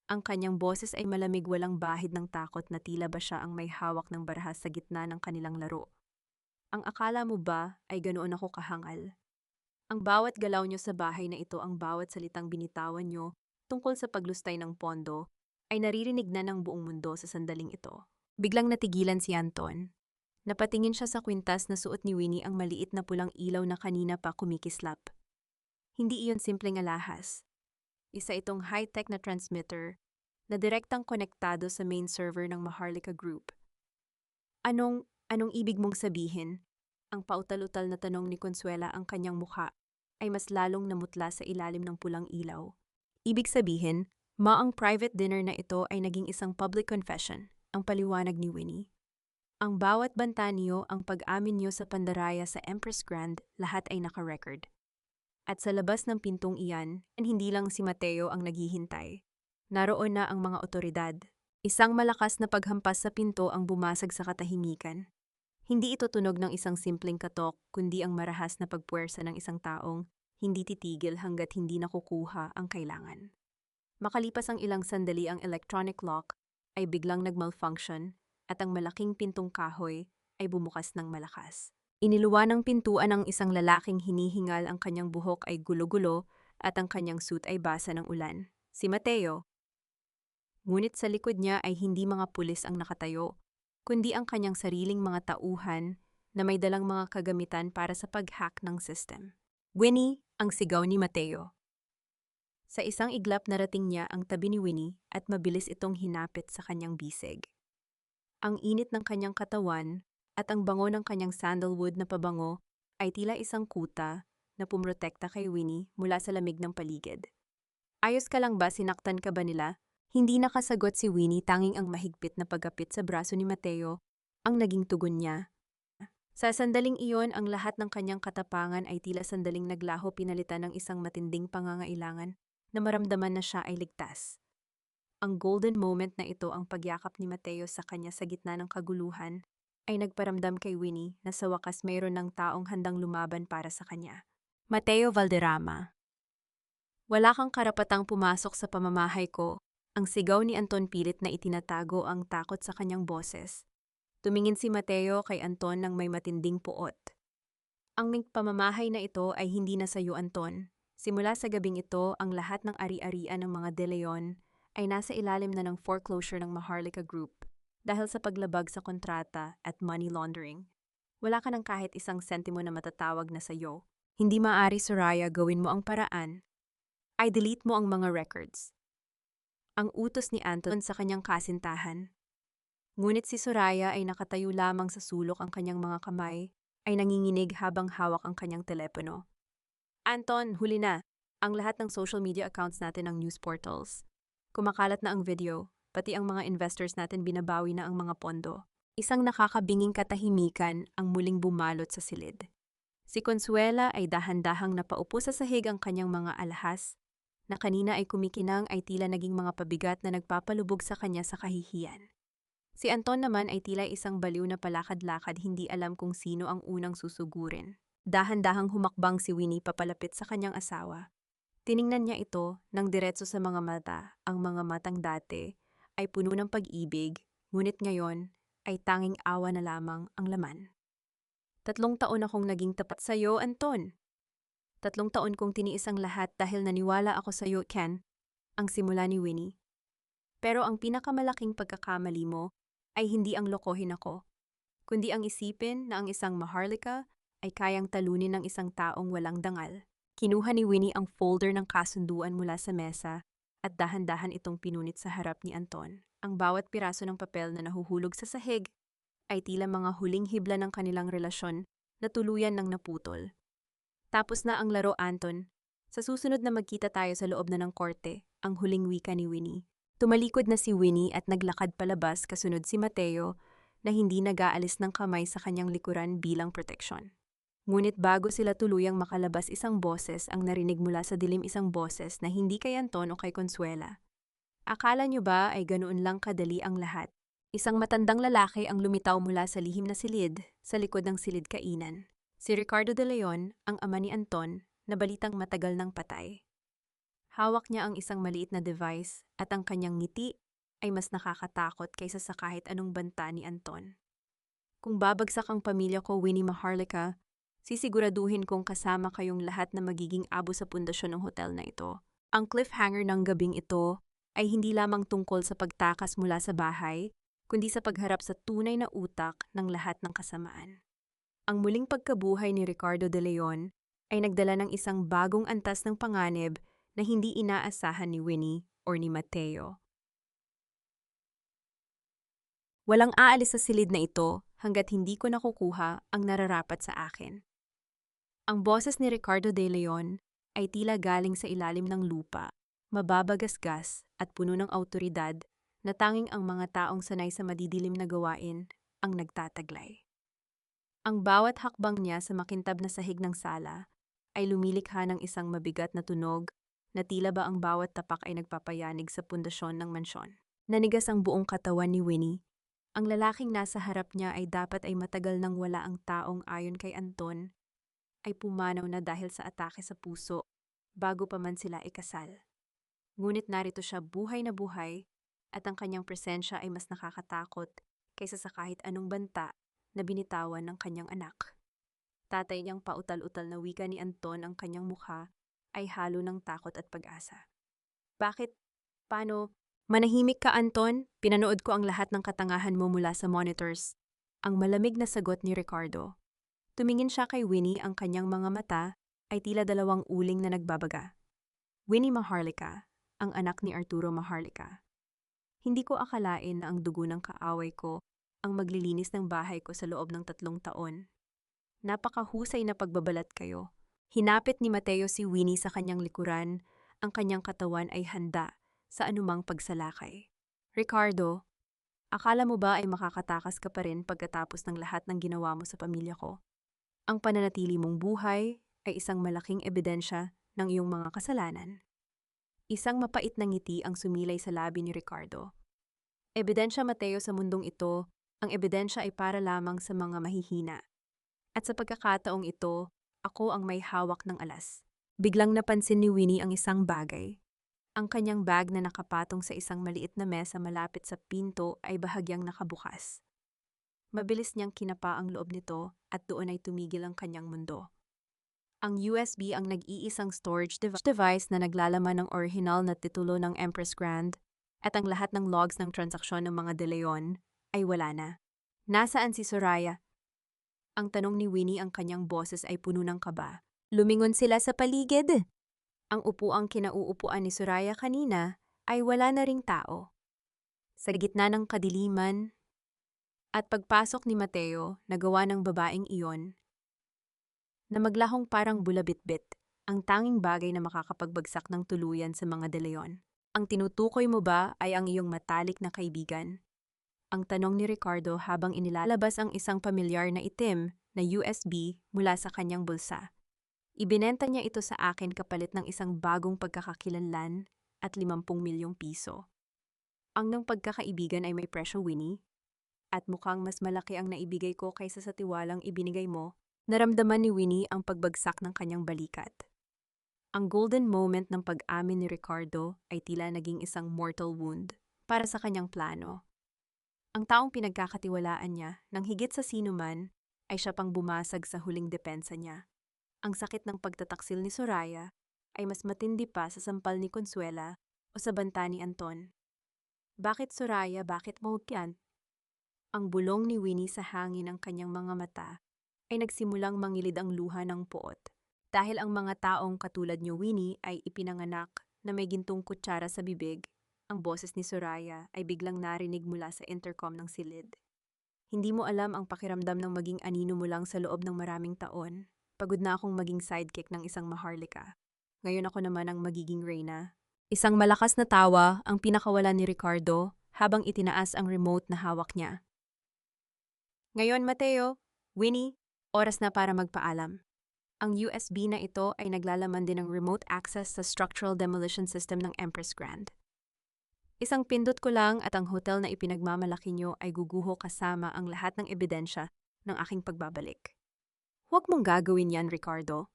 Ang kanyang boses ay malamig, walang bahid ng takot, na tila ba siya ang may hawak ng barahas sa gitna ng kanilang laro. Ang akala mo ba ay ganoon ako kahangal? Ang bawat galaw niyo sa bahay na ito, ang bawat salitang binitawan niyo, tungkol sa paglustay ng pondo ay naririnig na ng buong mundo sa sandaling ito. Biglang natigilan si Anton. Napatingin siya sa kwintas na suot ni Winnie ang maliit na pulang ilaw na kanina pa kumikislap. Hindi iyon simpleng alahas. Isa itong high-tech na transmitter na direktang konektado sa main server ng Maharlika Group. Anong ibig mong sabihin? Ang pautal-utal na tanong ni Consuela ang kanyang mukha ay mas lalong namutla sa ilalim ng pulang ilaw. Ibig sabihin, ang private dinner na ito ay naging isang public confession, ang paliwanag ni Winnie. Ang bawat banta niyo, ang pag-amin niyo sa pandaraya sa Empress Grand, lahat ay naka-record. At sa labas ng pintong iyan, hindi lang si Mateo ang naghihintay. Naroon na ang mga otoridad. Isang malakas na paghampas sa pinto ang bumasag sa katahimikan. Hindi ito tunog ng isang simpleng katok, kundi ang marahas na pagpuwersa ng isang taong hindi titigil hanggat hindi nakukuha ang kailangan. Makalipas ang ilang sandali, ang electronic lock ay biglang nag-malfunction at ang malaking pintong kahoy ay bumukas ng malakas. Iniluwa ng pintuan ng isang lalaking hinihingal, ang kanyang buhok ay gulo-gulo at ang kanyang suit ay basa ng ulan. Si Mateo. Ngunit sa likod niya ay hindi mga pulis ang nakatayo, kundi ang kanyang sariling mga tauhan na may dalang mga kagamitan para sa pag-hack ng system. Winnie, ang sigaw ni Mateo. Sa isang iglap narating niya ang tabi ni Winnie at mabilis itong hinapit sa kanyang bisig. Ang init ng kanyang katawan at ang bango ng kanyang sandalwood na pabango ay tila isang kuta na pumrotekta kay Winnie mula sa lamig ng paligid. Ayos ka lang ba? Sinaktan ka ba nila? Hindi nakasagot si Winnie, tanging ang mahigpit na pagkapit sa braso ni Mateo ang naging tugon niya. Sa sandaling iyon, ang lahat ng kanyang katapangan ay tila sandaling naglaho, pinalitan ng isang matinding pangangailangan na maramdaman na siya ay ligtas. Ang golden moment na ito, ang pagyakap ni Mateo sa kanya sa gitna ng kaguluhan, ay nagparamdam kay Winnie na sa wakas mayroon ng taong handang lumaban para sa kanya. Mateo Valderrama. Wala kang karapatang pumasok sa pamamahay ko, ang sigaw ni Anton, pilit na itinatago ang takot sa kanyang boses. Tumingin si Mateo kay Anton nang may matinding puot. Ang pamamahay na ito ay hindi na sa iyo, Anton. Simula sa gabing ito, ang lahat ng ari-arian ng mga De Leon ay nasa ilalim na ng foreclosure ng Maharlika Group dahil sa paglabag sa kontrata at money laundering. Wala ka ng kahit isang sentimo na matatawag na sa iyo. Hindi maaari, Soraya, gawin mo ang paraan. Ay delete mo ang mga records. Ang utos ni Anton sa kanyang kasintahan. Ngunit si Soraya ay nakatayo lamang sa sulok, ang kanyang mga kamay ay nanginginig habang hawak ang kanyang telepono. Anton, huli na. Ang lahat ng social media accounts natin ng news portals. Kumakalat na ang video, pati ang mga investors natin binabawi na ang mga pondo. Isang nakakabinging katahimikan ang muling bumalot sa silid. Si Consuela ay dahan-dahang napaupo sa sahig, ang kanyang mga alahas na kanina ay kumikinang ay tila naging mga pabigat na nagpapalubog sa kanya sa kahihiyan. Si Anton naman ay tila isang baliw na palakad-lakad, hindi alam kung sino ang unang susugurin. Dahan-dahang humakbang si Winnie papalapit sa kanyang asawa. Tiningnan niya ito ng diretso sa mga mata. Ang mga matang dati ay puno ng pag-ibig, ngunit ngayon ay tanging awa na lamang ang laman. 3 taon akong naging tapat sa iyo, Anton. 3 taon kong tiniis ang lahat dahil naniwala ako sa iyo, Ken, ang simula ni Winnie. Pero ang pinakamalaking pagkakamali mo ay hindi ang lokohin ako, kundi ang isipin na ang isang Maharlika ay kayang talunin ng isang taong walang dangal. Kinuha ni Winnie ang folder ng kasunduan mula sa mesa at dahan-dahan itong pinunit sa harap ni Anton. Ang bawat piraso ng papel na nahuhulog sa sahig ay tila mga huling hibla ng kanilang relasyon na tuluyan ng naputol. Tapos na ang laro, Anton. Sa susunod na magkita tayo sa loob na ng korte, ang huling wika ni Winnie. Tumalikod na si Winnie at naglakad palabas, kasunod si Mateo na hindi nag-aalis ng kamay sa kanyang likuran bilang proteksyon. Ngunit bago sila tuluyang makalabas, isang boses ang narinig mula sa dilim, isang boses na hindi kay Anton o kay Consuela. Akala niyo ba ay ganoon lang kadali ang lahat? Isang matandang lalaki ang lumitaw mula sa lihim na silid sa likod ng silid kainan. Si Ricardo De Leon, ang ama ni Anton, na balitang matagal nang patay. Hawak niya ang isang maliit na device at ang kanyang ngiti ay mas nakakatakot kaysa sa kahit anong banta ni Anton. Kung babagsak ang pamilya ko, Winnie Maharlika, sisiguraduhin kong kasama kayong lahat na magiging abo sa pundasyon ng hotel na ito. Ang cliffhanger ng gabing ito ay hindi lamang tungkol sa pagtakas mula sa bahay, kundi sa pagharap sa tunay na utak ng lahat ng kasamaan. Ang muling pagkabuhay ni Ricardo de Leon ay nagdala ng isang bagong antas ng panganib na hindi inaasahan ni Winnie or ni Mateo. Walang aalis sa silid na ito hanggat hindi ko nakukuha ang nararapat sa akin. Ang boses ni Ricardo de Leon ay tila galing sa ilalim ng lupa, mababagasgas at puno ng awtoridad na tanging ang mga taong sanay sa madidilim na gawain ang nagtataglay. Ang bawat hakbang niya sa makintab na sahig ng sala ay lumilikha ng isang mabigat na tunog na tila ba ang bawat tapak ay nagpapayanig sa pundasyon ng mansyon. Nanigas ang buong katawan ni Winnie. Ang lalaking nasa harap niya ay dapat ay matagal nang wala ang taong ayon kay Anton ay pumanaw na dahil sa atake sa puso bago pa man sila ikasal. Ngunit narito siya buhay na buhay at ang kanyang presensya ay mas nakakatakot kaysa sa kahit anong banta na binitawan ng kanyang anak. Tatay niyang pautal-utal na wika ni Anton ang kanyang mukha ay halo ng takot at pag-asa. Bakit? Paano? Manahimik ka, Anton. Pinanood ko ang lahat ng katangahan mo mula sa monitors. Ang malamig na sagot ni Ricardo. Tumingin siya kay Winnie, ang kanyang mga mata ay tila dalawang uling na nagbabaga. Winnie Maharlika, ang anak ni Arturo Maharlika. Hindi ko akalain na ang dugo ng kaaway ko ang maglilinis ng bahay ko sa loob ng 3 taon. Napakahusay na pagbabalat kayo. Hinapit ni Mateo si Winnie sa kanyang likuran, ang kanyang katawan ay handa sa anumang pagsalakay. Ricardo, akala mo ba ay makakatakas ka pa rin pagkatapos ng lahat ng ginawa mo sa pamilya ko? Ang pananatili mong buhay ay isang malaking ebidensya ng iyong mga kasalanan. Isang mapait na ngiti ang sumilay sa labi ni Ricardo. Ebidensya, Mateo, sa mundong ito, ang ebidensya ay para lamang sa mga mahihina. At sa pagkakataong ito, ako ang may hawak ng alas. Biglang napansin ni Winnie ang isang bagay. Ang kanyang bag na nakapatong sa isang maliit na mesa malapit sa pinto ay bahagyang nakabukas. Mabilis niyang kinapa ang loob nito at doon ay tumigil ang kanyang mundo. Ang USB ang nag-iisang storage device na naglalaman ng original na titulo ng Empress Grand at ang lahat ng logs ng transaksyon ng mga De Leon ay wala na. Nasaan si Soraya? Ang tanong ni Winnie, ang kanyang boses ay puno ng kaba. Lumingon sila sa paligid. Ang upuang kinauupuan ni Soraya kanina ay wala na ring tao. Sa gitna ng kadiliman at pagpasok ni Mateo na gawa ng babaeng iyon, na maglahong parang bulabitbit, ang tanging bagay na makakapagbagsak ng tuluyan sa mga De Leon. Ang tinutukoy mo ba ay ang iyong matalik na kaibigan? Ang tanong ni Ricardo habang inilalabas ang isang pamilyar na itim na USB mula sa kanyang bulsa. Ibinenta niya ito sa akin kapalit ng isang bagong pagkakakilanlan at 50 milyong piso. Ang ng pagkakaibigan ay may presyo, Winnie. At mukhang mas malaki ang naibigay ko kaysa sa tiwalang ibinigay mo. Naramdaman ni Winnie ang pagbagsak ng kanyang balikat. Ang golden moment ng pag-amin ni Ricardo ay tila naging isang mortal wound para sa kanyang plano. Ang taong pinagkakatiwalaan niya nang higit sa sinuman ay siya pang bumasag sa huling depensa niya. Ang sakit ng pagtataksil ni Soraya ay mas matindi pa sa sampal ni Consuela o sa banta ni Anton. Bakit, Soraya? Bakit mo yan? Ang bulong ni Winnie sa hangin ng kanyang mga mata ay nagsimulang mangilid ang luha ng puot. Dahil ang mga taong katulad niyo, Winnie, ay ipinanganak na may gintong kutsara sa bibig, ang boses ni Soraya ay biglang narinig mula sa intercom ng silid. Hindi mo alam ang pakiramdam ng maging anino mo lang sa loob ng maraming taon. Pagod na akong maging sidekick ng isang Maharlika. Ngayon ako naman ang magiging reyna. Isang malakas na tawa ang pinakawalan ni Ricardo habang itinaas ang remote na hawak niya. Ngayon, Mateo, Winnie, oras na para magpaalam. Ang USB na ito ay naglalaman din ng remote access sa structural demolition system ng Empress Grand. Isang pindot ko lang at ang hotel na ipinagmamalaki niyo ay guguho kasama ang lahat ng ebidensya ng aking pagbabalik. Huwag mong gagawin yan, Ricardo.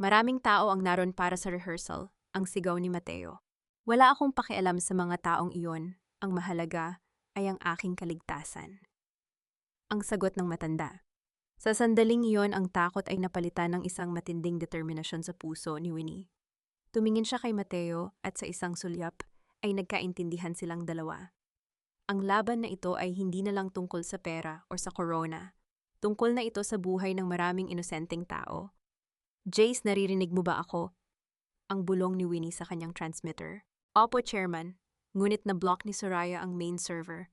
Maraming tao ang naroon para sa rehearsal, ang sigaw ni Mateo. Wala akong pakialam sa mga taong iyon. Ang mahalaga ay ang aking kaligtasan. Ang sagot ng matanda. Sa sandaling iyon, ang takot ay napalitan ng isang matinding determinasyon sa puso ni Winnie. Tumingin siya kay Mateo at sa isang sulyap ay nagkaintindihan silang dalawa. Ang laban na ito ay hindi na lang tungkol sa pera o sa corona. Tungkol na ito sa buhay ng maraming inosenteng tao. Jace, naririnig mo ba ako? Ang bulong ni Winnie sa kanyang transmitter. Opo, Chairman. Ngunit na-block ni Soraya ang main server.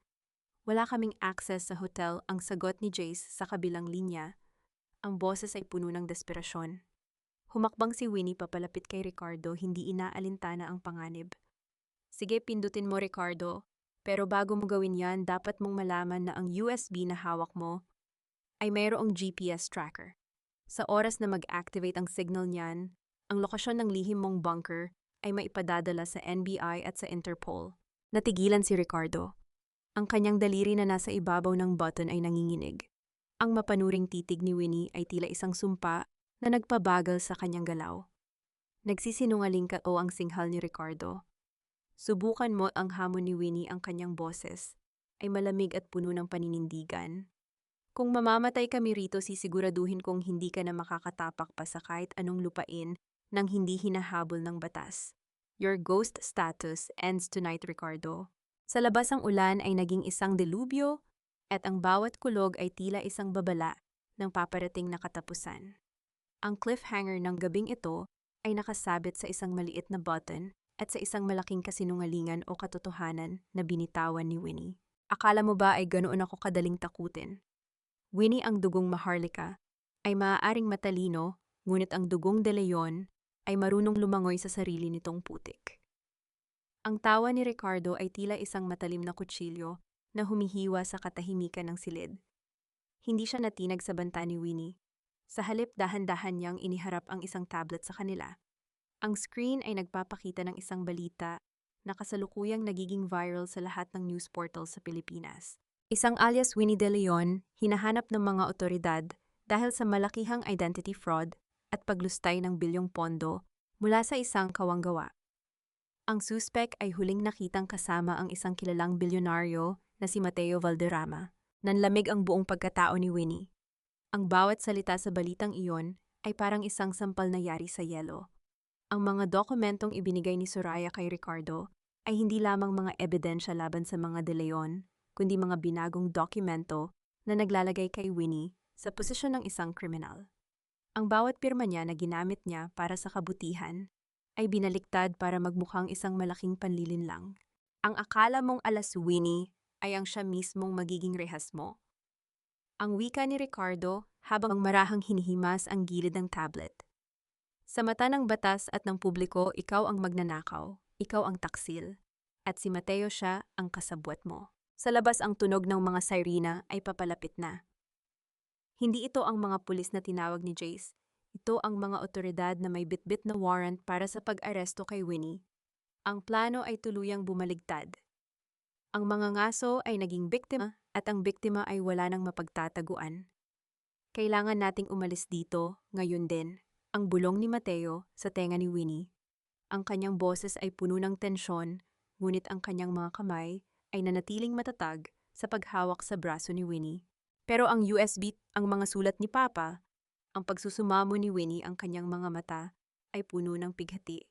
Wala kaming access sa hotel, ang sagot ni Jace sa kabilang linya. Ang boses ay puno ng desperasyon. Humakbang si Winnie papalapit kay Ricardo, hindi inaalintana ang panganib. Sige, pindutin mo, Ricardo. Pero bago mo gawin yan, dapat mong malaman na ang USB na hawak mo ay mayroong GPS tracker. Sa oras na mag-activate ang signal niyan, ang lokasyon ng lihim mong bunker ay maipadadala sa NBI at sa Interpol. Natigilan si Ricardo. Ang kanyang daliri na nasa ibabaw ng button ay nanginginig. Ang mapanuring titig ni Winnie ay tila isang sumpa na nagpabagal sa kanyang galaw. Nagsisinungaling ka o ang singhal ni Ricardo. Subukan mo ang hamon ni Winnie, ang kanyang boses ay malamig at puno ng paninindigan. Kung mamamatay kami rito, sisiguraduhin kong hindi ka na makakatapak pa sa kahit anong lupain nang hindi hinahabol ng batas. Your ghost status ends tonight, Ricardo. Sa labas ang ulan ay naging isang delubyo at ang bawat kulog ay tila isang babala ng paparating na katapusan. Ang cliffhanger ng gabing ito ay nakasabit sa isang maliit na button at sa isang malaking kasinungalingan o katotohanan na binitawan ni Winnie. Akala mo ba ay ganoon ako kadaling takutin? Winnie, ang dugong Maharlika ay maaaring matalino, ngunit ang dugong De Leon ay marunong lumangoy sa sarili nitong putik. Ang tawa ni Ricardo ay tila isang matalim na kutsilyo na humihiwa sa katahimikan ng silid. Hindi siya natinag sa banta ni Winnie. Sa halip, dahan-dahan niyang iniharap ang isang tablet sa kanila. Ang screen ay nagpapakita ng isang balita na kasalukuyang nagiging viral sa lahat ng news portals sa Pilipinas. Isang alias Winnie De Leon, hinahanap ng mga otoridad dahil sa malakihang identity fraud at paglustay ng bilyong pondo mula sa isang kawanggawa. Ang suspek ay huling nakitang kasama ang isang kilalang bilyonaryo na si Mateo Valderrama. Nanlamig ang buong pagkatao ni Winnie. Ang bawat salita sa balitang iyon ay parang isang sampal na yari sa yelo. Ang mga dokumentong ibinigay ni Soraya kay Ricardo ay hindi lamang mga ebidensya laban sa mga De Leon, kundi mga binagong dokumento na naglalagay kay Winnie sa posisyon ng isang kriminal. Ang bawat pirma niya na ginamit niya para sa kabutihan ay binaliktad para magmukhang isang malaking panlilinlang. Ang akala mong alas, Winnie, ay ang siya mismong magiging rehas mo. Ang wika ni Ricardo habang marahang hinihimas ang gilid ng tablet. Sa mata ng batas at ng publiko, ikaw ang magnanakaw, ikaw ang taksil, at si Mateo siya ang kasabwat mo. Sa labas ang tunog ng mga sirena ay papalapit na. Hindi ito ang mga pulis na tinawag ni Jace. Ito ang mga otoridad na may bitbit na warrant para sa pag-aresto kay Winnie. Ang plano ay tuluyang bumaligtad. Ang mga ngaso ay naging biktima at ang biktima ay wala nang mapagtataguan. Kailangan nating umalis dito, ngayon din. Ang bulong ni Mateo sa tenga ni Winnie. Ang kanyang boses ay puno ng tensyon, ngunit ang kanyang mga kamay ay nanatiling matatag sa paghawak sa braso ni Winnie. Pero ang USB, ang mga sulat ni Papa, ang pagsusumamo ni Winnie, ang kanyang mga mata ay puno ng pighati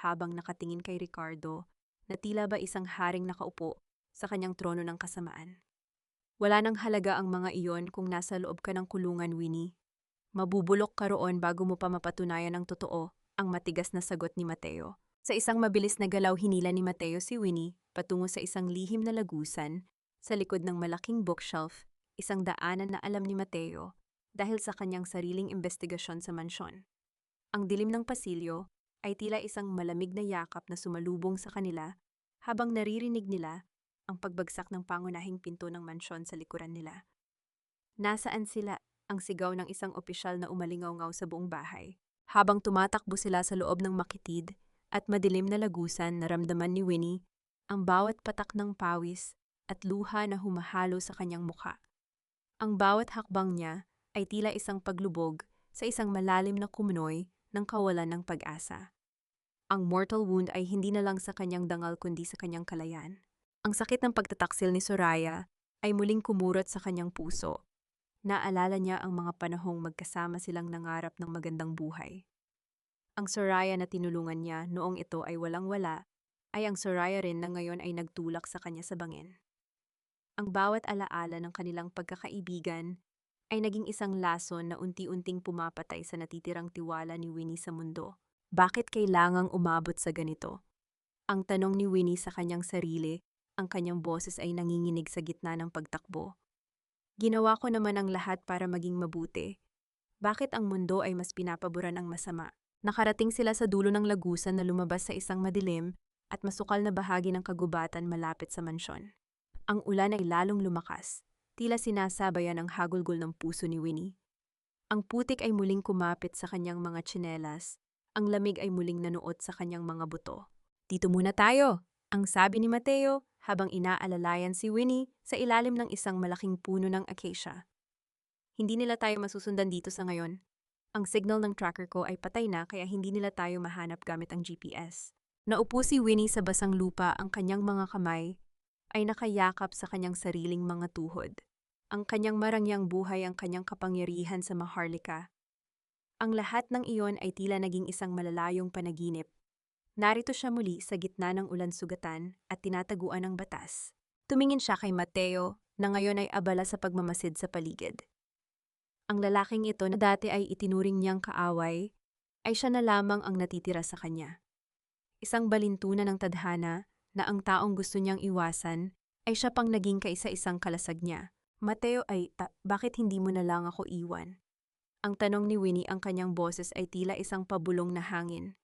habang nakatingin kay Ricardo na tila ba isang haring nakaupo sa kanyang trono ng kasamaan. Wala nang halaga ang mga iyon kung nasa loob ka ng kulungan, Winnie. Mabubulok ka roon bago mo pa mapatunayan ng totoo, ang matigas na sagot ni Mateo. Sa isang mabilis na galaw, hinila ni Mateo si Winnie patungo sa isang lihim na lagusan sa likod ng malaking bookshelf, isang daanan na alam ni Mateo dahil sa kanyang sariling investigasyon sa mansyon. Ang dilim ng pasilyo ay tila isang malamig na yakap na sumalubong sa kanila habang naririnig nila ang pagbagsak ng pangunahing pinto ng mansyon sa likuran nila. Nasaan sila? Ang sigaw ng isang opisyal na umalingaw-ngaw sa buong bahay. Habang tumatakbo sila sa loob ng makitid at madilim na lagusan, naramdaman ni Winnie ang bawat patak ng pawis at luha na humahalo sa kanyang mukha. Ang bawat hakbang niya ay tila isang paglubog sa isang malalim na kumunoy ng kawalan ng pag-asa. Ang mortal wound ay hindi na lang sa kanyang dangal kundi sa kanyang kalayan. Ang sakit ng pagtataksil ni Soraya ay muling kumurot sa kanyang puso. Naalala niya ang mga panahong magkasama silang nangarap ng magandang buhay. Ang Soraya na tinulungan niya noong ito ay walang-wala, ay ang Soraya rin na ngayon ay nagtulak sa kanya sa bangin. Ang bawat alaala ng kanilang pagkakaibigan ay naging isang lason na unti-unting pumapatay sa natitirang tiwala ni Winnie sa mundo. Bakit kailangang umabot sa ganito? Ang tanong ni Winnie sa kanyang sarili, ang kanyang boses ay nanginginig sa gitna ng pagtakbo. Ginawa ko naman ang lahat para maging mabuti. Bakit ang mundo ay mas pinapaboran ang masama? Nakarating sila sa dulo ng lagusan na lumabas sa isang madilim at masukal na bahagi ng kagubatan malapit sa mansyon. Ang ulan ay lalong lumakas, tila sinasabayan ang hagulgol ng puso ni Winnie. Ang putik ay muling kumapit sa kanyang mga tsinelas, ang lamig ay muling nanuot sa kanyang mga buto. Dito muna tayo, ang sabi ni Mateo habang inaalalayan si Winnie sa ilalim ng isang malaking puno ng acacia. Hindi nila tayo masusundan dito sa ngayon. Ang signal ng tracker ko ay patay na kaya hindi nila tayo mahanap gamit ang GPS. Naupo si Winnie sa basang lupa, ang kanyang mga kamay ay nakayakap sa kanyang sariling mga tuhod. Ang kanyang marangyang buhay, ang kanyang kapangyarihan sa maharlika. Ang lahat ng iyon ay tila naging isang malalayong panaginip. Narito siya muli sa gitna ng ulan sugatan at tinataguan ng batas. Tumingin siya kay Mateo na ngayon ay abala sa pagmamasid sa paligid. Ang lalaking ito na dati ay itinuring niyang kaaway, ay siya na lamang ang natitira sa kanya. Isang balintunan ng tadhana na ang taong gusto niyang iwasan ay siya pang naging kaisa-isang kalasag niya. Mateo ay, bakit hindi mo na lang ako iwan? Ang tanong ni Winnie, ang kanyang boses ay tila isang pabulong na hangin.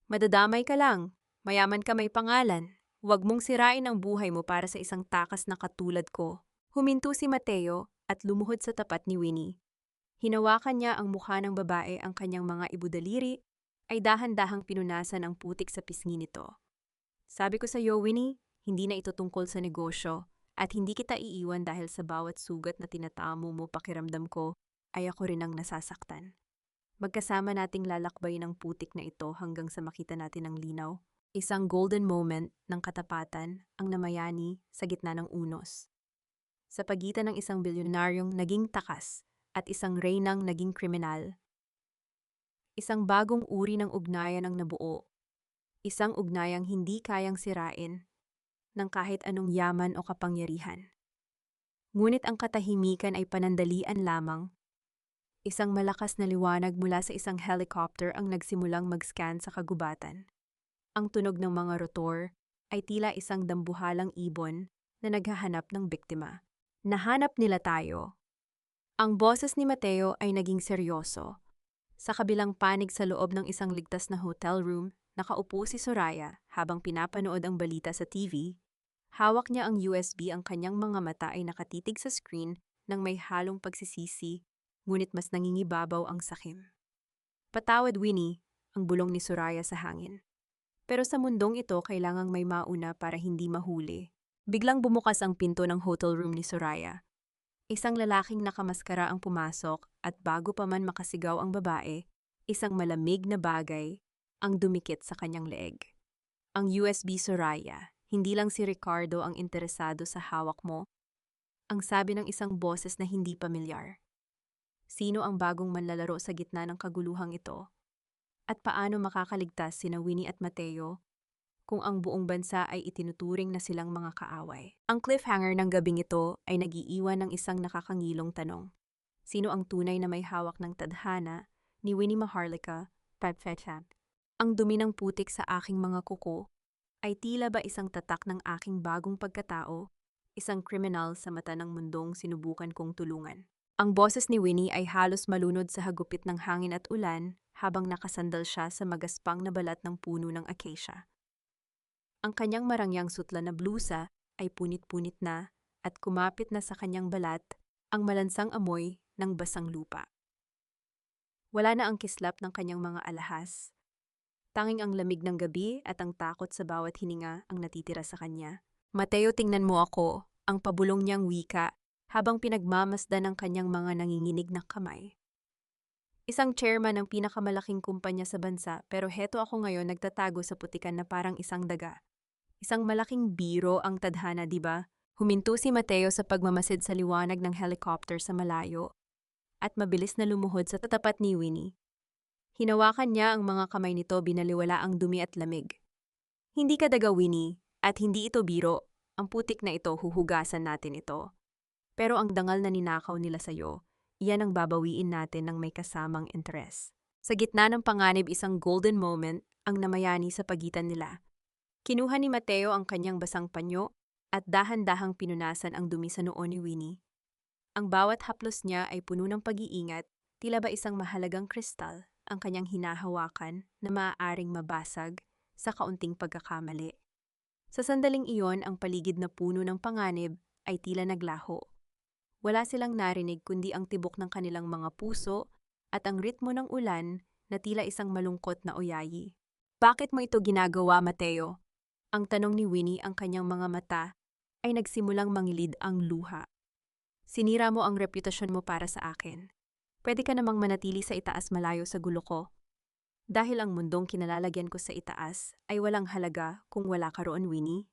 Madadamay ka lang, mayaman ka, may pangalan. Huwag mong sirain ang buhay mo para sa isang takas na katulad ko. Huminto si Mateo at lumuhod sa tapat ni Winnie. Hinawakan niya ang mukha ng babae, ang kanyang mga ibudaliri ay dahan-dahang pinunasan ang putik sa pisngi nito. Sabi ko sa iyo, Winnie, hindi na ito tungkol sa negosyo at hindi kita iiwan dahil sa bawat sugat na tinatamo mo. Pakiramdam ko ay ako rin ang nasasaktan. Magkasama nating lalakbay ng putik na ito hanggang sa makita natin ang linaw. Isang golden moment ng katapatan ang namayani sa gitna ng unos. Sa pagitan ng isang bilyonaryong naging takas at isang reynang naging kriminal. Isang bagong uri ng ugnayan ang nabuo. Isang ugnayang hindi kayang sirain ng kahit anong yaman o kapangyarihan. Ngunit ang katahimikan ay panandalian lamang. Isang malakas na liwanag mula sa isang helicopter ang nagsimulang mag-scan sa kagubatan. Ang tunog ng mga rotor ay tila isang dambuhalang ibon na naghahanap ng biktima. Nahanap nila tayo. Ang boses ni Mateo ay naging seryoso. Sa kabilang panig sa loob ng isang ligtas na hotel room, nakaupo si Soraya habang pinapanood ang balita sa TV. Hawak niya ang USB, ang kanyang mga mata ay nakatitig sa screen nang may halong pagsisisi, ngunit mas nangingibabaw ang sakim. Patawad, Winnie, ang bulong ni Soraya sa hangin. Pero sa mundong ito, kailangang may mauna para hindi mahuli. Biglang bumukas ang pinto ng hotel room ni Soraya. Isang lalaking nakamaskara ang pumasok at bago pa man makasigaw ang babae, isang malamig na bagay ang dumikit sa kanyang leeg. Ang USB. Soraya, hindi lang si Ricardo ang interesado sa hawak mo. Ang sabi ng isang boses na hindi pamilyar. Sino ang bagong manlalaro sa gitna ng kaguluhang ito? At paano makakaligtas sina Winnie at Mateo kung ang buong bansa ay itinuturing na silang mga kaaway? Ang cliffhanger ng gabing ito ay nag-iiwan ng isang nakakangilong tanong. Sino ang tunay na may hawak ng tadhana ni Winnie Maharlika, Pepfecham? Ang dumi ng putik sa aking mga kuko ay tila ba isang tatak ng aking bagong pagkatao, isang kriminal sa mata ng mundong sinubukan kong tulungan. Ang boses ni Winnie ay halos malunod sa hagupit ng hangin at ulan habang nakasandal siya sa magaspang na balat ng puno ng acacia. Ang kanyang marangyang sutla na blusa ay punit-punit na at kumapit na sa kanyang balat ang malansang amoy ng basang lupa. Wala na ang kislap ng kanyang mga alahas. Tanging ang lamig ng gabi at ang takot sa bawat hininga ang natitira sa kanya. Mateo, tingnan mo ako, ang pabulong niyang wika habang pinagmamasdan ng kanyang mga nanginginig na kamay. Isang chairman ng pinakamalaking kumpanya sa bansa, pero heto ako ngayon nagtatago sa putikan na parang isang daga. Isang malaking biro ang tadhana, di ba? Huminto si Mateo sa pagmamasid sa liwanag ng helicopter sa malayo at mabilis na lumuhod sa tatapat ni Winnie. Hinawakan niya ang mga kamay nito binaliwala ang dumi at lamig. Hindi ka daga, Winnie, at hindi ito biro. Ang putik na ito, huhugasan natin ito. Pero ang dangal na ninakaw nila sa'yo, iyan ang babawiin natin ng may kasamang interes. Sa gitna ng panganib, isang golden moment ang namayani sa pagitan nila. Kinuha ni Mateo ang kanyang basang panyo at dahan-dahang pinunasan ang dumi sa noo ni Winnie. Ang bawat haplos niya ay puno ng pag-iingat, tila ba isang mahalagang kristal ang kanyang hinahawakan na maaaring mabasag sa kaunting pagkakamali. Sa sandaling iyon, ang paligid na puno ng panganib ay tila naglaho. Wala silang narinig kundi ang tibok ng kanilang mga puso at ang ritmo ng ulan na tila isang malungkot na oyayi. Bakit mo ito ginagawa, Mateo? Ang tanong ni Winnie, ang kanyang mga mata ay nagsimulang mangilid ang luha. Sinira mo ang reputasyon mo para sa akin. Pwede ka namang manatili sa itaas malayo sa gulo ko. Dahil ang mundong kinalalagyan ko sa itaas ay walang halaga kung wala ka roon, Winnie.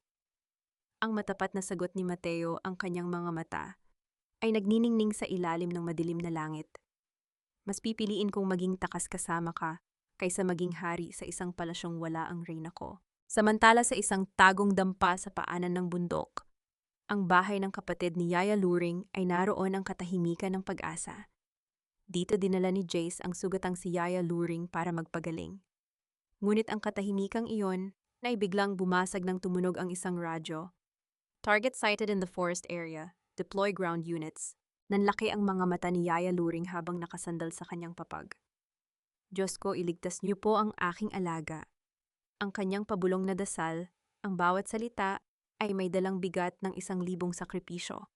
Ang matapat na sagot ni Mateo, ang kanyang mga mata ay nagniningning sa ilalim ng madilim na langit. Mas pipiliin kong maging takas kasama ka kaysa maging hari sa isang palasyong wala ang reyna ko. Samantala sa isang tagong dampa sa paanan ng bundok, ang bahay ng kapatid ni Yaya Luring ay naroon ang katahimikan ng pag-asa. Dito dinala ni Jace ang sugatang si Yaya Luring para magpagaling. Ngunit ang katahimikang iyon na biglang bumasag ng tumunog ang isang radyo. Target sighted in the forest area. Deploy ground units. Nanlaki ang mga mata ni Yaya Luring habang nakasandal sa kanyang papag. Diyos ko, iligtas niyo po ang aking alaga. Ang kanyang pabulong na dasal, ang bawat salita ay may dalang bigat ng 1,000 sakripisyo.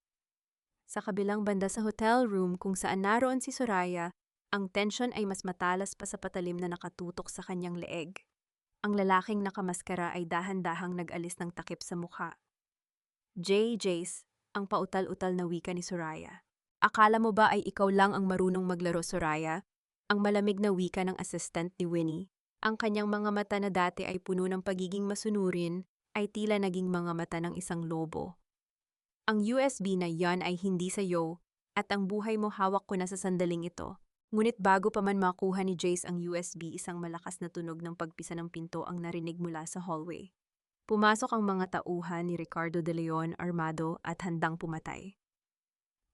Sa kabilang banda sa hotel room kung saan naroon si Soraya, ang tensyon ay mas matalas pa sa patalim na nakatutok sa kanyang leeg. Ang lalaking nakamaskara ay dahan-dahang nag-alis ng takip sa mukha. Jace, ang pautal-utal na wika ni Soraya. Akala mo ba ay ikaw lang ang marunong maglaro, Soraya? Ang malamig na wika ng assistant ni Winnie. Ang kanyang mga mata na dati ay puno ng pagiging masunurin ay tila naging mga mata ng isang lobo. Ang USB na yan ay hindi sa'yo at ang buhay mo hawak ko na sa sandaling ito. Ngunit bago pa man makuha ni Jace ang USB, isang malakas na tunog ng pagpisa ng pinto ang narinig mula sa hallway. Pumasok ang mga tauhan ni Ricardo de Leon armado at handang pumatay.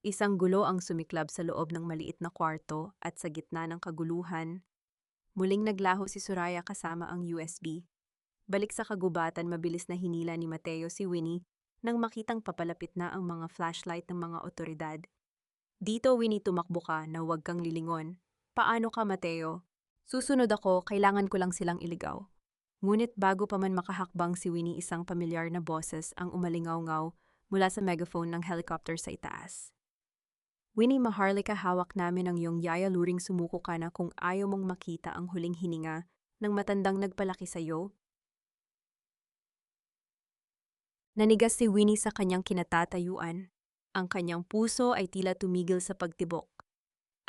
Isang gulo ang sumiklab sa loob ng maliit na kwarto at sa gitna ng kaguluhan, muling naglaho si Soraya kasama ang USB. Balik sa kagubatan, mabilis na hinila ni Mateo si Winnie nang makitang papalapit na ang mga flashlight ng mga otoridad. Dito, Winnie, tumakbo ka na huwag kang lilingon. Paano ka, Mateo? Susunod ako, kailangan ko lang silang iligaw. Ngunit bago pa man makahakbang si Winnie, isang pamilyar na boses ang umalingaw-ngaw mula sa megaphone ng helicopter sa itaas. Winnie, Maharlika, hawak namin ang iyong Yaya Luring, sumuko ka na kung ayaw mong makita ang huling hininga ng matandang nagpalaki sa iyo. Nanigas si Winnie sa kanyang kinatatayuan. Ang kanyang puso ay tila tumigil sa pagtibok.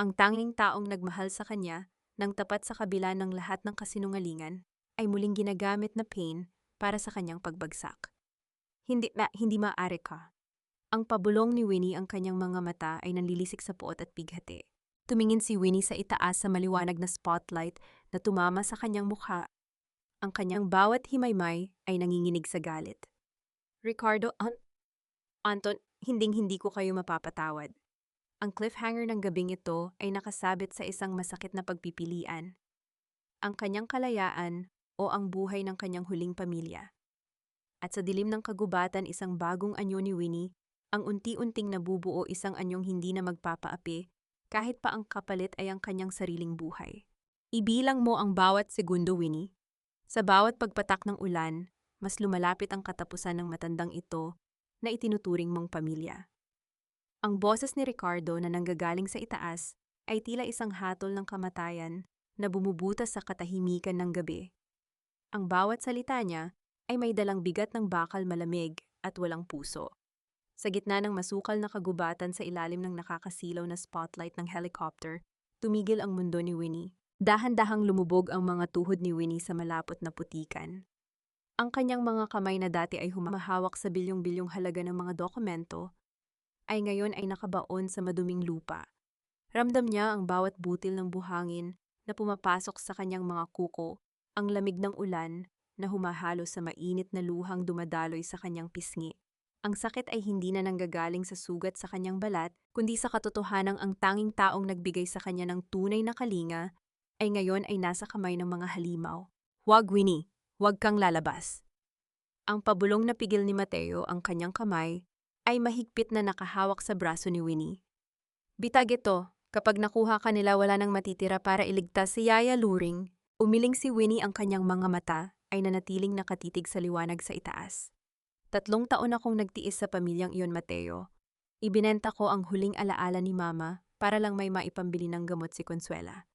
Ang tanging taong nagmahal sa kanya, nang tapat sa kabila ng lahat ng kasinungalingan, ay muling ginagamit na pain para sa kanyang pagbagsak. Hindi maaari ka. Ang pabulong ni Winnie, ang kanyang mga mata ay nanlilisik sa puot at bighati. Tumingin si Winnie sa itaas sa maliwanag na spotlight na tumama sa kanyang mukha. Ang kanyang bawat himaymay ay nanginginig sa galit. Ricardo, Anton, hinding-hindi ko kayo mapapatawad. Ang cliffhanger ng gabing ito ay nakasabit sa isang masakit na pagpipilian. Ang kanyang kalayaan o ang buhay ng kanyang huling pamilya. At sa dilim ng kagubatan, isang bagong anyo ni Winnie, ang unti-unting nabubuo, isang anyong hindi na magpapaapi, kahit pa ang kapalit ay ang kanyang sariling buhay. Ibilang mo ang bawat segundo, Winnie. Sa bawat pagpatak ng ulan, mas lumalapit ang katapusan ng matandang ito na itinuturing mong pamilya. Ang boses ni Ricardo na nanggagaling sa itaas ay tila isang hatol ng kamatayan na bumubutas sa katahimikan ng gabi. Ang bawat salita niya ay may dalang bigat ng bakal, malamig at walang puso. Sa gitna ng masukal na kagubatan, sa ilalim ng nakakasilaw na spotlight ng helicopter, tumigil ang mundo ni Winnie. Dahan-dahang lumubog ang mga tuhod ni Winnie sa malapot na putikan. Ang kanyang mga kamay na dati ay humahawak sa bilyong-bilyong halaga ng mga dokumento, ay ngayon ay nakabaon sa maduming lupa. Ramdam niya ang bawat butil ng buhangin na pumapasok sa kanyang mga kuko, ang lamig ng ulan na humahalo sa mainit na luhang dumadaloy sa kanyang pisngi. Ang sakit ay hindi na nanggagaling sa sugat sa kanyang balat, kundi sa katotohanang ang tanging taong nagbigay sa kanya ng tunay na kalinga ay ngayon ay nasa kamay ng mga halimaw. Huwag, Winnie. Huwag kang lalabas. Ang pabulong na pigil ni Mateo ang kanyang kamay ay mahigpit na nakahawak sa braso ni Winnie. Bitag ito, kapag nakuha ka nila wala nang matitira para iligtas si Yaya Luring. Umiling si Winnie, ang kanyang mga mata ay nanatiling nakatitig sa liwanag sa itaas. 3 taon akong nagtiis sa pamilyang iyon, Mateo. Ibinenta ko ang huling alaala ni Mama para lang may maipambili ng gamot si Consuela.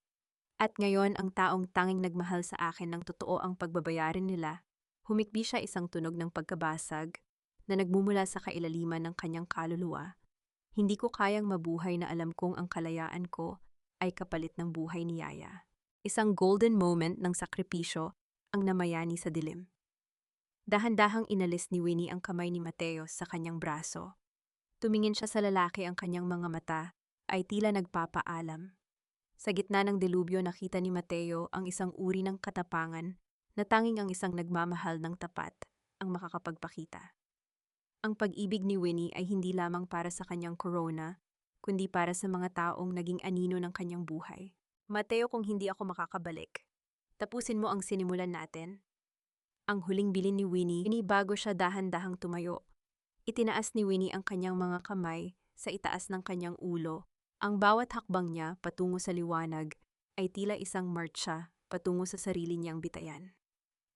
At ngayon ang taong tanging nagmahal sa akin ng totoo ang pagbabayarin nila. Humikbi siya, isang tunog ng pagkabasag na nagmumula sa kailaliman ng kanyang kaluluwa. Hindi ko kayang mabuhay na alam kong ang kalayaan ko ay kapalit ng buhay ni Yaya. Isang golden moment ng sakripisyo ang namayani sa dilim. Dahan-dahang inalis ni Winnie ang kamay ni Mateo sa kanyang braso. Tumingin siya sa lalaki, ang kanyang mga mata ay tila nagpapaalam. Sa gitna ng delubyo nakita ni Mateo ang isang uri ng katapangan na tanging ang isang nagmamahal ng tapat ang makakapagpakita. Ang pag-ibig ni Winnie ay hindi lamang para sa kanyang corona, kundi para sa mga taong naging anino ng kanyang buhay. Mateo, kung hindi ako makakabalik, tapusin mo ang sinimulan natin. Ang huling bilin ni Winnie bago siya dahan-dahang tumayo. Itinaas ni Winnie ang kanyang mga kamay sa itaas ng kanyang ulo. Ang bawat hakbang niya patungo sa liwanag ay tila isang marcha patungo sa sarili niyang bitayan.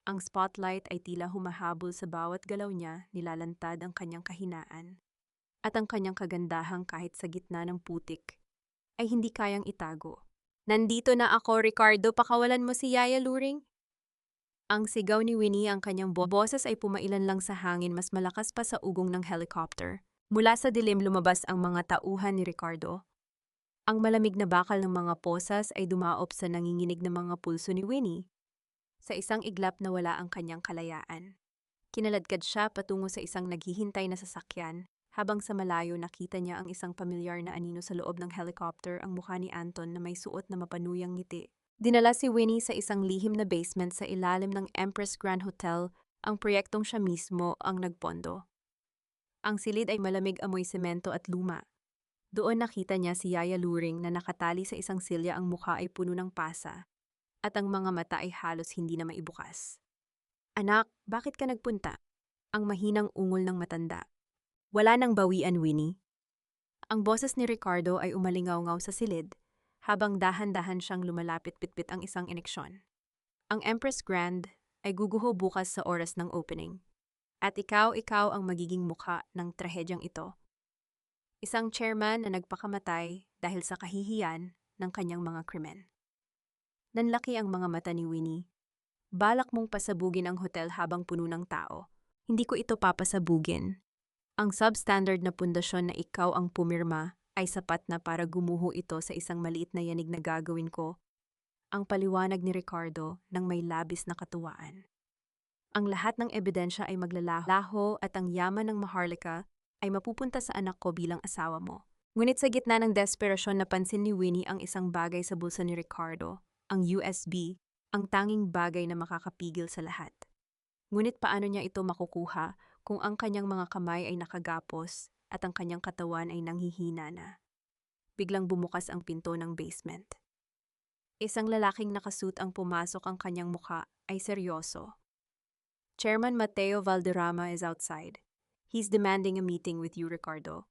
Ang spotlight ay tila humahabol sa bawat galaw niya, nilalantad ang kanyang kahinaan. At ang kanyang kagandahang kahit sa gitna ng putik ay hindi kayang itago. Nandito na ako, Ricardo, pakawalan mo si Yaya Luring? Ang sigaw ni Winnie, ang kanyang boses ay pumailan lang sa hangin, mas malakas pa sa ugong ng helicopter. Mula sa dilim lumabas ang mga tauhan ni Ricardo. Ang malamig na bakal ng mga posas ay dumaop sa nanginginig na mga pulso ni Winnie. Sa isang iglap na wala ang kanyang kalayaan. Kinaladkad siya patungo sa isang naghihintay na sasakyan, habang sa malayo nakita niya ang isang pamilyar na anino sa loob ng helicopter, ang mukha ni Anton na may suot na mapanuyang ngiti. Dinala si Winnie sa isang lihim na basement sa ilalim ng Empress Grand Hotel, ang proyektong siya mismo ang nagpondo. Ang silid ay malamig, amoy semento at luma. Doon nakita niya si Yaya Luring na nakatali sa isang silya, ang mukha ay puno ng pasa, at ang mga mata ay halos hindi na maibukas. Anak, bakit ka nagpunta? Ang mahinang ungol ng matanda. Wala nang bawian, Winnie. Ang boses ni Ricardo ay umalingaw-ngaw sa silid, habang dahan-dahan siyang lumalapit, pitpit ang isang ineksyon. Ang Empress Grand ay guguho bukas sa oras ng opening. At ikaw ang magiging mukha ng trahedyang ito. Isang chairman na nagpakamatay dahil sa kahihiyan ng kanyang mga krimen. Nanlaki ang mga mata ni Winnie. Balak mong pasabugin ang hotel habang puno ng tao. Hindi ko ito papasabugin. Ang substandard na pundasyon na ikaw ang pumirma ay sapat na para gumuho ito sa isang maliit na yanig na gagawin ko. Ang paliwanag ni Ricardo ng may labis na katuwaan. Ang lahat ng ebidensya ay maglalaho at ang yaman ng Maharlika ay mapupunta sa anak ko bilang asawa mo. Ngunit sa gitna ng desperasyon, napansin ni Winnie ang isang bagay sa bulsa ni Ricardo, ang USB, ang tanging bagay na makakapigil sa lahat. Ngunit paano niya ito makukuha kung ang kanyang mga kamay ay nakagapos at ang kanyang katawan ay nanghihina na? Biglang bumukas ang pinto ng basement. Isang lalaking nakasuit ang pumasok, ang kanyang mukha ay seryoso. Chairman Mateo Valderrama is outside. He's demanding a meeting with you, Ricardo.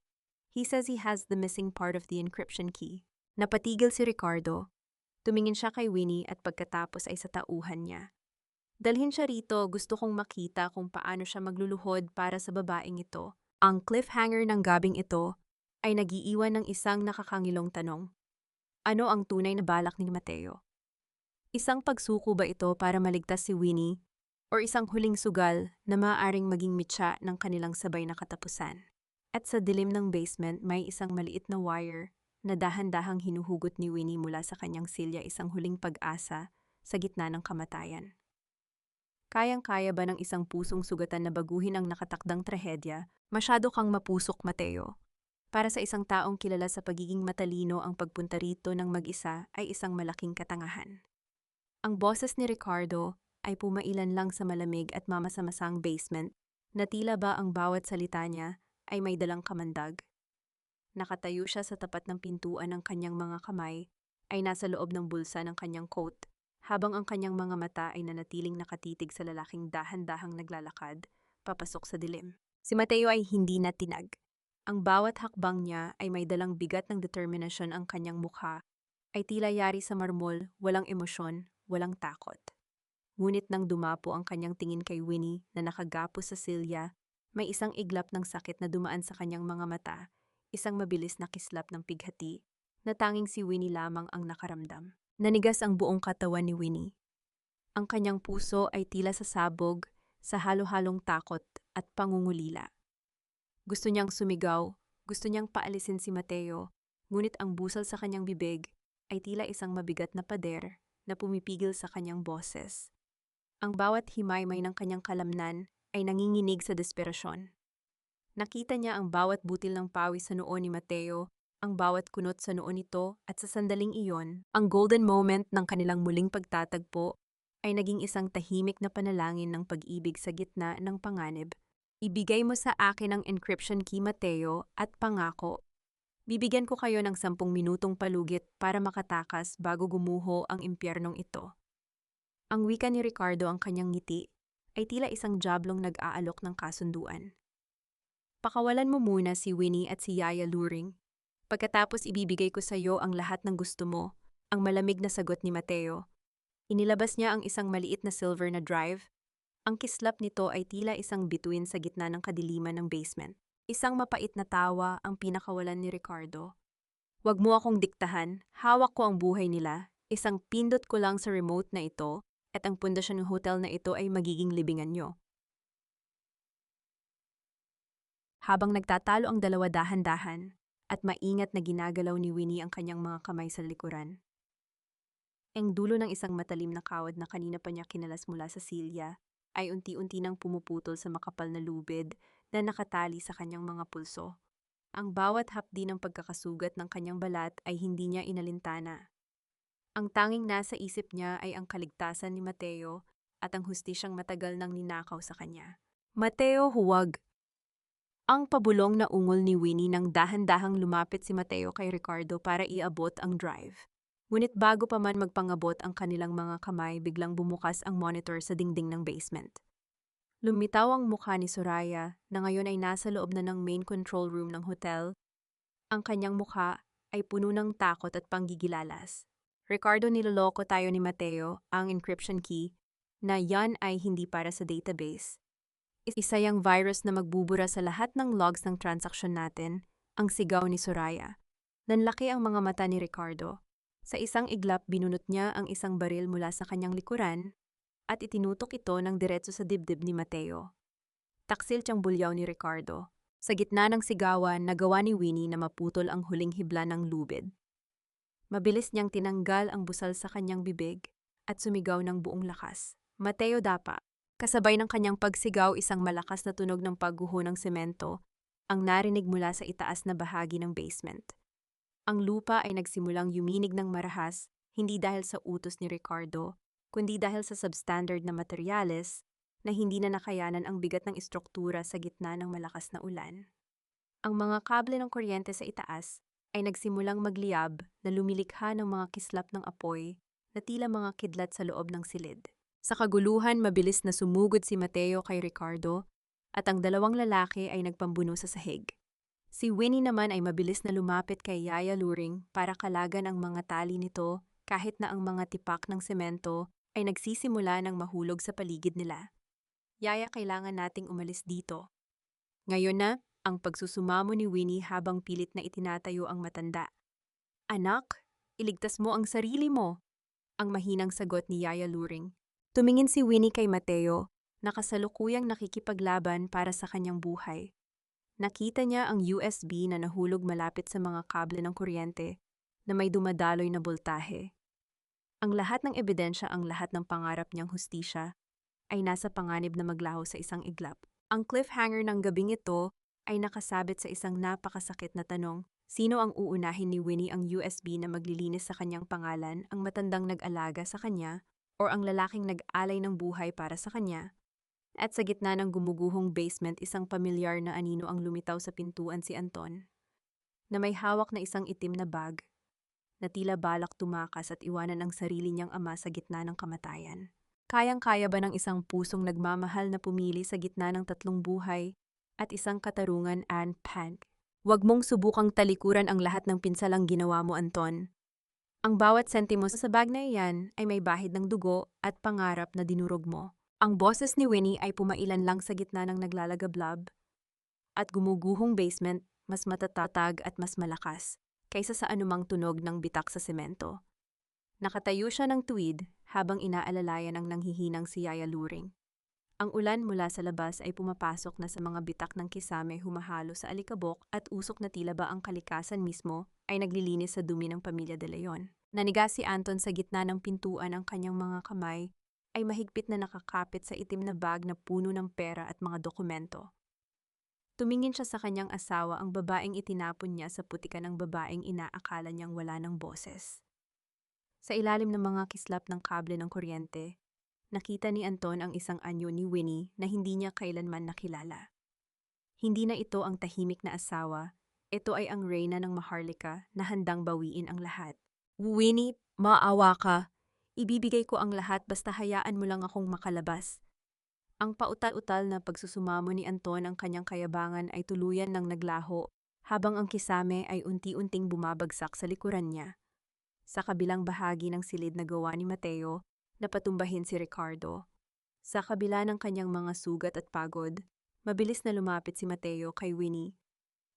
He says he has the missing part of the encryption key. Napatigil si Ricardo. Tumingin siya kay Winnie at pagkatapos ay sa tauhan niya. Dalhin siya rito, gusto kong makita kung paano siya magluluhod para sa babaeng ito. Ang cliffhanger ng gabing ito ay nagiiwan ng isang nakakangilong tanong. Ano ang tunay na balak ni Mateo? Isang pagsuko ba ito para maligtas si Winnie? O isang huling sugal na maaaring maging mitya ng kanilang sabay na katapusan? At sa dilim ng basement may isang maliit na wire na dahan-dahang hinuhugot ni Winnie mula sa kanyang silya, isang huling pag-asa sa gitna ng kamatayan. Kayang-kaya ba ng isang pusong sugatan na baguhin ang nakatakdang trahedya? Masyado kang mapusok, Mateo. Para sa isang taong kilala sa pagiging matalino, ang pagpunta rito ng mag-isa ay isang malaking katangahan. Ang boses ni Ricardo ay pumailan lang sa malamig at mamasamasang basement na tila ba ang bawat salita niya ay may dalang kamandag. Nakatayo siya sa tapat ng pintuan, ng kanyang mga kamay ay nasa loob ng bulsa ng kanyang coat, habang ang kanyang mga mata ay nanatiling nakatitig sa lalaking dahan-dahang naglalakad papasok sa dilim. Si Mateo ay hindi natinag. Ang bawat hakbang niya ay may dalang bigat ng determinasyon. Ang kanyang mukha ay tila yari sa marmol, walang emosyon, walang takot. Ngunit nang dumapo ang kanyang tingin kay Winnie na nakagapos sa silya, may isang iglap ng sakit na dumaan sa kanyang mga mata, isang mabilis na kislap ng pighati, na tanging si Winnie lamang ang nakaramdam. Nanigas ang buong katawan ni Winnie. Ang kanyang puso ay tila sasabog sa halo-halong takot at pangungulila. Gusto niyang sumigaw, gusto niyang paalisin si Mateo, ngunit ang busal sa kanyang bibig ay tila isang mabigat na pader na pumipigil sa kanyang boses. Ang bawat himaymay ng kanyang kalamnan ay nanginginig sa desperasyon. Nakita niya ang bawat butil ng pawis sa noo ni Mateo, ang bawat kunot sa noo nito, at sa sandaling iyon, ang golden moment ng kanilang muling pagtatagpo ay naging isang tahimik na panalangin ng pag-ibig sa gitna ng panganib. Ibigay mo sa akin ang encryption key, Mateo, at pangako. Bibigyan ko kayo ng 10 minutong palugit para makatakas bago gumuho ang impyernong ito. Ang wika ni Ricardo, ang kanyang ngiti, ay tila isang jablong nag-aalok ng kasunduan. Pakawalan mo muna si Winnie at si Yaya Luring. Pagkatapos ibibigay ko sa iyo ang lahat ng gusto mo, ang malamig na sagot ni Mateo. Inilabas niya ang isang maliit na silver na drive. Ang kislap nito ay tila isang bituin sa gitna ng kadiliman ng basement. Isang mapait na tawa ang pinakawalan ni Ricardo. Huwag mo akong diktahan, hawak ko ang buhay nila. Isang pindot ko lang sa remote na ito at ang pundasyon ng hotel na ito ay magiging libingan nyo. Habang nagtatalo ang dalawa dahan-dahan at maingat na ginagalaw ni Winnie ang kanyang mga kamay sa likuran, ang dulo ng isang matalim na kawad na kanina pa niya kinalas mula sa silya ay unti-unti nang pumuputol sa makapal na lubid na nakatali sa kanyang mga pulso. Ang bawat hapdi ng pagkakasugat ng kanyang balat ay hindi niya inalintana. Ang tanging nasa isip niya ay ang kaligtasan ni Mateo at ang hustisyang matagal nang ninakaw sa kanya. Mateo, huwag! Ang pabulong na ungol ni Winnie nang dahan-dahang lumapit si Mateo kay Ricardo para iabot ang drive. Ngunit bago pa man magpangabot ang kanilang mga kamay, biglang bumukas ang monitor sa dingding ng basement. Lumitaw ang mukha ni Soraya na ngayon ay nasa loob na ng main control room ng hotel. Ang kanyang mukha ay puno ng takot at panggigilalas. Ricardo, niloloko tayo ni Mateo, ang encryption key, na yan ay hindi para sa database. Isa yang virus na magbubura sa lahat ng logs ng transaksyon natin, ang sigaw ni Soraya. Nanlaki ang mga mata ni Ricardo. Sa isang iglap, binunot niya ang isang baril mula sa kanyang likuran at itinutok ito ng diretso sa dibdib ni Mateo. Taksil tiyang bulyaw ni Ricardo. Sa gitna ng sigawan, nagawa ni Winnie na maputol ang huling hibla ng lubid. Mabilis niyang tinanggal ang busal sa kanyang bibig at sumigaw ng buong lakas. Mateo, dapa! Kasabay ng kanyang pagsigaw, isang malakas na tunog ng pagguho ng semento ang narinig mula sa itaas na bahagi ng basement. Ang lupa ay nagsimulang yuminig ng marahas, hindi dahil sa utos ni Ricardo, kundi dahil sa substandard na materyales na hindi na nakayanan ang bigat ng istruktura sa gitna ng malakas na ulan. Ang mga kable ng kuryente sa itaas ay nagsimulang magliyab na lumilikha ng mga kislap ng apoy na tila mga kidlat sa loob ng silid. Sa kaguluhan, mabilis na sumugod si Mateo kay Ricardo at ang dalawang lalaki ay nagpambuno sa sahig. Si Winnie naman ay mabilis na lumapit kay Yaya Luring para kalagan ang mga tali nito kahit na ang mga tipak ng semento ay nagsisimula ng mahulog sa paligid nila. Yaya, kailangan nating umalis dito. Ngayon na, ang pagsusumamo ni Winnie habang pilit na itinatayo ang matanda. Anak, iligtas mo ang sarili mo, ang mahinang sagot ni Yaya Luring. Tumingin si Winnie kay Mateo, na kasalukuyang nakikipaglaban para sa kanyang buhay. Nakita niya ang USB na nahulog malapit sa mga kable ng kuryente na may dumadaloy na boltahe. Ang lahat ng ebidensya, ang lahat ng pangarap niyang hustisya ay nasa panganib na maglaho sa isang iglap. Ang cliffhanger ng gabing ito ay nakasabit sa isang napakasakit na tanong. Sino ang uunahin ni Winnie, ang USB na maglilinis sa kanyang pangalan, ang matandang nag-alaga sa kanya, o ang lalaking nag-alay ng buhay para sa kanya? At sa gitna ng gumuguhong basement, isang pamilyar na anino ang lumitaw sa pintuan, si Anton, na may hawak na isang itim na bag, na tila balak tumakas at iwanan ang sarili niyang ama sa gitna ng kamatayan. Kayang-kaya ba ng isang pusong nagmamahal na pumili sa gitna ng tatlong buhay at isang katarungan, Anne Pank? Huwag mong subukang talikuran ang lahat ng pinsalang ginawa mo, Anton. Ang bawat sentimo sa bag na iyan ay may bahid ng dugo at pangarap na dinurog mo. Ang boses ni Winnie ay pumailan lang sa gitna ng naglalagablab at gumuguhong basement, mas matatatag at mas malakas kaysa sa anumang tunog ng bitak sa semento. Nakatayo siya ng tuwid habang inaalalayan ang nanghihinang si Yaya Luring. Ang ulan mula sa labas ay pumapasok na sa mga bitak ng kisame, humahalo sa alikabok at usok na tila ba ang kalikasan mismo ay naglilinis sa dumi ng pamilya De Leon. Naniga si Anton sa gitna ng pintuan, ang kanyang mga kamay ay mahigpit na nakakapit sa itim na bag na puno ng pera at mga dokumento. Tumingin siya sa kanyang asawa, ang babaeng itinapon niya sa putikan ng babaeng inaakala niyang wala ng boses. Sa ilalim ng mga kislap ng kable ng kuryente, nakita ni Anton ang isang anyo ni Winnie na hindi niya kailanman nakilala. Hindi na ito ang tahimik na asawa, ito ay ang reyna ng Maharlika na handang bawiin ang lahat. Winnie, maawa ka. Ibibigay ko ang lahat basta hayaan mo lang akong makalabas. Ang pautal-utal na pagsusumamo ni Anton, ang kanyang kayabangan ay tuluyan ng naglaho habang ang kisame ay unti-unting bumabagsak sa likuran niya. Sa kabilang bahagi ng silid na gawa ni Mateo, napatumbahin si Ricardo. Sa kabila ng kanyang mga sugat at pagod, mabilis na lumapit si Mateo kay Winnie.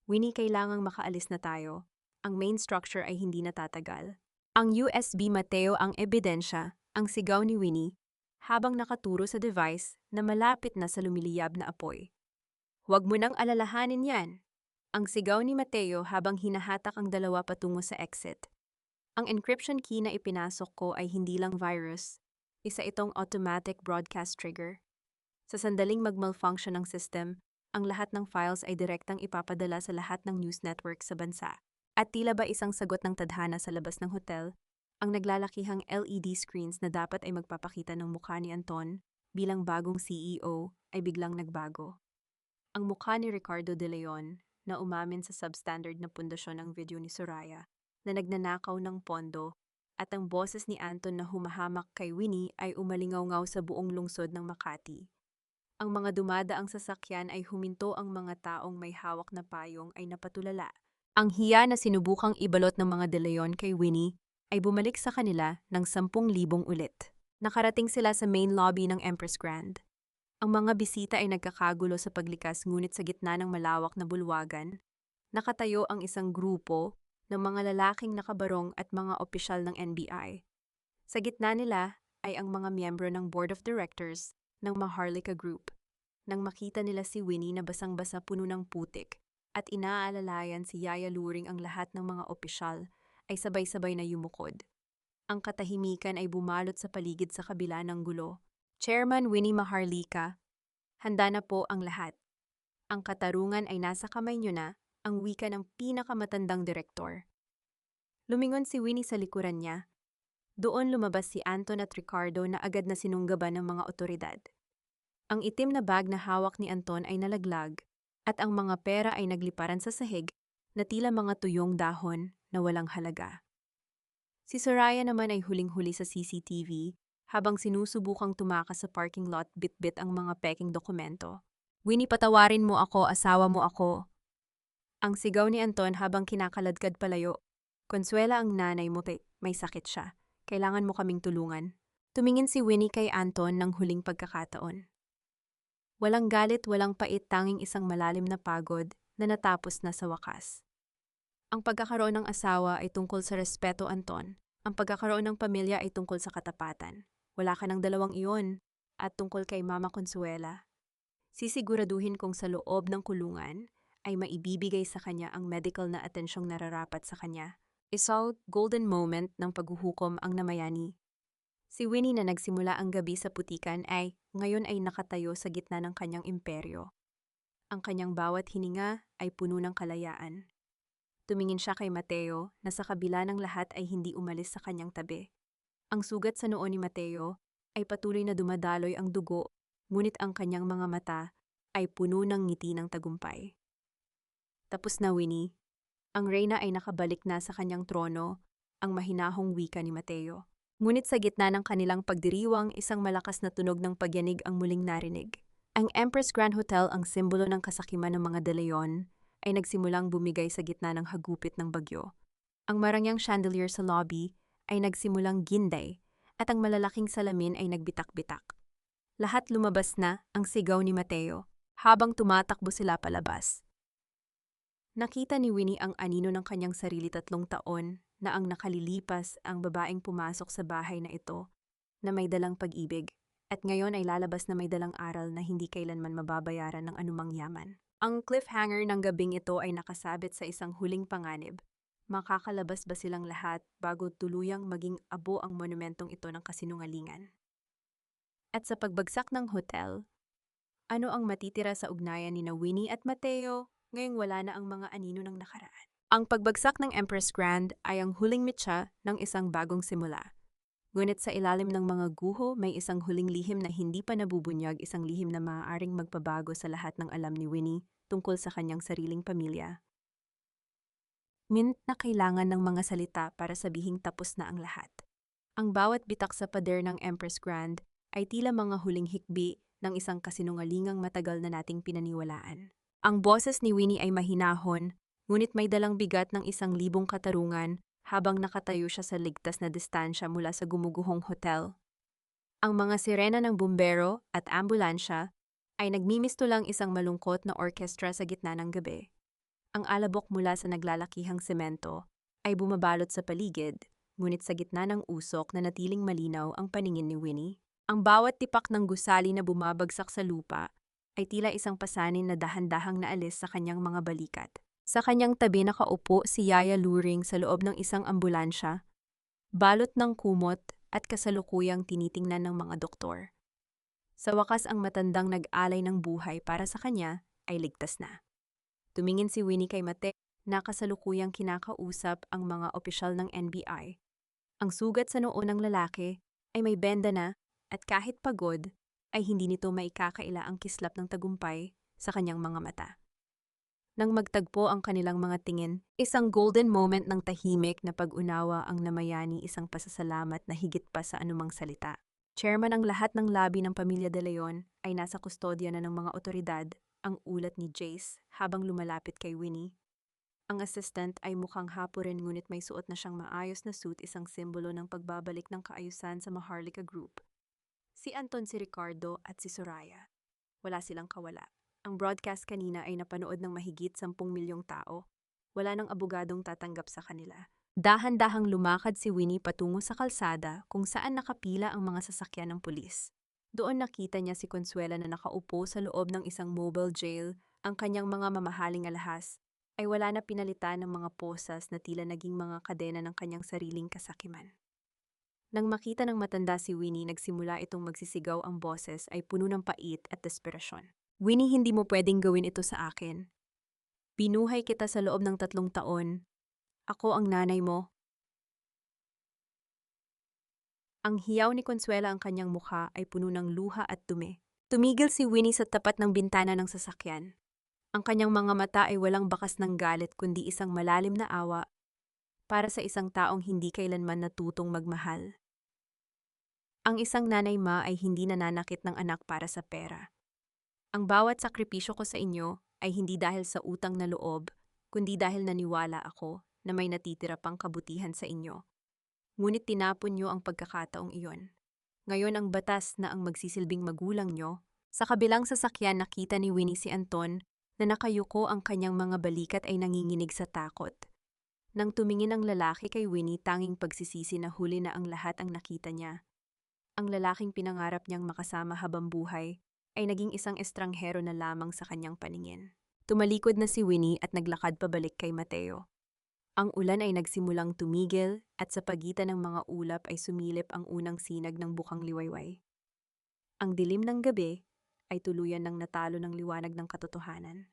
Winnie, kailangang makaalis na tayo. Ang main structure ay hindi natatagal. Ang USB, Mateo, ang ebidensya, ang sigaw ni Winnie, habang nakaturo sa device na malapit na sa lumiliyab na apoy. Huwag mo nang alalahanin yan. Ang sigaw ni Mateo habang hinahatak ang dalawa patungo sa exit. Ang encryption key na ipinasok ko ay hindi lang virus. Isa itong automatic broadcast trigger. Sa sandaling mag-malfunction ng system, ang lahat ng files ay direktang ipapadala sa lahat ng news network sa bansa. At tila ba isang sagot ng tadhana sa labas ng hotel, ang naglalakihang LED screens na dapat ay magpapakita ng mukha ni Anton bilang bagong CEO ay biglang nagbago. Ang mukha ni Ricardo De Leon na umamin sa substandard na pundasyon ng video ni Soraya na nagnanakaw ng pondo, at ang boses ni Anton na humahamak kay Winnie ay umalingaw-ngaw sa buong lungsod ng Makati. Ang mga dumadaang sasakyan ay huminto, ang mga taong may hawak na payong ay napatulala. Ang hiya na sinubukang ibalot ng mga De Leon kay Winnie ay bumalik sa kanila ng 10,000 ulit. Nakarating sila sa main lobby ng Empress Grand. Ang mga bisita ay nagkakagulo sa paglikas, ngunit sa gitna ng malawak na bulwagan, nakatayo ang isang grupo ng mga lalaking nakabarong at mga opisyal ng NBI. Sa gitna nila ay ang mga miyembro ng Board of Directors ng Maharlika Group. Nang makita nila si Winnie na basang-basa, puno ng putik, at inaalalayan si Yaya Luring, ang lahat ng mga opisyal ay sabay-sabay na yumukod. Ang katahimikan ay bumalot sa paligid sa kabila ng gulo. Chairman Winnie Maharlika, handa na po ang lahat. Ang katarungan ay nasa kamay niyo na, ang wika ng pinakamatandang direktor. Lumingon si Winnie sa likuran niya. Doon lumabas si Anton at Ricardo na agad na sinunggaban ng mga otoridad. Ang itim na bag na hawak ni Anton ay nalaglag, at ang mga pera ay nagliparan sa sahig na tila mga tuyong dahon na walang halaga. Si Soraya naman ay huling-huli sa CCTV habang sinusubukang tumakas sa parking lot, bit-bit ang mga peking dokumento. Winnie, patawarin mo ako, asawa mo ako. Ang sigaw ni Anton habang kinakaladkad palayo. Consuela, ang nanay mo, may sakit siya. Kailangan mo kaming tulungan. Tumingin si Winnie kay Anton ng huling pagkakataon. Walang galit, walang pait, tanging isang malalim na pagod na natapos na sa wakas. Ang pagkakaroon ng asawa ay tungkol sa respeto, Anton. Ang pagkakaroon ng pamilya ay tungkol sa katapatan. Wala ka ng dalawang iyon, at tungkol kay Mama Consuela. Sisiguraduhin kong sa loob ng kulungan ay maibibigay sa kanya ang medical na atensyong nararapat sa kanya. Isang golden moment ng paghuhukom ang namayani. Si Winnie na nagsimula ang gabi sa putikan ay ngayon ay nakatayo sa gitna ng kanyang imperyo. Ang kanyang bawat hininga ay puno ng kalayaan. Tumingin siya kay Mateo na sa kabila ng lahat ay hindi umalis sa kanyang tabi. Ang sugat sa noo ni Mateo ay patuloy na dumadaloy ang dugo, ngunit ang kanyang mga mata ay puno ng ngiti ng tagumpay. Tapos na, Winnie. Ang reyna ay nakabalik na sa kanyang trono, ang mahinahong wika ni Mateo. Ngunit sa gitna ng kanilang pagdiriwang, isang malakas na tunog ng pagyanig ang muling narinig. Ang Empress Grand Hotel, ang simbolo ng kasakiman ng mga De Leon, ay nagsimulang bumigay sa gitna ng hagupit ng bagyo. Ang marangyang chandelier sa lobby ay nagsimulang ginday at ang malalaking salamin ay nagbitak-bitak. Lahat lumabas na, ang sigaw ni Mateo, habang tumatakbo sila palabas. Nakita ni Winnie ang anino ng kanyang sarili 3 taon na ang nakalilipas ang babaeng pumasok sa bahay na ito na may dalang pag-ibig at ngayon ay lalabas na may dalang aral na hindi kailanman mababayaran ng anumang yaman. Ang cliffhanger ng gabing ito ay nakasabit sa isang huling panganib. Makakalabas ba silang lahat bago tuluyang maging abo ang monumentong ito ng kasinungalingan? At sa pagbagsak ng hotel, ano ang matitira sa ugnayan ni na Winnie at Mateo ngayong wala na ang mga anino ng nakaraan? Ang pagbagsak ng Empress Grand ay ang huling mitsa ng isang bagong simula. Ngunit sa ilalim ng mga guho, may isang huling lihim na hindi pa nabubunyag, isang lihim na maaaring magpabago sa lahat ng alam ni Winnie tungkol sa kanyang sariling pamilya. Mint na kailangan ng mga salita para sabihing tapos na ang lahat. Ang bawat bitak sa pader ng Empress Grand ay tila mga huling hikbi ng isang kasinungalingang matagal na nating pinaniwalaan. Ang boses ni Winnie ay mahinahon, ngunit may dalang bigat ng 1,000 katarungan habang nakatayo siya sa ligtas na distansya mula sa gumuguhong hotel. Ang mga sirena ng bumbero at ambulansya ay nagmimistulang isang malungkot na orkestra sa gitna ng gabi. Ang alabok mula sa naglalakihang semento ay bumabalot sa paligid, ngunit sa gitna ng usok na natiling malinaw ang paningin ni Winnie. Ang bawat tipak ng gusali na bumabagsak sa lupa ay tila isang pasanin na dahan-dahang naalis sa kanyang mga balikat. Sa kanyang tabi nakaupo si Yaya Luring sa loob ng isang ambulansya, balot ng kumot at kasalukuyang tinitingnan ng mga doktor. Sa wakas ang matandang nag-alay ng buhay para sa kanya ay ligtas na. Tumingin si Winnie kay Mateo na kasalukuyang kinakausap ang mga opisyal ng NBI. Ang sugat sa noo ng lalaki ay may benda na at kahit pagod ay hindi nito maikakaila ang kislap ng tagumpay sa kanyang mga mata. Nang magtagpo ang kanilang mga tingin, isang golden moment ng tahimik na pag-unawa ang namayani, isang pasasalamat na higit pa sa anumang salita. Chairman ang lahat ng labi ng pamilya De Leon ay nasa kustodya na ng mga otoridad, ang ulat ni Jace habang lumalapit kay Winnie. Ang assistant ay mukhang hapo rin ngunit may suot na siyang maayos na suit, isang simbolo ng pagbabalik ng kaayusan sa Maharlika Group. Si Anton, si Ricardo at si Soraya. Wala silang kawala. Ang broadcast kanina ay napanood ng mahigit 10 milyong tao. Wala nang abogadong tatanggap sa kanila. Dahan-dahang lumakad si Winnie patungo sa kalsada kung saan nakapila ang mga sasakyan ng pulis. Doon nakita niya si Consuela na nakaupo sa loob ng isang mobile jail. Ang kanyang mga mamahaling alahas ay wala na pinalitan ng mga posas na tila naging mga kadena ng kanyang sariling kasakiman. Nang makita ng matanda si Winnie, nagsimula itong magsisigaw, ang boses ay puno ng pait at desperasyon. Winnie, hindi mo pwedeng gawin ito sa akin. Binuhay kita sa loob ng 3 taon. Ako ang nanay mo. Ang hiyaw ni Consuela, ang kanyang mukha ay puno ng luha at dumi. Tumigil si Winnie sa tapat ng bintana ng sasakyan. Ang kanyang mga mata ay walang bakas ng galit kundi isang malalim na awa para sa isang taong hindi kailanman natutong magmahal. Ang isang nanay ay hindi nananakit ng anak para sa pera. Ang bawat sakripisyo ko sa inyo ay hindi dahil sa utang na loob, kundi dahil naniwala ako na may natitira pang kabutihan sa inyo. Ngunit tinapon nyo ang pagkakataong iyon. Ngayon ang batas na ang magsisilbing magulang nyo. Sa kabilang sasakyan, nakita ni Winnie si Anton na nakayuko, ang kanyang mga balikat ay nanginginig sa takot. Nang tumingin ang lalaki kay Winnie, tanging pagsisisi na huli na ang lahat ang nakita niya. Ang lalaking pinangarap niyang makasama habang buhay ay naging isang estranghero na lamang sa kanyang paningin. Tumalikod na si Winnie at naglakad pabalik kay Mateo. Ang ulan ay nagsimulang tumigil at sa pagitan ng mga ulap ay sumilip ang unang sinag ng bukang liwayway. Ang dilim ng gabi ay tuluyan ng natalo ng liwanag ng katotohanan.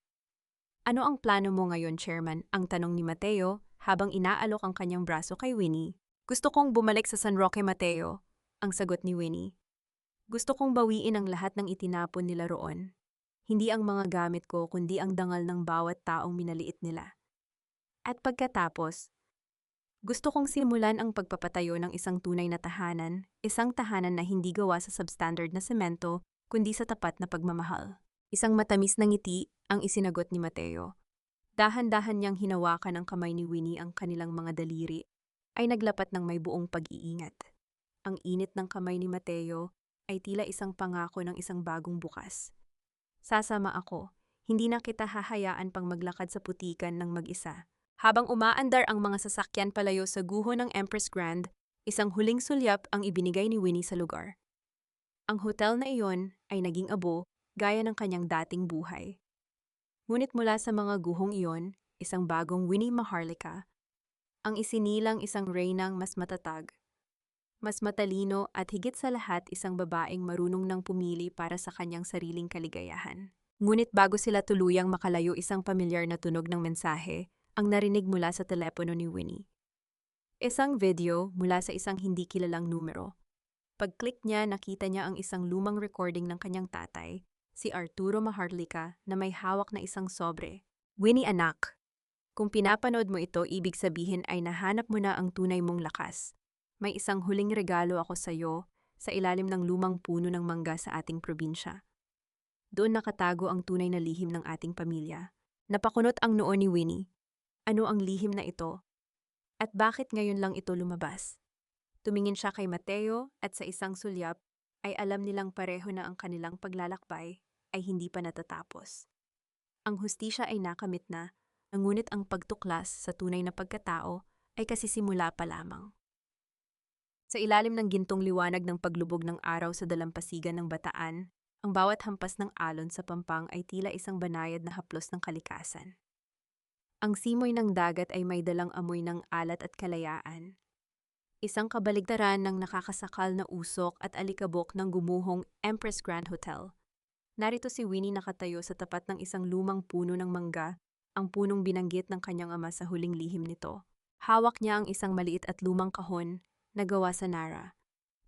Ano ang plano mo ngayon, Chairman? Ang tanong ni Mateo habang inaalok ang kanyang braso kay Winnie. Gusto kong bumalik sa San Roque, Mateo, ang sagot ni Winnie. Gusto kong bawiin ang lahat ng itinapon nila roon. Hindi ang mga gamit ko kundi ang dangal ng bawat taong minaliit nila. At pagkatapos, gusto kong simulan ang pagpapatayo ng isang tunay na isang tahanan na hindi gawa sa substandard na semento, kundi sa tapat na pagmamahal. Isang matamis na ngiti ang isinagot ni Mateo. Dahan-dahan niyang hinawakan ang kamay ni Winnie ang kanilang mga daliri, ay naglapat ng may buong pag-iingat. Ang init ng kamay ni Mateo ay tila isang pangako ng isang bagong bukas. Sasama ako, hindi na kita hahayaan pang maglakad sa putikan ng mag-isa. Habang umaandar ang mga sasakyan palayo sa guho ng Empress Grand, isang huling sulyap ang ibinigay ni Winnie sa lugar. Ang hotel na iyon ay naging abo gaya ng kanyang dating buhay. Ngunit mula sa mga guhong iyon, isang bagong Winnie Maharlika, ang isinilang isang reynang mas matatag, mas matalino at higit sa lahat isang babaeng marunong nang pumili para sa kanyang sariling kaligayahan. Ngunit bago sila tuluyang makalayo, isang pamilyar na tunog ng mensahe ang narinig mula sa telepono ni Winnie. Isang video mula sa isang hindi kilalang numero. Pag-click niya, nakita niya ang isang lumang recording ng kanyang tatay, si Arturo Maharlika, na may hawak na isang sobre. Winnie, anak, kung pinapanood mo ito, ibig sabihin ay nahanap mo na ang tunay mong lakas. May isang huling regalo ako sa iyo sa ilalim ng lumang puno ng mangga sa ating probinsya. Doon nakatago ang tunay na lihim ng ating pamilya. Napakunot ang noo ni Winnie. Ano ang lihim na ito? At bakit ngayon lang ito lumabas? Tumingin siya kay Mateo at sa isang sulyap ay alam nilang pareho na ang kanilang paglalakbay ay hindi pa natatapos. Ang hustisya ay nakamit na, ngunit ang pagtuklas sa tunay na pagkatao ay kasisimula pa lamang. Sa ilalim ng gintong liwanag ng paglubog ng araw sa dalampasigan ng Bataan, ang bawat hampas ng alon sa pampang ay tila isang banayad na haplos ng kalikasan. Ang simoy ng dagat ay may dalang amoy ng alat at kalayaan. Isang kabaligtaran ng nakakasakal na usok at alikabok ng gumuhong Empress Grand Hotel. Narito si Winnie nakatayo sa tapat ng isang lumang puno ng mangga, ang punong binanggit ng kanyang ama sa huling lihim nito. Hawak niya ang isang maliit at lumang kahon na gawa sa Nara.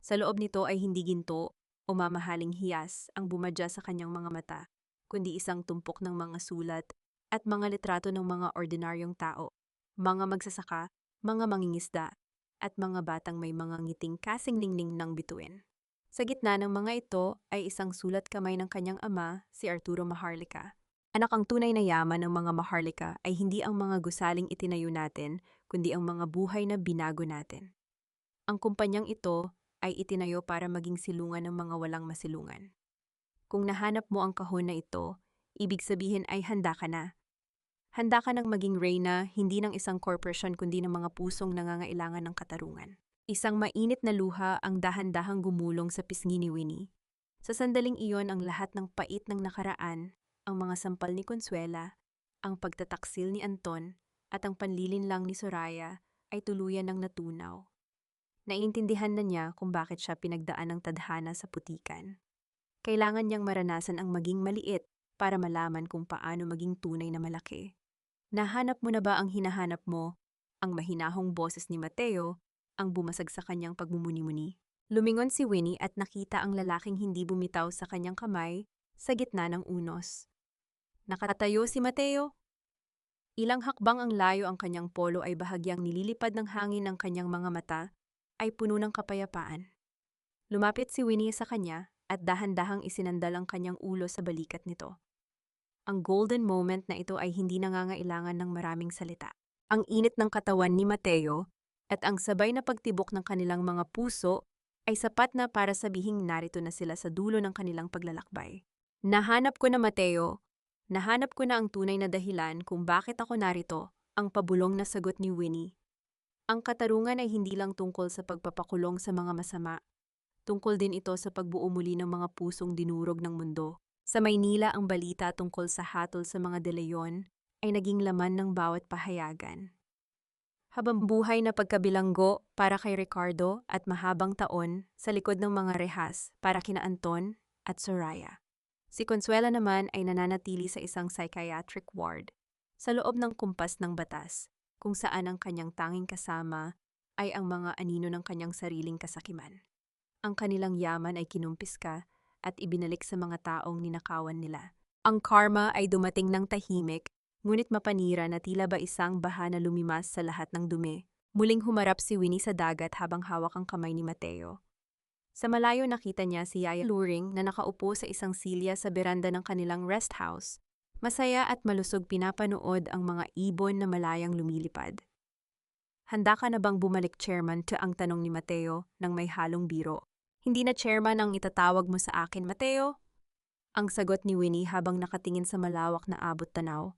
Sa loob nito ay hindi ginto o mamahaling hiyas ang bumadya sa kanyang mga mata, kundi isang tumpok ng mga sulat at mga litrato ng mga ordinaryong tao, mga magsasaka, mga mangingisda, at mga batang may mga ngiting kasing ningning ng bituin. Sa gitna ng mga ito ay isang sulat kamay ng kanyang ama, si Arturo Maharlika. Anak, ang tunay na yaman ng mga Maharlika ay hindi ang mga gusaling itinayo natin, kundi ang mga buhay na binago natin. Ang kumpanyang ito ay itinayo para maging silungan ng mga walang masilungan. Kung nahanap mo ang kahon na ito, ibig sabihin ay handa ka na. Handa ka nang maging reyna, hindi ng isang korporasyon kundi ng mga pusong nangangailangan ng katarungan. Isang mainit na luha ang dahan-dahang gumulong sa pisngi ni Winnie. Sa sandaling iyon, ang lahat ng pait ng nakaraan, ang mga sampal ni Consuela, ang pagtataksil ni Anton, at ang panlilinlang ni Soraya ay tuluyan ng natunaw. Naiintindihan na niya kung bakit siya pinagdaan ng tadhana sa putikan. Kailangan niyang maranasan ang maging maliit para malaman kung paano maging tunay na malaki. Nahanap mo na ba ang hinahanap mo? Ang mahinahong boses ni Mateo ang bumasag sa kanyang pagmumuni-muni. Lumingon si Winnie at nakita ang lalaking hindi bumitaw sa kanyang kamay sa gitna ng unos. Nakatayo si Mateo. Ilang hakbang ang layo ang kanyang polo ay bahagyang nililipad ng hangin ng kanyang mga mata ay puno ng kapayapaan. Lumapit si Winnie sa kanya at dahan-dahang isinandal ang kanyang ulo sa balikat nito. Ang golden moment na ito ay hindi nangangailangan ng maraming salita. Ang init ng katawan ni Mateo at ang sabay na pagtibok ng kanilang mga puso ay sapat na para sabihing narito na sila sa dulo ng kanilang paglalakbay. Nahanap ko na, Mateo. Nahanap ko na ang tunay na dahilan kung bakit ako narito, ang pabulong na sagot ni Winnie. Ang katarungan ay hindi lang tungkol sa pagpapakulong sa mga masama. Tungkol din ito sa pagbuo muli ng mga pusong dinurog ng mundo. Sa Maynila, ang balita tungkol sa hatol sa mga De Leon ay naging laman ng bawat pahayagan. Habang buhay na pagkabilanggo para kay Ricardo at mahabang taon sa likod ng mga rehas para kina Anton at Soraya. Si Consuela naman ay nananatili sa isang psychiatric ward sa loob ng kumpas ng batas, kung saan ang kanyang tanging kasama ay ang mga anino ng kanyang sariling kasakiman. Ang kanilang yaman ay kinumpiska at ibinalik sa mga taong ninakawan nila. Ang karma ay dumating ng tahimik, ngunit mapanira na tila ba isang baha na lumimas sa lahat ng dumi. Muling humarap si Winnie sa dagat habang hawak ang kamay ni Mateo. Sa malayo nakita niya si Yaya Luring na nakaupo sa isang silya sa beranda ng kanilang rest house. Masaya at malusog pinapanood ang mga ibon na malayang lumilipad. Handa ka na bang bumalik, Chairman? Ang tanong ni Mateo nang may halong biro. Hindi na Chairman ang itatawag mo sa akin, Mateo? Ang sagot ni Winnie habang nakatingin sa malawak na abot tanaw.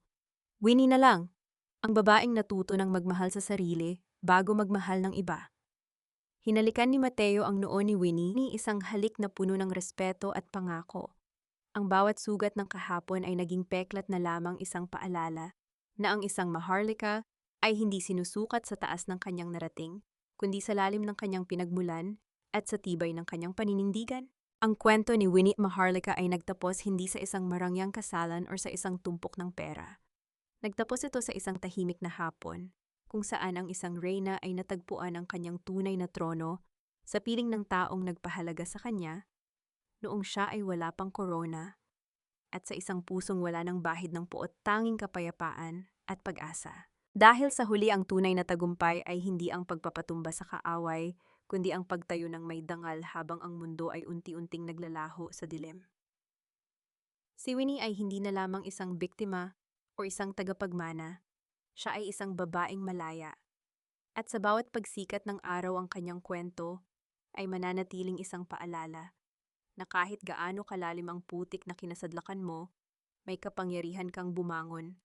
Winnie na lang, ang babaeng natuto ng magmahal sa sarili bago magmahal ng iba. Hinalikan ni Mateo ang noo ni Winnie ni isang halik na puno ng respeto at pangako. Ang bawat sugat ng kahapon ay naging peklat na lamang isang paalala na ang isang Maharlika ay hindi sinusukat sa taas ng kanyang narating, kundi sa lalim ng kanyang pinagmulan at sa tibay ng kanyang paninindigan. Ang kwento ni Winnie Maharlika ay nagtapos hindi sa isang marangyang kasalan o sa isang tumpok ng pera. Nagtapos ito sa isang tahimik na hapon, kung saan ang isang reyna ay natagpuan ang kanyang tunay na trono sa piling ng taong nagpahalaga sa kanya, noong siya ay wala pang korona, at sa isang pusong wala ng bahid ng puot, tanging kapayapaan at pag-asa. Dahil sa huli ang tunay na tagumpay ay hindi ang pagpapatumba sa kaaway, kundi ang pagtayo ng may dangal habang ang mundo ay unti-unting naglalaho sa dilim. Si Winnie ay hindi na lamang isang biktima o isang tagapagmana. Siya ay isang babaeng malaya. At sa bawat pagsikat ng araw ang kanyang kwento ay mananatiling isang paalala na kahit gaano kalalim ang putik na kinasadlakan mo, may kapangyarihan kang bumangon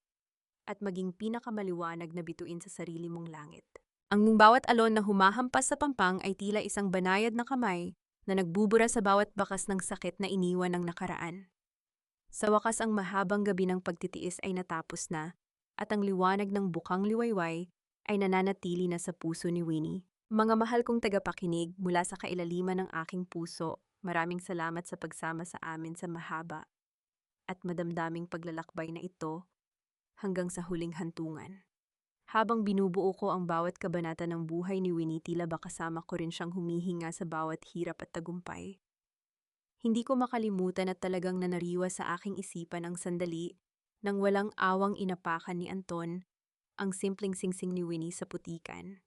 at maging pinakamaliwanag na bituin sa sarili mong langit. Ang bawat alon na humahampas sa pampang ay tila isang banayad na kamay na nagbubura sa bawat bakas ng sakit na iniwan ng nakaraan. Sa wakas ang mahabang gabi ng pagtitiis ay natapos na, at ang liwanag ng bukang liwayway ay nananatili na sa puso ni Winnie. Mga mahal kong tagapakinig mula sa kailaliman ng aking puso, maraming salamat sa pagsama sa amin sa mahaba at madamdaming paglalakbay na ito hanggang sa huling hantungan. Habang binubuo ko ang bawat kabanata ng buhay ni Winnie, tila ba kasama ko rin siyang humihinga sa bawat hirap at tagumpay. Hindi ko makalimutan at talagang nanariwa sa aking isipan ang sandali nang walang awang inapakan ni Anton ang simpleng singsing ni Winnie sa putikan.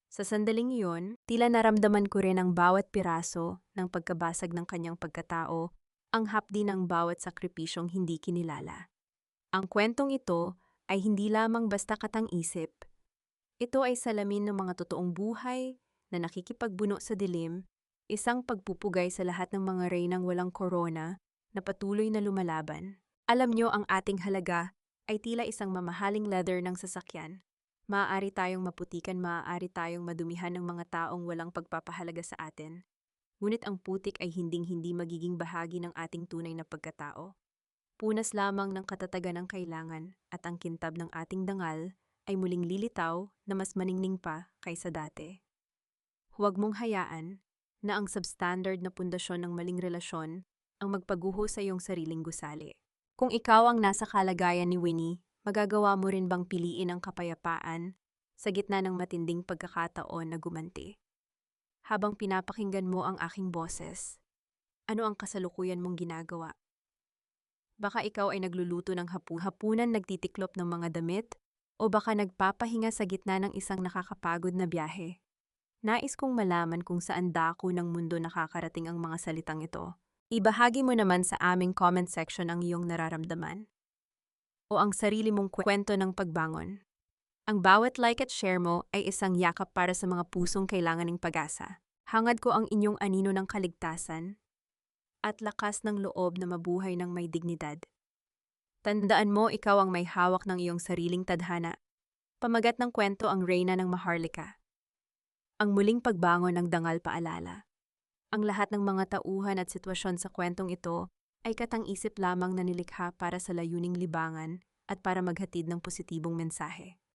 Sa sandaling iyon, tila naramdaman ko rin ang bawat piraso ng pagkabasag ng kanyang pagkatao, ang hapdi ng bawat sakripisyong hindi kinilala. Ang kwentong ito ay hindi lamang basta katang-isip. Ito ay salamin ng mga totoong buhay na nakikipagbuno sa dilim, isang pagpupugay sa lahat ng mga reynang walang korona na patuloy na lumalaban. Alam nyo, ang ating halaga ay tila isang mamahaling leather ng sasakyan. Maaari tayong maputikan, maaari tayong madumihan ng mga taong walang pagpapahalaga sa atin. Ngunit ang putik ay hinding-hindi magiging bahagi ng ating tunay na pagkatao. Punas lamang ng katatagan ng kailangan at ang kintab ng ating dangal ay muling lilitaw na mas maningning pa kaysa dati. Huwag mong hayaan na ang substandard na pundasyon ng maling relasyon ang magpaguho sa iyong sariling gusali. Kung ikaw ang nasa kalagayan ni Winnie, magagawa mo rin bang piliin ang kapayapaan sa gitna ng matinding pagkakataon na gumanti? Habang pinapakinggan mo ang aking boses, ano ang kasalukuyan mong ginagawa? Baka ikaw ay nagluluto ng hapunan, nagtitiklop ng mga damit, o baka nagpapahinga sa gitna ng isang nakakapagod na biyahe. Nais kong malaman kung saan dako ng mundo nakakarating ang mga salitang ito. Ibahagi mo naman sa aming comment section ang iyong nararamdaman o ang sarili mong kwento ng pagbangon. Ang bawat like at share mo ay isang yakap para sa mga pusong kailangan ng pag-asa. Hangad ko ang inyong anino ng kaligtasan at lakas ng loob na mabuhay ng may dignidad. Tandaan mo, ikaw ang may hawak ng iyong sariling tadhana. Pamagat ng kwento ang reyna ng Maharlika. Ang muling pagbangon ng dangal paalala. Ang lahat ng mga tauhan at sitwasyon sa kwentong ito ay katang-isip lamang na nilikha para sa layuning libangan at para maghatid ng positibong mensahe.